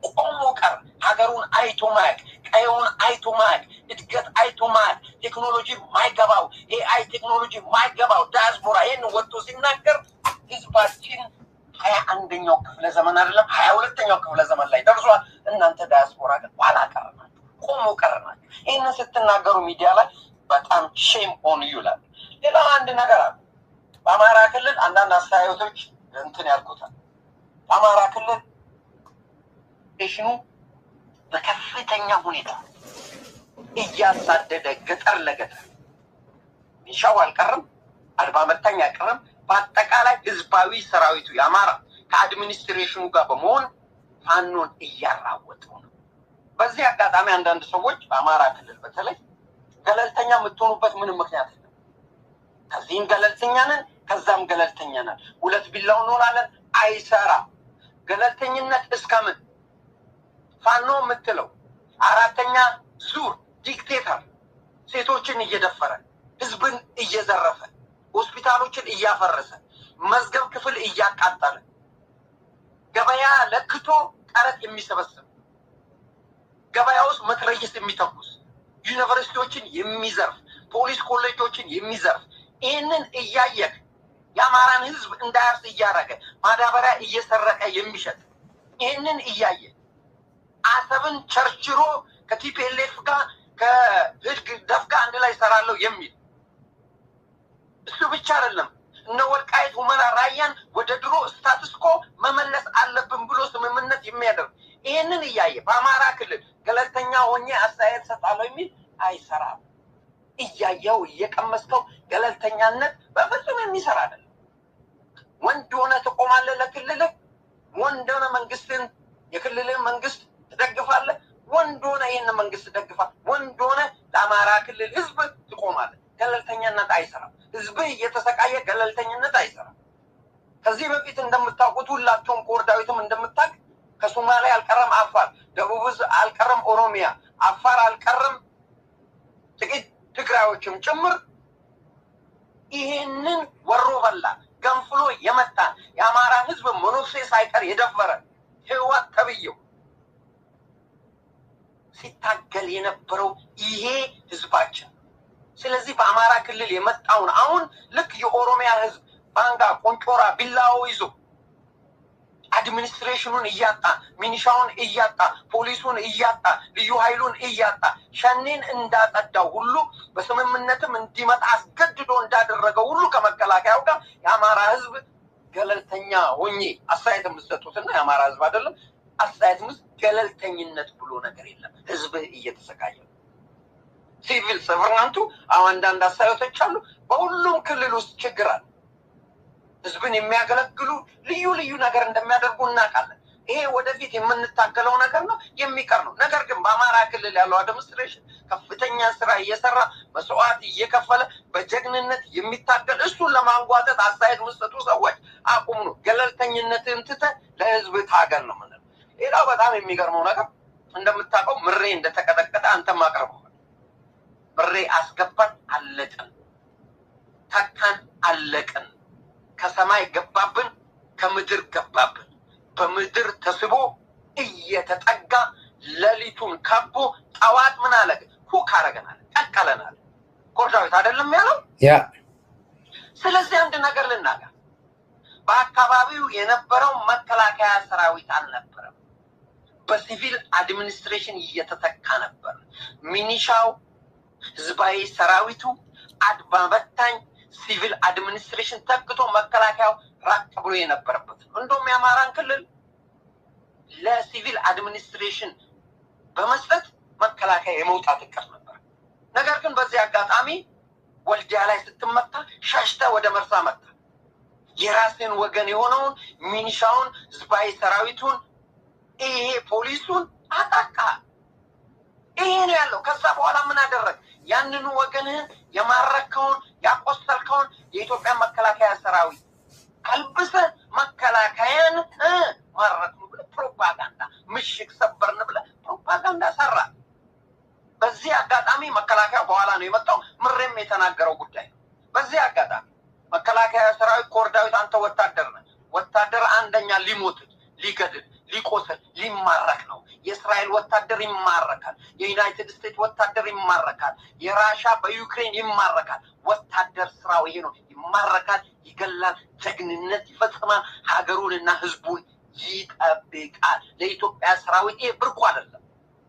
ቆሞ ቀር ሀገሩን አይቶ ማያቅ፣ ቀየውን አይቶ ማያቅ፣ እድገት አይቶ ማያቅ፣ ቴክኖሎጂ ማይገባው ኤአይ ቴክኖሎጂ ማይገባው ዲያስፖራ ይሄን ወጥቶ ሲናገር ህዝባችን 21ኛው ክፍለ ዘመን አይደለም 22ኛው ክፍለ ዘመን ላይ ደርሷል። እናንተ ዲያስፖራ ግን ኋላ ቀር ናችሁ፣ ቆሞ ቀር ናችሁ። ይሄን ስትናገሩ ሚዲያ ላይ በጣም ሼም ኦን ዩ ይላል። ሌላ አንድ ነገር አለ። በአማራ ክልል አንዳንድ አስተያየቶች እንትን ያልኩታል። በአማራ ክልል ሽኑ በከፍተኛ ሁኔታ እያሳደደ ገጠር ለገጠር ሚሻው አልቀርም፣ አድባ መታኝ አልቀርም። በአጠቃላይ ህዝባዊ ሰራዊቱ የአማራ ከአድሚኒስትሬሽኑ ጋር በመሆን ፋኖን እያራወጠው ነው። በዚህ አጋጣሚ አንዳንድ ሰዎች በአማራ ክልል በተለይ ገለልተኛ የምትሆኑበት ምንም ምክንያት የለም። ከዚህም ገለልተኛ ነን፣ ከዛም ገለልተኛ ነን፣ ሁለት ቢላው እንሆናለን። አይሰራም። ገለልተኝነት እስከምን? ፋኖ የምትለው አራተኛ ዙር ዲክቴተር ሴቶችን እየደፈረ ህዝብን እየዘረፈ ሆስፒታሎችን እያፈረሰ መዝገብ ክፍል እያቃጠለ ገበያ ለክቶ ቀረጥ የሚሰበስብ ገበያ ውስጥ መትረየስ የሚተኩስ ዩኒቨርሲቲዎችን የሚዘርፍ ፖሊስ ኮሌጆችን የሚዘርፍ ይህንን እያየክ የአማራን ህዝብ እንዳያርስ እያደረገ ማዳበሪያ እየሰረቀ የሚሸጥ ይህንን እያየ አሰብን ቸርችሮ ከቲፒኤልኤፍ ጋር ከህግ ደፍ ጋር አንድ ላይ ሰራለው የሚል እሱ ብቻ አይደለም። እነ ወልቃይት ሁመራ ራያን ወደ ድሮ ስታትስ ኮ መመለስ አለብን ብሎ ስምምነት የሚያደርግ ይሄንን እያየ በአማራ ክልል ገለልተኛ ሆኜ አስተያየት ሰጣለሁ የሚል አይሰራም። እያየው እየቀመስከው ገለልተኛነት በፍጹም የሚሰራ አይደለም። ወንድ ሆነ ትቆማለህ ለክልልህ፣ ወንድ ሆነ መንግስትን የክልልን መንግስት ትደግፋለህ፣ ወንድ ሆነ ይህን መንግስት ትደግፋለህ፣ ወንድ ሆነ ለአማራ ክልል ህዝብ ትቆማለህ። ገለልተኛነት አይሰራም። ህዝብ እየተሰቃየ ገለልተኝነት አይሰራም። ከዚህ በፊት እንደምታውቁት ሁላችሁም ኮርዳዊትም እንደምታውቅ ከሶማሌ አልቀረም አፋር፣ ደቡብ አልቀረም ኦሮሚያ፣ አፋር አልቀረም ጥቂት ትግራዮችም ጭምር ይሄንን ወሮ በላ ገንፍሎ የመጣ የአማራ ህዝብ መኖክሴ ሳይቀር የደፈረ ህወሓት ተብየው ሲታገል የነበረው ይሄ ህዝባችን። ስለዚህ በአማራ ክልል የመጣውን አሁን ልክ የኦሮሚያ ህዝብ ባንጋ ቆንጮራ ቢላው ይዞ አድሚኒስትሬሽኑን እያጣ ሚኒሻውን እያጣ ፖሊሱን እያጣ ልዩ ኃይሉን እያጣ ሸኔን እንዳጸዳው ሁሉ በስምምነትም እንዲመጣ አስገድዶ እንዳደረገው ሁሉ ከመከላከያው ጋር የአማራ ህዝብ ገለልተኛ ሆኜ አስተያየት የምትሰጡትና የአማራ ህዝብ አይደለም አስተያየት ምስ ገለልተኝነት ብሎ ነገር የለም። ህዝብ እየተሰቃየ ነው። ሲቪል ሰርቫንቱ አንዳንድ አስተያየቶች አሉ። በሁሉም ክልል ውስጥ ችግር አለ። ህዝብን የሚያገለግሉ ልዩ ልዩ ነገር እንደሚያደርጉ እናውቃለን። ይሄ ወደፊት የምንታገለው ነገር ነው፣ የሚቀር ነው። ነገር ግን በአማራ ክልል ያለው አድሚኒስትሬሽን ከፍተኛ ስራ እየሰራ መስዋዕት እየከፈለ በጀግንነት የሚታገል እሱን ለማንጓጠጥ አስተያየት መስጠቱ ሰዎች አቁሙ ነው። ገለልተኝነትን ትተህ ለህዝብ ታገል ነው ማለት። ሌላው በጣም የሚገርመው ነገር እንደምታውቀው ምሬ እንደተቀጠቀጠ አንተም አቅርበዋል። ምሬ አስገባን አለቀን፣ ተካን አለቀን። ከሰማይ ገባብን፣ ከምድር ገባብን። በምድር ተስቦ እየተጠጋ ሌሊቱን ከቦ ጠዋት ምን አለ ኩክ አረገናል፣ ቀቀለናል። ኮርዳዊት አይደለም ያለው ያ። ስለዚህ አንድ ነገር ልናገር፣ በአካባቢው የነበረው መከላከያ ሰራዊት አልነበረም። በሲቪል አድሚኒስትሬሽን እየተተካ ነበር። ሚኒሻው፣ ህዝባዊ ሰራዊቱ፣ አድማ በታኝ ሲቪል አድሚኒስትሬሽን ተክቶ መከላከያው ራቅ ብሎ የነበረበት ነው። እንደውም የአማራን ክልል ለሲቪል አድሚኒስትሬሽን በመስጠት መከላከያ የመውጣት እቅድ ነበር። ነገር ግን በዚህ አጋጣሚ ወልዲያ ላይ ስትመታ ሻሽተ ወደ መርሳ መጣ። የራስን ወገን የሆነውን ሚኒሻውን፣ ህዝባዊ ሰራዊቱን፣ ይሄ ፖሊሱን አጣቃ። ይሄ ነው ያለው። ከዛ በኋላ ምን አደረግ? ያንኑ ወገንህን የማረከውን ያቆሰልከውን የኢትዮጵያ መከላከያ ሰራዊት አልብሰ መከላከያን ማረክ ነው ብለህ ፕሮፓጋንዳ ምሽግ ሰበርን ብለህ ፕሮፓጋንዳ ሰራ። በዚህ አጋጣሚ መከላከያ በኋላ ነው የመጣው። ምሬም የተናገረው ጉዳይ ነው። በዚህ አጋጣሚ መከላከያ ሰራዊት ኮርዳዊት አንተ ወታደር ነህ። ወታደር አንደኛ ሊሞት ሊገድል ሊቆስል ሊማረክ ነው። የእስራኤል ወታደር ይማረካል። የዩናይትድ ስቴትስ ወታደር ይማረካል። የራሻ በዩክሬን ይማረካል። ወታደር ስራው ይሄ ነው። ይማረካል፣ ይገላል፣ ጀግንነት ይፈጽማል፣ ሀገሩንና ህዝቡን ይጠብቃል። ለኢትዮጵያ ሰራዊት ይሄ ብርቁ አይደለም፣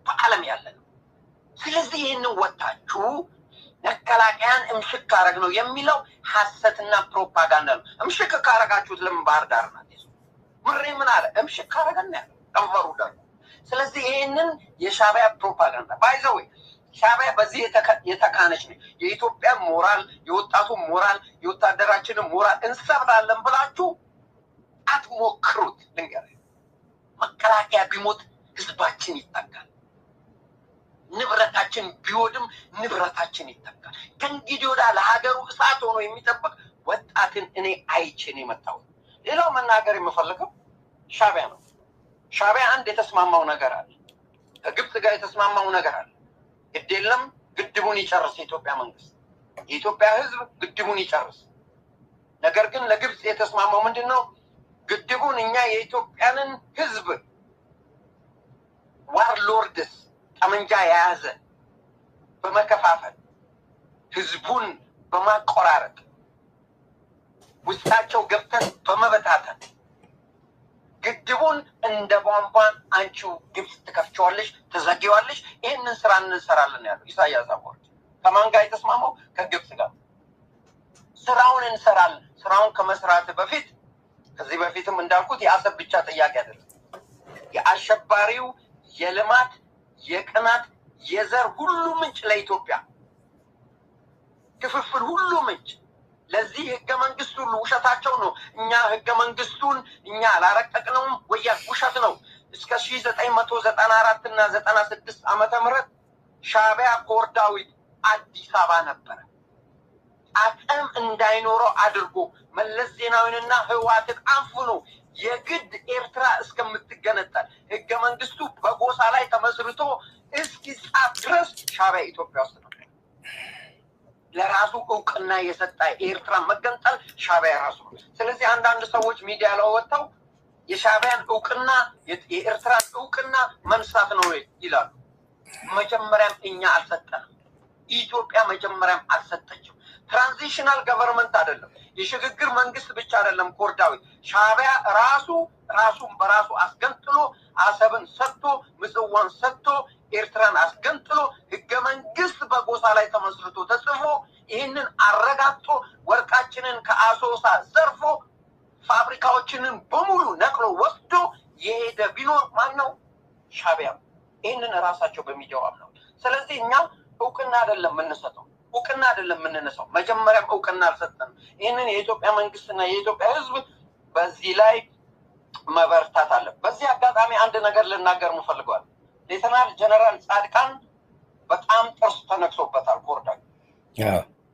በዓለም ያለ ነው። ስለዚህ ይህንን ወታችሁ መከላከያን እምሽክ ካረግ ነው የሚለው ሐሰትና ፕሮፓጋንዳ ነው። እምሽክ ካረጋችሁት ለምን ባህር ዳር ናት? ምሬ ምን አለ? እምሽክ ካረገና ጠንፈሩ ደግሞ። ስለዚህ ይህንን የሻዕቢያ ፕሮፓጋንዳ ባይዘው ሻዕቢያ በዚህ የተካነች ነው። የኢትዮጵያ ሞራል፣ የወጣቱ ሞራል፣ የወታደራችንን ሞራል እንሰብራለን ብላችሁ አትሞክሩት። ልንገርህ፣ መከላከያ ቢሞት ህዝባችን ይጠቃል። ንብረታችን ቢወድም ንብረታችን ይተካል። ከእንግዲህ ወዲያ ለሀገሩ እሳት ሆኖ የሚጠብቅ ወጣትን እኔ አይቼን የመጣሁት። ሌላው መናገር የምፈልገው ሻዕቢያ ነው። ሻዕቢያ አንድ የተስማማው ነገር አለ፣ ከግብጽ ጋር የተስማማው ነገር አለ። ግድ የለም ግድቡን ይጨርስ የኢትዮጵያ መንግስት፣ የኢትዮጵያ ህዝብ ግድቡን ይጨርስ። ነገር ግን ለግብጽ የተስማማው ምንድን ነው? ግድቡን እኛ የኢትዮጵያንን ህዝብ ዋርሎርድስ ጠመንጃ የያዘ በመከፋፈል ህዝቡን በማቆራረጥ ውስጣቸው ገብተን በመበታተን ግድቡን እንደ ቧንቧን አንቺው ግብጽ ትከፍቸዋለሽ፣ ትዘጊዋለሽ። ይህንን ስራ እንሰራለን ያለው ኢሳያስ አፈወርቂ ከማን ጋር የተስማማው? ከግብጽ ጋር። ስራውን እንሰራለን። ስራውን ከመስራት በፊት ከዚህ በፊትም እንዳልኩት የአሰብ ብቻ ጥያቄ አይደለም። የአሸባሪው የልማት የቅናት የዘር ሁሉ ምንጭ ለኢትዮጵያ ክፍፍል ሁሉ ምንጭ ለዚህ ህገ መንግስት ሁሉ ውሸታቸው ነው። እኛ ህገ መንግስቱን እኛ አላረቀቅነውም ወያኔ ውሸት ነው። እስከ 1994 እና 96 ዓመተ ምህረት ሻዕቢያ ኮር ዳዊት አዲስ አበባ ነበረ። አቅም እንዳይኖረው አድርጎ መለስ ዜናዊንና ህወሓትን አፍኖ የግድ ኤርትራ እስከምትገነጠል ህገ መንግስቱ በጎሳ ላይ ተመስርቶ እስኪጻፍ ድረስ ሻዕቢያ ኢትዮጵያ ውስጥ ነው። ለራሱ እውቅና የሰጠ ኤርትራ መገንጠል ሻዕቢያ ራሱ ነው። ስለዚህ አንዳንድ ሰዎች ሚዲያ ላይ ወጥተው የሻዕቢያን እውቅና የኤርትራን እውቅና መንሳት ነው ይላሉ። መጀመሪያም እኛ አልሰጠንም። ኢትዮጵያ መጀመሪያም አልሰጠችም። ትራንዚሽናል ገቨርንመንት አይደለም፣ የሽግግር መንግስት ብቻ አይደለም። ኮርዳዊ ሻዕቢያ ራሱን በራሱ አስገንጥሎ አሰብን ሰጥቶ ምጽዋን ሰጥቶ ኤርትራን አስገንጥሎ ህገ መንግስት በጎሳ ላይ ተመስርቶ ተጽፎ ይህንን አረጋግጦ ወርቃችንን ከአሶሳ ዘርፎ ፋብሪካዎችንን በሙሉ ነቅሎ ወስዶ የሄደ ቢኖር ማን ነው? ሻዕቢያ። ይህንን ራሳቸው በሚዲያው አምነው። ስለዚህ እኛ እውቅና አይደለም የምንሰጠው፣ እውቅና አይደለም የምንነሳው። መጀመሪያም እውቅና አልሰጠንም። ይህንን የኢትዮጵያ መንግስትና የኢትዮጵያ ህዝብ በዚህ ላይ መበርታት አለ። በዚህ አጋጣሚ አንድ ነገር ልናገር እንፈልገዋል። ሌተናል ጀነራል ጻድቃን በጣም ጥርስ ተነክሶበታል ኮርዳ።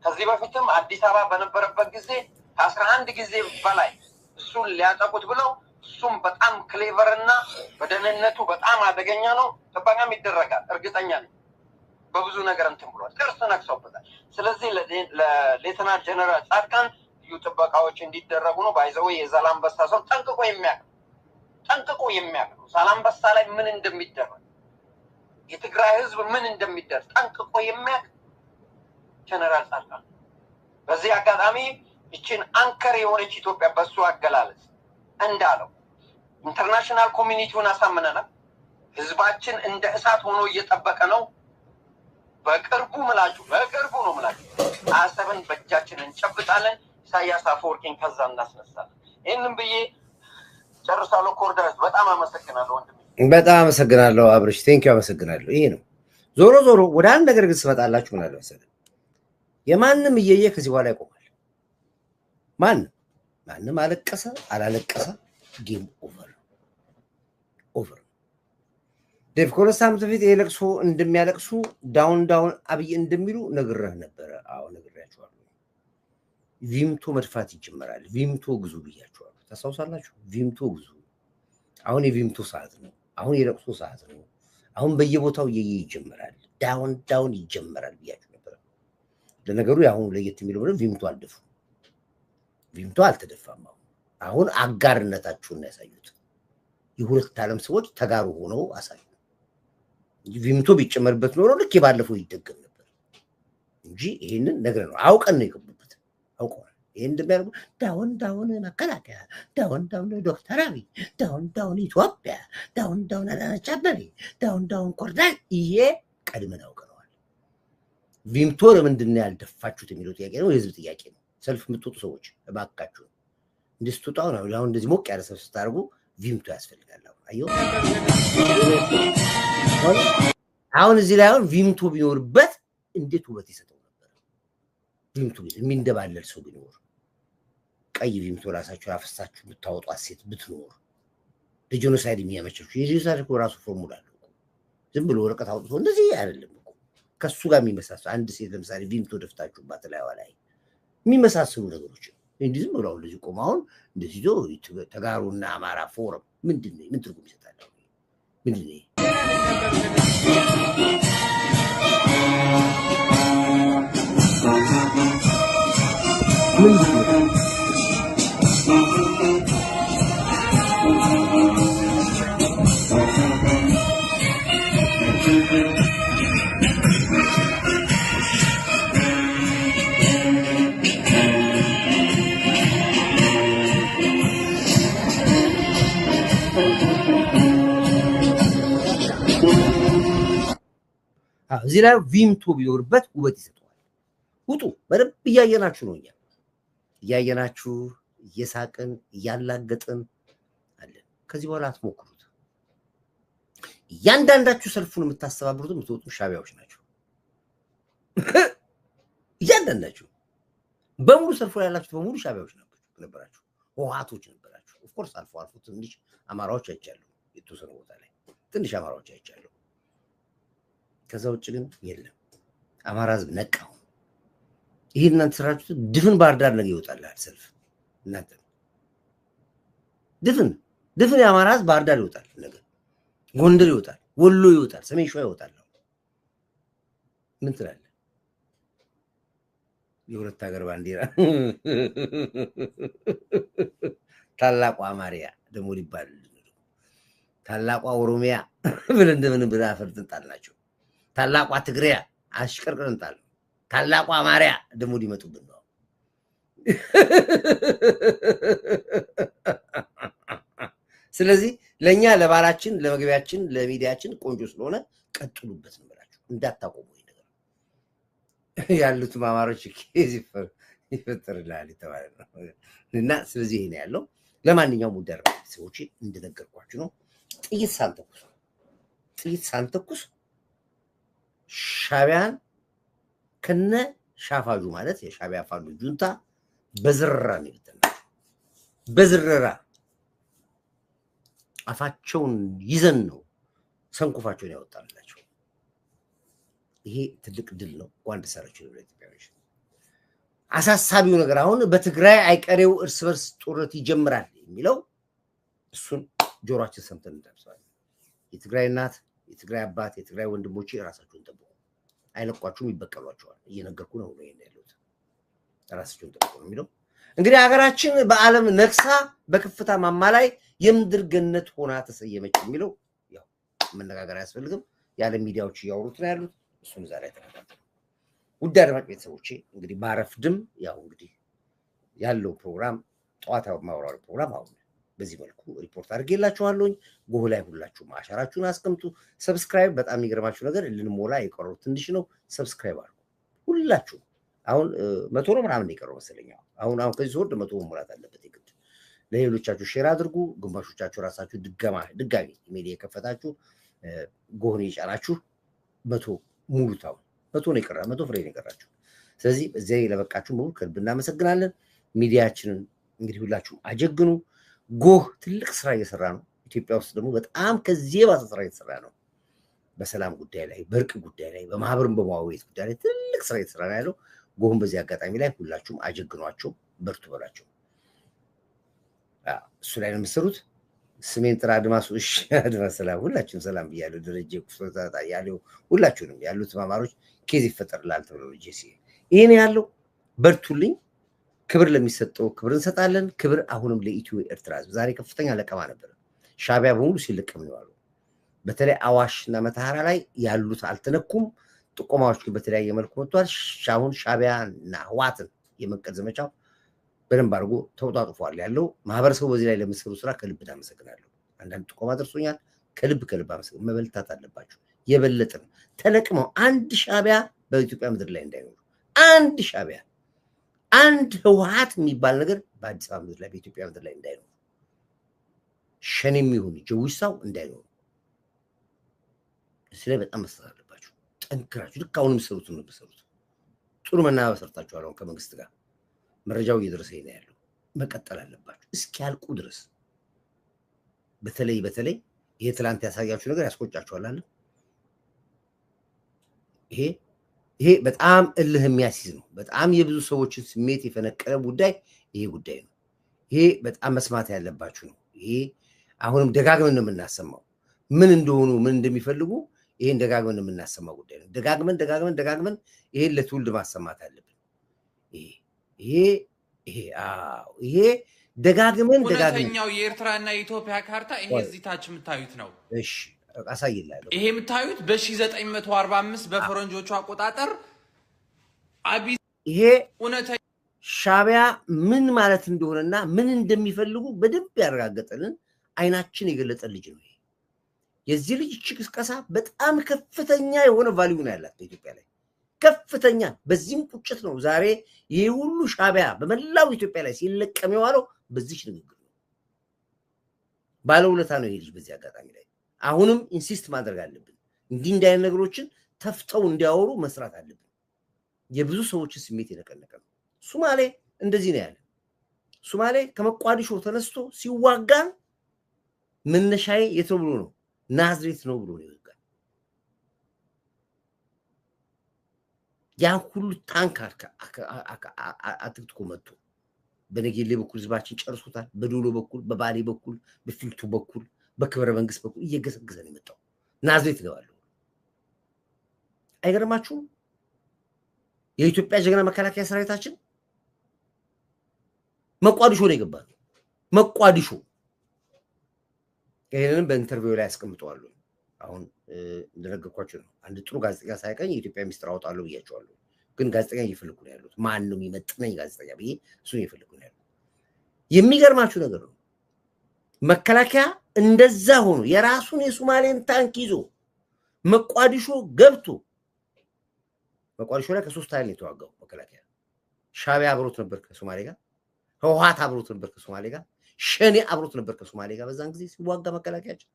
ከዚህ በፊትም አዲስ አበባ በነበረበት ጊዜ ከ11 ጊዜ በላይ እሱን ሊያጠቁት ብለው እሱም በጣም ክሌቨር እና በደህንነቱ በጣም አደገኛ ነው፣ ጥበቃም ይደረጋል እርግጠኛ ነኝ። በብዙ ነገር እንትን ብሏል፣ ጥርስ ነክሰውበታል። ስለዚህ ለሌተናል ጀነራል ጻድቃን ልዩ ጥበቃዎች እንዲደረጉ ነው። ባይዘው የዛላምበሳ ሰው ጠንቅቆ የሚያውቅ ነው። ዛላምበሳ ላይ ምን እንደሚደረግ የትግራይ ህዝብ ምን እንደሚደረግ ጠንቅቆ የሚያውቅ ጀነራል ጻድቃን። በዚህ አጋጣሚ ይችን አንከር የሆነች ኢትዮጵያ በሱ አገላለጽ እንዳለው ኢንተርናሽናል ኮሚኒቲውን አሳምነናል። ህዝባችን እንደ እሳት ሆኖ እየጠበቀ ነው። በቅርቡ ነው ምላችሁ አሰብን በእጃችን እንጨብጣለን። ኢሳያስ አፈወርቂን ከዛ እናስነሳለን። ይህንን ብዬ ጨርሳለሁ። ኮርዳስ በጣም አመሰግናለሁ ወንድሜ። በጣም አመሰግናለሁ አብርሽ፣ ቴንኪው አመሰግናለሁ። ይሄ ነው ዞሮ ወደ አንድ ነገር ግን ስመጣላችሁ ምን አለ መሰለህ፣ የማንም እየየ ከዚህ በኋላ ይቆማል። ማንም አለቀሰ አላለቀሰ ጌም ኦቨር። ዴቭ ከሁለት ዓመት በፊት የለቅሶ እንደሚያለቅሱ ዳውን አብይ እንደሚሉ ነግሬህ ነበረ። አዎ ነግሬያችኋለሁ። ቪምቶ መድፋት ይጀመራል። ቪምቶ ግዙ ብያችኋለሁ። ታስታውሳላችሁ? ቪምቶ ግዙ። አሁን የቪምቶ ሰዓት ነው። አሁን የለቅሶ ሰዓት ነው። አሁን በየቦታው ይጀመራል። ዳውን ይጀመራል ብያችሁ ነበር። ለነገሩ አሁን ለየት የሚለው ነው ቪምቶ አልደፉ። ቪምቶ አልተደፋም። አሁን አጋርነታችሁን ያሳዩት የሁለት ዓለም ሰዎች ተጋሩ ሆነው አሳዩ። ቪምቶ ቢጨመርበት ኖሮ ልክ የባለፈው ይደገም ነበር እንጂ ይሄንን ነገር ነው አውቀን ነው የገቡበት። አውቀዋል ይሄን እንደሚያደርጉ ዳውን መከላከያ፣ ዳውን ዶክተር አብይ፣ ዳውን ኢትዮጵያ፣ ዳውን አዳነች አቤቤ፣ ዳውን ኮርዳይ። ይሄ ቀድመን አውቀነዋል። ቪምቶ ለምንድን ነው ያልደፋችሁት የሚለው ጥያቄ ነው፣ የህዝብ ጥያቄ ነው። ሰልፍ የምትወጡ ሰዎች እባካችሁ እንድትወጣው ነው። አሁን እንደዚህ ሞቅ ያለ ሰልፍ ስታደርጉ ቪምቶ ያስፈልጋል። አሁን እዚህ ላይ አሁን ቪምቶ ቢኖርበት እንዴት ውበት ይሰጠው ነበር። ቪምቶ የሚንደባለል ሰው ቢኖር፣ ቀይ ቪምቶ ራሳችሁ አፈሳችሁ ብታወጧት ሴት ብትኖር፣ ለጄኖሳይድ የሚያመቻችሁ የጄኖሳይድ እኮ ራሱ ፎርሙላ አለው። ዝም ብሎ ወረቀት አውጥቶ እንደዚህ አይደለም እኮ ከሱ ጋር የሚመሳሰሉ አንድ ሴት ለምሳሌ ቪምቶ ደፍታችሁባት ላይ የሚመሳሰሉ ነገሮች እንዲህ ዝም ብሎ እንደዚህ ቆም አሁን እንደዚህ ተጋሩና አማራ ፎረም ምንድን ነው? ምን ትርጉም ይሰጣል? ምንድን ነው? እዚህ ላይ ቪምቶ ቢኖርበት ውበት ይሰጠዋል። ውጡ፣ በደንብ እያየናችሁ ነው። እኛ እያየናችሁ እየሳቅን እያላገጥን አለን። ከዚህ በኋላ አትሞክሩት። እያንዳንዳችሁ ሰልፉን የምታስተባብሩት የምትወጡ ሻቢያዎች ናቸው። እያንዳንዳችሁ በሙሉ ሰልፉ ላይ ያላችሁ በሙሉ ሻቢያዎች ነበራችሁ፣ ህወሓቶች ነበራችሁ። ኦፍኮርስ አልፎ አልፎ ትንሽ አማራዎች አይቻሉ፣ የተወሰነ ቦታ ላይ ትንሽ አማራዎች አይቻሉ። ከዛ ውጭ ግን የለም። አማራ ህዝብ ነቃው። ይሄን እናንተ ስራችሁ ድፍን ባህር ዳር ነገ ይወጣላል ሰልፍ። እናንተ ድፍን የአማራ ህዝብ ባህር ዳር ይወጣል ነገ፣ ጎንደር ይወጣል፣ ወሎ ይወጣል፣ ሰሜን ሸዋ ይወጣል። ምን ትላለህ? የሁለት ሀገር ባንዲራ ታላቋ አማርያ ደግሞ ሊባል ታላቋ ኦሮሚያ ብለን እንደምን ብላ ፈርጥን ጣልናቸው። ታላቋ ትግሪያ አሽቀርቅረን ጣል። ታላቋ አማርያ ደግሞ ሊመጡብን ነው። ስለዚህ ለኛ ለባላችን ለመግቢያችን ለሚዲያችን ቆንጆ ስለሆነ ቀጥሉበት ነው ብላችሁ እንዳታቆሙ ነገር ያሉት ማማሮች ኬዝ ይፈጠርላል የተባለ ነው እና ስለዚህ ይሄ ነው ያለው። ለማንኛውም ሙደር ሰዎች እንደነገርኳችሁ ነው። ጥይት ሳንተኩስ ሻቢያን ከነ ሻፋጁ ማለት የሻቢያ ፋሉ ጁንታ በዝረራ ነው የተናገረው። በዝረራ አፋቸውን ይዘን ነው ሰንኩፋቸውን ያወጣላቸው። ይሄ ትልቅ ድል ነው። ጓንድ ሰራችሁ ለኢትዮጵያውያን። አሳሳቢው ነገር አሁን በትግራይ አይቀሬው እርስ በርስ ጦርነት ይጀምራል የሚለው እሱን ጆሮአችን ሰምተን እንደምሳለን። የትግራይ እናት፣ የትግራይ አባት፣ የትግራይ ወንድሞች ራሳቸውን ጠብቁ። አይለቋችሁም፣ ይበቀሏቸዋል። እየነገርኩ ነው ይሄን ያሉት። ራሳቸውን ጠብቁ ነው የሚለው። እንግዲህ ሀገራችን በዓለም ነክሳ በከፍታ ማማ ላይ የምድር ገነት ሆና ተሰየመች የሚለው ያው መነጋገር አያስፈልግም። የዓለም ሚዲያዎች እያወሩት ነው ያሉት። እሱን ዛሬ ተነጋግረን ውድ አድማጭ ቤተሰቦቼ እንግዲህ ባረፍድም ያው እንግዲህ ያለው ፕሮግራም ጠዋት ማውራሪ ፕሮግራም አሁን በዚህ መልኩ ሪፖርት አድርጌላችኋለሁ። ጎህ ላይ ሁላችሁም አሻራችሁን አስቀምጡ። ሰብስክራይብ በጣም የሚገርማችሁ ነገር ልንሞላ የቀረው ትንሽ ነው። ሰብስክራይብ አድርጉ ሁላችሁ። አሁን 100 ነው ምናምን የቀረው መሰለኝ። አሁን ከዚህ ወርድ 100 መሙላት አለበት የግድ። ለሌሎቻችሁ ሼር አድርጉ። ግማሾቻችሁ ራሳችሁ ድጋሚ ኢሜል የከፈታችሁ ጎህን የጫናችሁ 100 ሙሉታው 100 ነው የቀራ 100 ፍሬ ነው የቀራችሁ። ስለዚህ እዚህ ለበቃችሁ በሙሉ ከልብ እናመሰግናለን። ሚዲያችንን እንግዲህ ሁላችሁም አጀግኑ። ጎህ ትልቅ ስራ እየሰራ ነው። ኢትዮጵያ ውስጥ ደግሞ በጣም ከዚህ ባሰ ስራ እየሰራ ነው። በሰላም ጉዳይ ላይ፣ በእርቅ ጉዳይ ላይ፣ በማህበርም በማዋወት ጉዳይ ላይ ትልቅ ስራ እየሰራ ነው ያለው። ጎህን በዚህ አጋጣሚ ላይ ሁላችሁም አጀግኗቸው፣ በርቱ በላቸው። እሱ ላይ ነው የምትሰሩት። ስሜን ጥራ አድማሱ። እሺ አድማስ ሰላም፣ ሁላችሁም ሰላም ብያለሁ። ደረጀ ኩፍታ ያለው ሁላችሁንም ያሉት ማማሮች ኬዝ ይፈጠርላል ተብሎ ጄሲ ይሄን ያለው በርቱልኝ። ክብር ለሚሰጠው ክብር እንሰጣለን። ክብር አሁንም ለኢትዮ ኤርትራ ህዝብ። ዛሬ ከፍተኛ ለቀማ ነበር። ሻቢያ በሙሉ ሲለቀም ነው ያለው። በተለይ አዋሽና መተሃራ ላይ ያሉት አልተነኩም። ጥቆማዎች ግን በተለያየ መልኩ መጥቷል። አሁን ሻቢያና ህዋትን የመንቀል ዘመቻው በደንብ አድርጎ ተውጣጥፏል ያለው ማህበረሰቡ። በዚህ ላይ ለምትሰሩ ስራ ከልብ አመሰግናለሁ። አንዳንድ ጥቆማ ደርሶኛል። ከልብ አመሰግናለሁ። መበልታት አለባችሁ። የበለጠ ተለቅመው አንድ ሻቢያ በኢትዮጵያ ምድር ላይ እንዳይኖር፣ አንድ ሻቢያ አንድ ህወሓት የሚባል ነገር በአዲስ አበባ ምድር ላይ በኢትዮጵያ ምድር ላይ እንዳይኖር፣ ሸኔም ይሁን ጀዊሳው እንዳይኖር። እዚህ ላይ በጣም መስራት አለባችሁ። ጠንክራችሁ ልክ አሁን የምትሰሩት ነው የምትሰሩት። ጥሩ መናበብ ሰርታችኋል። አሁን ከመንግስት ጋር መረጃው እየደረሰ ነው ያለው። መቀጠል አለባችሁ እስኪያልቁ ድረስ። በተለይ ይሄ ትላንት ያሳያችሁ ነገር ያስቆጫችኋል አለ። ይሄ በጣም እልህ የሚያስይዝ ነው። በጣም የብዙ ሰዎችን ስሜት የፈነቀለ ጉዳይ ይሄ ጉዳይ ነው። ይሄ በጣም መስማት ያለባችሁ ነው። ይሄ አሁንም ደጋግመን ነው የምናሰማው ምን እንደሆኑ ምን እንደሚፈልጉ። ይሄን ደጋግመን የምናሰማው ጉዳይ ነው። ደጋግመን ይሄን ለትውልድ ማሰማት አለብን። ይሄ ደጋግመን እውነተኛው የኤርትራና የኢትዮጵያ ካርታ ይሄ እዚህ ታች የምታዩት ነው። እሺ አሳይላለሁ። ይሄ የምታዩት በ1945 በፈረንጆቹ አቆጣጠር ይሄ እውነተኛ ሻቢያ ምን ማለት እንደሆነና ምን እንደሚፈልጉ በደንብ ያረጋገጠልን አይናችን የገለጠ ልጅ ነው። የዚህ ልጅ ቅስቀሳ በጣም ከፍተኛ የሆነ ቫልዩ ነው ያላት በኢትዮጵያ ላይ። ከፍተኛ በዚህም ቁጭት ነው ዛሬ ይሄ ሁሉ ሻቢያ በመላው ኢትዮጵያ ላይ ሲለቀም የዋለው በዚህ ንግግር ነው። ባለውለታ ነው ይሄ ልጅ በዚህ አጋጣሚ ላይ አሁንም ኢንሲስት ማድረግ አለብን። እንዲህ እንዳይነ ነገሮችን ተፍተው እንዲያወሩ መስራት አለብን። የብዙ ሰዎች ስሜት የነቀነቀ ነው። ሶማሌ እንደዚህ ነው ያለ። ሶማሌ ከመቋዲሾ ተነስቶ ሲዋጋን መነሻዬ የት ነው ብሎ ነው ናዝሬት ነው ብሎ ነው ይወጋል። ያ ሁሉ ታንክ አትክትኮ መጥቶ በነጌሌ በኩል ህዝባችን ጨርሶታል። በዶሎ በኩል በባሌ በኩል በፊልቱ በኩል በክብረ መንግስት በኩል እየገሰገሰ ነው የመጣው። ናዝሬት ገባለሁ። አይገርማችሁም? የኢትዮጵያ ጀግና መከላከያ ሰራዊታችን መቋዲሾ ነው የገባው። መቋዲሾ ይሄንን በኢንተርቪው ላይ አስቀምጠዋል። አሁን እንደነገርኳችሁ ነው። አንድ ጥሩ ጋዜጠኛ ሳይቀኝ የኢትዮጵያ ሚስጥር አውጣለሁ ብያቸዋለሁ። ግን ጋዜጠኛ እየፈለኩ ነው ያሉት። ማን ነው የሚመጥነኝ ጋዜጠኛ ብዬ እሱን እየፈለኩ ነው ያሉት። የሚገርማችሁ ነገር ነው መከላከያ እንደዛ ሆኖ የራሱን የሶማሌን ታንክ ይዞ መቋዲሾ ገብቶ መቋዲሾ ላይ ከሶስት ኃይል የተዋጋው መከላከያ ሻቢያ አብሮት ነበር ከሶማሌ ጋር፣ ህወሓት አብሮት ነበር ከሶማሌ ጋር፣ ሸኔ አብሮት ነበር ከሶማሌ ጋር። በዛን ጊዜ ሲዋጋ መከላከያችን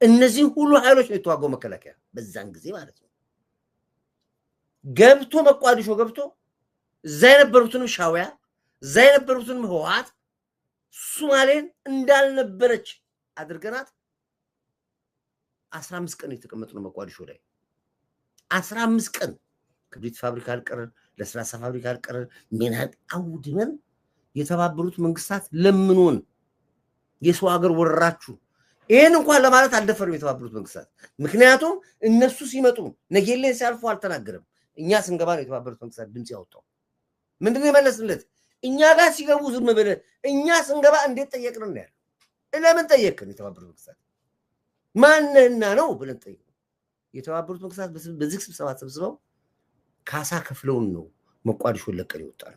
እነዚህ ሁሉ ኃይሎች ነው የተዋጋው መከላከያ በዛን ጊዜ ማለት ነው። ገብቶ መቋዲሾ ገብቶ እዛ የነበሩትንም ሻቢያ እዛ የነበሩትንም ህወሓት ሶማሌን እንዳልነበረች አድርገናት 15 ቀን የተቀመጥነው መቋዲሾ ላይ 15 ቀን ክብሪት ፋብሪካ አልቀረን፣ ለስላሳ ፋብሪካ አልቀረን፣ ሜናት አውድመን የተባበሩት መንግስታት ለምኖን የሰው ሀገር ወረራችሁ ይሄን እንኳን ለማለት አልደፈርም የተባበሩት መንግስታት። ምክንያቱም እነሱ ሲመጡ ነጌሌን ሲያልፉ አልተናገረም። እኛ ስንገባ ነው የተባበሩት መንግስታት ድምጽ ያወጣው። ምንድነው የመለስለት? እኛ ጋር ሲገቡ ዝም ብለን እኛ ስንገባ እንዴት ጠየቅን ነው ያለው። ለምን ጠየቅን? የተባበሩት መንግስታት ማንነና ነው ብለን ጠየቅን። የተባበሩት መንግስታት በዚህ ስብሰባ ተሰብስበው ካሳ ከፍለውን ነው መቋዲሾን ለቀን ይወጣል።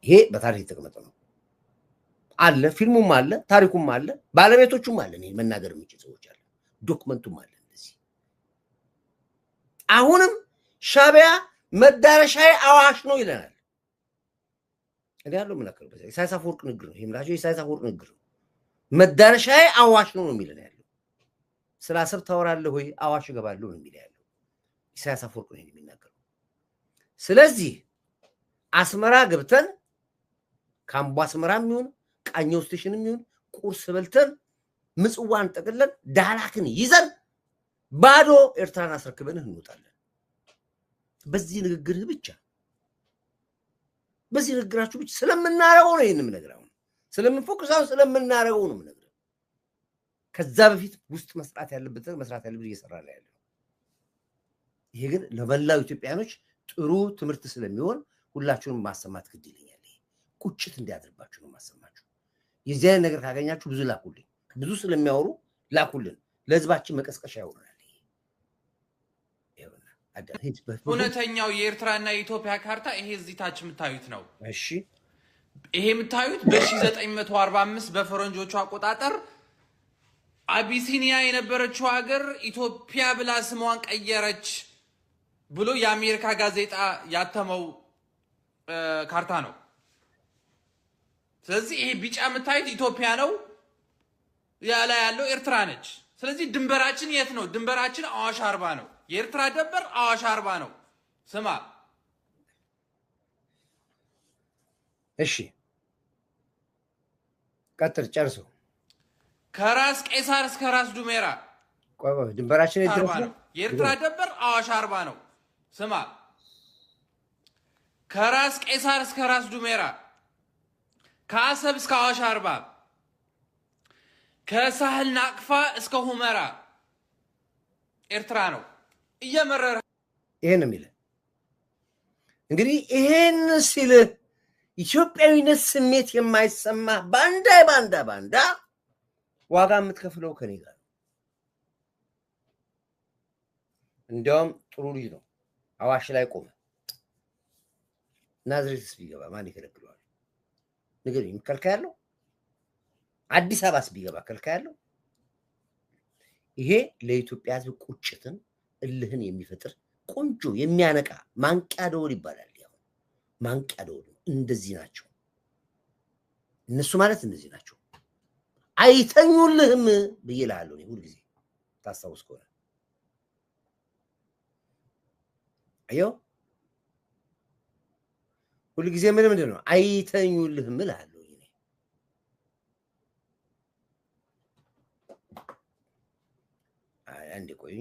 ይሄ በታሪክ የተቀመጠ ነው አለ። ፊልሙም አለ፣ ታሪኩም አለ፣ ባለቤቶቹም አለ። እኔ መናገር የሚችል ሰዎች አለ፣ ዶክመንቱም አለ። እንደዚህ አሁንም ሻቢያ መዳረሻዬ አዋሽ ነው ይለናል። እኔ ያለው ምን አከረ በዛ ኢሳያስ አፈወርቅ ንግግር ነው። ይሄም ላጆ ኢሳያስ አፈወርቅ ንግግር ነው። መዳረሻዬ አዋሽ ነው የሚለን ያለው። ስለ አሰብ ታወራለህ ወይ? አዋሽ እገባለሁ ነው የሚለው ያለው ኢሳያስ አፈወርቅ ነው የሚናገረው። ስለዚህ አስመራ ገብተን ካምቦ አስመራም ይሁን ቃኘው ስቴሽንም ይሁን ቁርስ በልተን ምጽዋን ጠቅለን ዳላክን ይዘን ባዶ ኤርትራን አስረክበን እንወጣለን። በዚህ ንግግርህ ብቻ በዚህ ንግግራችሁ ብቻ ስለምናረገው ነው ይሄንም ነገር አሁን ስለምንፎከሳው ስለምናረገው ነው ነገር። ከዛ በፊት ውስጥ መስራት ያለበት እየሰራ ላይ ያለው ይሄ ግን ለመላው ኢትዮጵያኖች ጥሩ ትምህርት ስለሚሆን ሁላችሁንም ማሰማት ግድ ይለኛል። ቁጭት እንዲያድርባችሁ ነው ማሰማችሁ። የዚህ ነገር ካገኛችሁ ብዙ ላኩልኝ፣ ብዙ ስለሚያወሩ ላኩልን፣ ለህዝባችን መቀስቀሻ ይሆናል። እውነተኛው የኤርትራና የኢትዮጵያ ካርታ ይሄ እዚህ ታች የምታዩት ነው። እሺ ይሄ የምታዩት በ1945 በፈረንጆቹ አቆጣጠር አቢሲኒያ የነበረችው ሀገር ኢትዮጵያ ብላ ስሟን ቀየረች ብሎ የአሜሪካ ጋዜጣ ያተመው ካርታ ነው። ስለዚህ ይሄ ቢጫ የምታዩት ኢትዮጵያ ነው፣ ያላ ያለው ኤርትራ ነች። ስለዚህ ድንበራችን የት ነው? ድንበራችን አዋሽ አርባ ነው። የኤርትራ ድንበር አዋሽ አርባ ነው። ስማ እሺ ቀጥል ጨርሶ ከራስ ቄሳር እስከ ራስ ዱሜራ ድንበራችን ነው። የኤርትራ ድንበር አዋሽ አርባ ነው። ስማ ከራስ ቄሳር እስከ ራስ ዱሜራ፣ ከአሰብ እስከ አዋሽ አርባ፣ ከሳህል ናቅፋ እስከ ሁመራ ኤርትራ ነው። እየመረረ ይሄን የሚል እንግዲህ ይሄን ሲል ኢትዮጵያዊነት ስሜት የማይሰማ ባንዳ ዋጋ የምትከፍለው ከኔ ጋር። እንዲያውም ጥሩ ልጅ ነው። አዋሽ ላይ ቆመ። ናዝሬትስ ቢገባ ማን ይከለክለዋል? ንገሩኝ። ከልካይ ያለው አዲስ አበባስ ቢገባ ከልካይ ያለው? ይሄ ለኢትዮጵያ ሕዝብ ቁጭትን እልህን የሚፈጥር ቆንጆ የሚያነቃ ማንቂያ ደወል ይባላል። ያው ማንቂያ ደወል እንደዚህ ናቸው እነሱ ማለት እንደዚህ ናቸው። አይተኙልህም ብዬልሃለሁ እኔ ሁልጊዜ ታስታውስ ከሆነ አዮ ሁልጊዜ ምንድን ነው አይተኙልህም እልሃለሁ እኔ። አንዴ ቆይ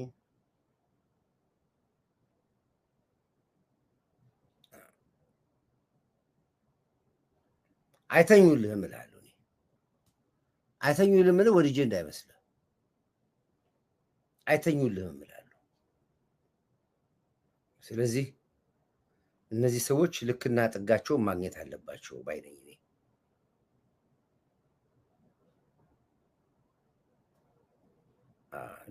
አይተኙልህም እልሃለሁ እኔ። አይተኙልህም ወድጄ እንዳይመስልህ አይተኙልህም እልሃለሁ። ስለዚህ እነዚህ ሰዎች ልክና ጥጋቸውን ማግኘት አለባቸው ባይ ነኝ እኔ።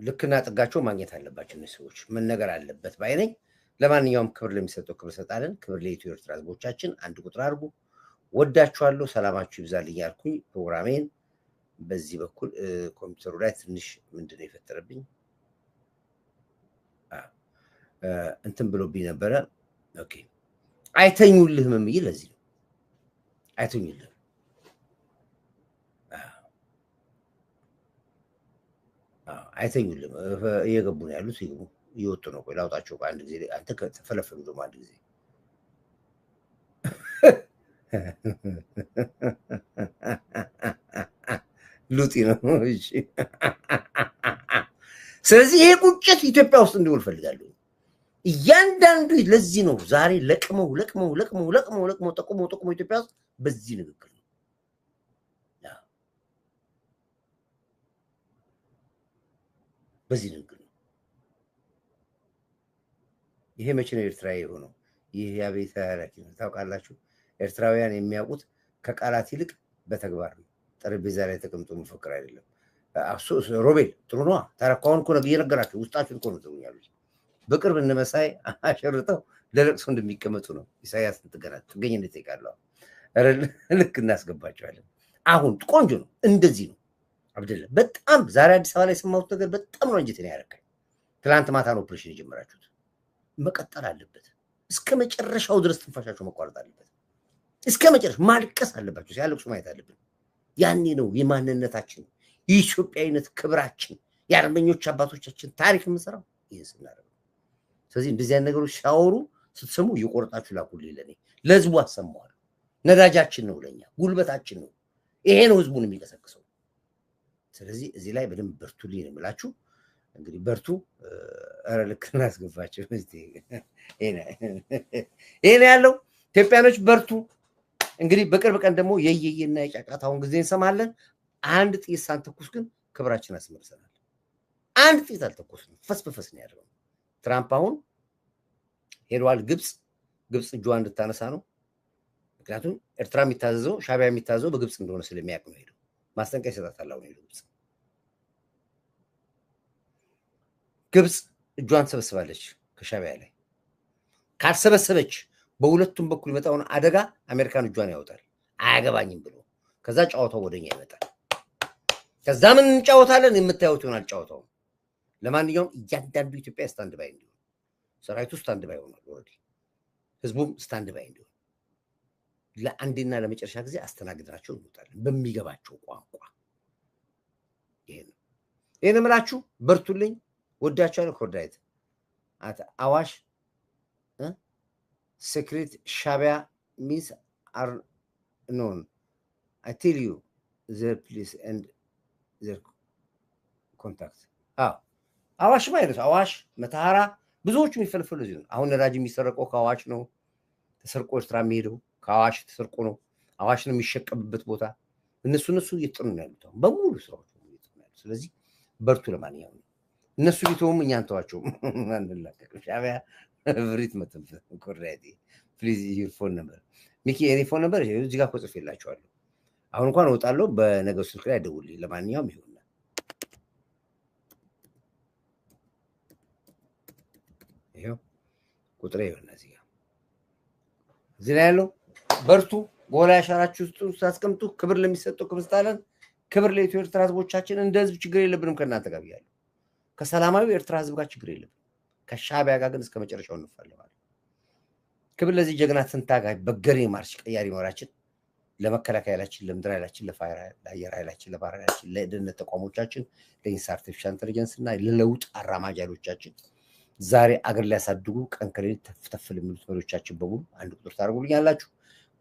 ልክና ጥጋቸው ማግኘት አለባቸው እነዚህ ሰዎች መነገር አለበት ባይ ነኝ። ለማንኛውም ክብር ለሚሰጠው ክብር ሰጣለን። ክብር ለኢትዮ ኤርትራ ህዝቦቻችን አንድ ቁጥር አድርጉ። ወዳችኋለሁ። ሰላማችሁ ይብዛልኝ ያልኩኝ ፕሮግራሜን በዚህ በኩል ኮምፒውተሩ ላይ ትንሽ ምንድነው የፈጠረብኝ እንትን ብሎብኝ ነበረ። ኦኬ አይተኙልህም የሚል ለዚህ ነው። አይተኙልህም አይተኙልህም እየገቡ ነው ያሉት። ይገቡ እየወጡ ነው። ቆይ ላውጣቸው አንድ ጊዜ አንተ ተፈለፈሉ ደግሞ አንድ ጊዜ ሉጢ ነው። እሺ ስለዚህ ይሄ ቁጭት ኢትዮጵያ ውስጥ እንዲውል ፈልጋለሁ። እያንዳንዱ ለዚህ ነው ዛሬ ለቅመው ጠቁመው ኢትዮጵያ ውስጥ በዚህ ንግግር ነው። በዚህ ንግግር ነው። ይሄ መቼ ነው ኤርትራዊ የሆነው? ይህ የአቤት ታሪክ ነው። ታውቃላችሁ ኤርትራውያን የሚያውቁት ከቃላት ይልቅ በተግባር ነው። ጠረጴዛ ላይ ተቀምጦ መፈክር አይደለም። ሮቤል ጥሩ ነው። ታረካውን እኮ እየነገራችሁ ውስጣችሁ እኮ ነው ትሉኛለች። በቅርብ እነመሳይ አሸርጠው ለለቅሶ እንደሚቀመጡ ነው። ኢሳያስ ጥገኝነት ይቃለው ልክ እናስገባቸዋለን። አሁን ቆንጆ ነው። እንደዚህ ነው አብደላ። በጣም ዛሬ አዲስ አበባ ላይ የሰማሁት ነገር በጣም ነው እንጂ ያረካኝ። ትላንት ማታ ነው ኦፕሬሽን የጀመራችሁት። መቀጠል አለበት። እስከ መጨረሻው ድረስ ትንፋሻቸው መቋረጥ አለበት። እስከ መጨረሻ ማልቀስ አለባቸው። ሲያለቅሱ ማየት አለብን። ያኔ ነው የማንነታችን የኢትዮጵያዊነት ክብራችን የአርበኞች አባቶቻችን ታሪክ የምንሰራው ይሄን ስናደርግ። ስለዚህ እንደዚህ አይነት ነገሮች ሲያወሩ ስትሰሙ እየቆረጣችሁ ላኩልኝ። ለኔ ለህዝቡ አሰማዋለሁ። ነዳጃችን ነው፣ ለኛ ጉልበታችን ነው። ይሄ ነው ህዝቡን የሚቀሰቅሰው። ስለዚህ እዚህ ላይ በደንብ በርቱልኝ ነው የምላችሁ። እንግዲህ በርቱ። ኧረ ልክ እናስገባቸው። ይሄ ነው ያለው። ኢትዮጵያኖች በርቱ። እንግዲህ በቅርብ ቀን ደግሞ የየየና የጫጫታውን ጊዜ እንሰማለን። አንድ ጥይት ሳንተኩስ ግን ክብራችን አስመልሰናል። አንድ ጥይት አልተኮስንም። ፈስፈስ ነው ያለው። ትራምፕ አሁን ሄዷል ግብፅ እጇን እንድታነሳ ነው። ምክንያቱም ኤርትራ የሚታዘዘው ሻዕቢያ የሚታዘዘው በግብፅ እንደሆነ ስለሚያውቅ ነው። ሄዶ ማስጠንቀቂያ ይሰጣታል። አሁን ሄዶ ግብፅ እጇን ትሰበስባለች ከሻዕቢያ ላይ። ካልሰበሰበች በሁለቱም በኩል የመጣውን አደጋ አሜሪካን እጇን ያወጣል። አያገባኝም ብሎ ከዛ ጨዋታው ወደኛ ይመጣል። ከዛ ምን እንጫወታለን? የምታዩት ይሆናል ጨዋታው። ለማንኛውም እያንዳንዱ ኢትዮጵያ ስታንድ ባይ እንዲሆን፣ ሰራዊቱ ስታንድ ባይ ሆኗል። ኦልሬዲ ህዝቡም ስታንድ ባይ እንዲሆን ለአንዴና ለመጨረሻ ጊዜ አስተናግደናቸው እንወጣለን በሚገባቸው ቋንቋ። ይሄን እምላችሁ በርቱልኝ። ወዳችኋለሁ። ኮርዳይት አዋሽ secret Shabia means are known. I tell you their place and their contact. አዋሽ ማለት አዋሽ መታራ ብዙዎቹ የሚፈልፈሉ እዚህ ነው። አሁን ነዳጅ የሚሰረቀው ከአዋሽ ነው። ተሰርቆ ኤርትራ የሚሄደው ከአዋሽ ተሰርቆ ነው። አዋሽ ነው የሚሸቀብበት ቦታ። እነሱ እየጠኑ ነው ያሉት በሙሉ ስራዎች እየጠኑ ነው። ስለዚህ በርቱ። ለማንኛውም እነሱ ቢተውም እኛን ተዋቸው። አንላቀቅ ሻዕቢያ ብሪት መተንፈ ኮራይቲ ፕሊዝ ዩር ፎን ነምበር ሚኪ የኔ ፎን ነምበር እዚህ ጋር ጽፌላችኋለሁ። አሁን እንኳን እወጣለሁ። በነገው ስልክ ላይ ደውልልኝ። ለማንኛውም ይሁንና ይሄው ቁጥሬ ይሁንና እዚህ ላይ ያለው በርቱ። ጎላ ያሻራችሁ ታስቀምጡ። ክብር ለሚሰጠው ክብር ስጣለን። ክብር ለኢትዮ ኤርትራ ህዝቦቻችን። እንደ ህዝብ ችግር የለብንም ከእናንተ ጋር ብያለሁ። ከሰላማዊ ኤርትራ ህዝብ ጋር ችግር የለብንም። ከሻዕቢያ ጋር ግን እስከ መጨረሻው እንፋለማለን። ክብር ለዚህ ጀግና ትንታጋይ በገሬ ማርሽ ቀያሪ መራችን ለመከላከያ ኃይላችን፣ ለምድር ኃይላችን፣ ለአየር ኃይላችን፣ ለባህር ኃይላችን፣ ለደህንነት ተቋሞቻችን፣ ለአርቲፊሻል ኢንተለጀንስ እና ለለውጥ አራማጅ ኃይሎቻችን ዛሬ አገር ሊያሳድጉ ቀን ከሌሊት ተፍተፍል የሚሉት መሪዎቻችን በሙሉ አንድ ቁጥር ታደርጉልኛላችሁ።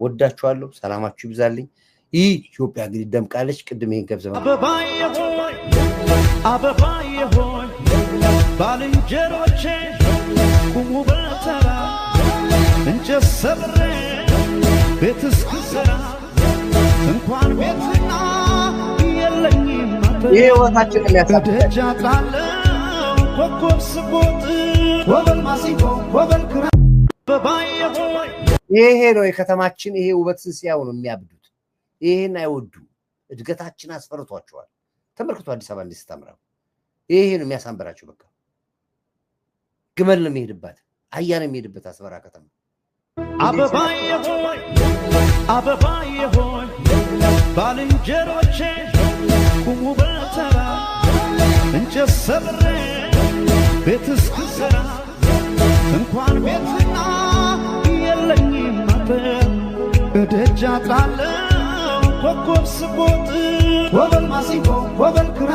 ወዳችኋለሁ። ሰላማችሁ ይብዛልኝ። ኢትዮጵያ እንግዲህ ደምቃለች። ቅድም ይሄን ገብዘማ አበባዬ ሆይ ባልንጀሮቼ ቁሙ በተራ እንጨት ሰብሬ ቤት እስክሰራ እንኳን ቤትና የለኝም ሕይወታችንን ሊያሳድጋለሁ ኮከብ ስቦጥ ወበል ማሲንቆ ወበል ክራ አበባዬ ሆይ ይሄ ነው የከተማችን ይሄ ውበት ሲያዩ ነው የሚያብዱት። ይሄን አይወዱም። እድገታችን አስፈርቷቸዋል። ተመልክቶ አዲስ አበባ እንዴት ስታምራ ይሄ ነው የሚያሳምራቸው። በቃ ግመል ነው የሚሄድባት፣ አህያ ነው የሚሄድበት አስመራ ከተማ። አበባዬ ሆይ ባልንጀሮቼ ቁሙ በተራ እንጨት ሰብሬ ቤት እስክሰራ እንኳን ቤትና የለኝም አጥር እደጃ ጣለው ኮከብ ስቦጥ ወበል ማሲንቆ ወበል ክራ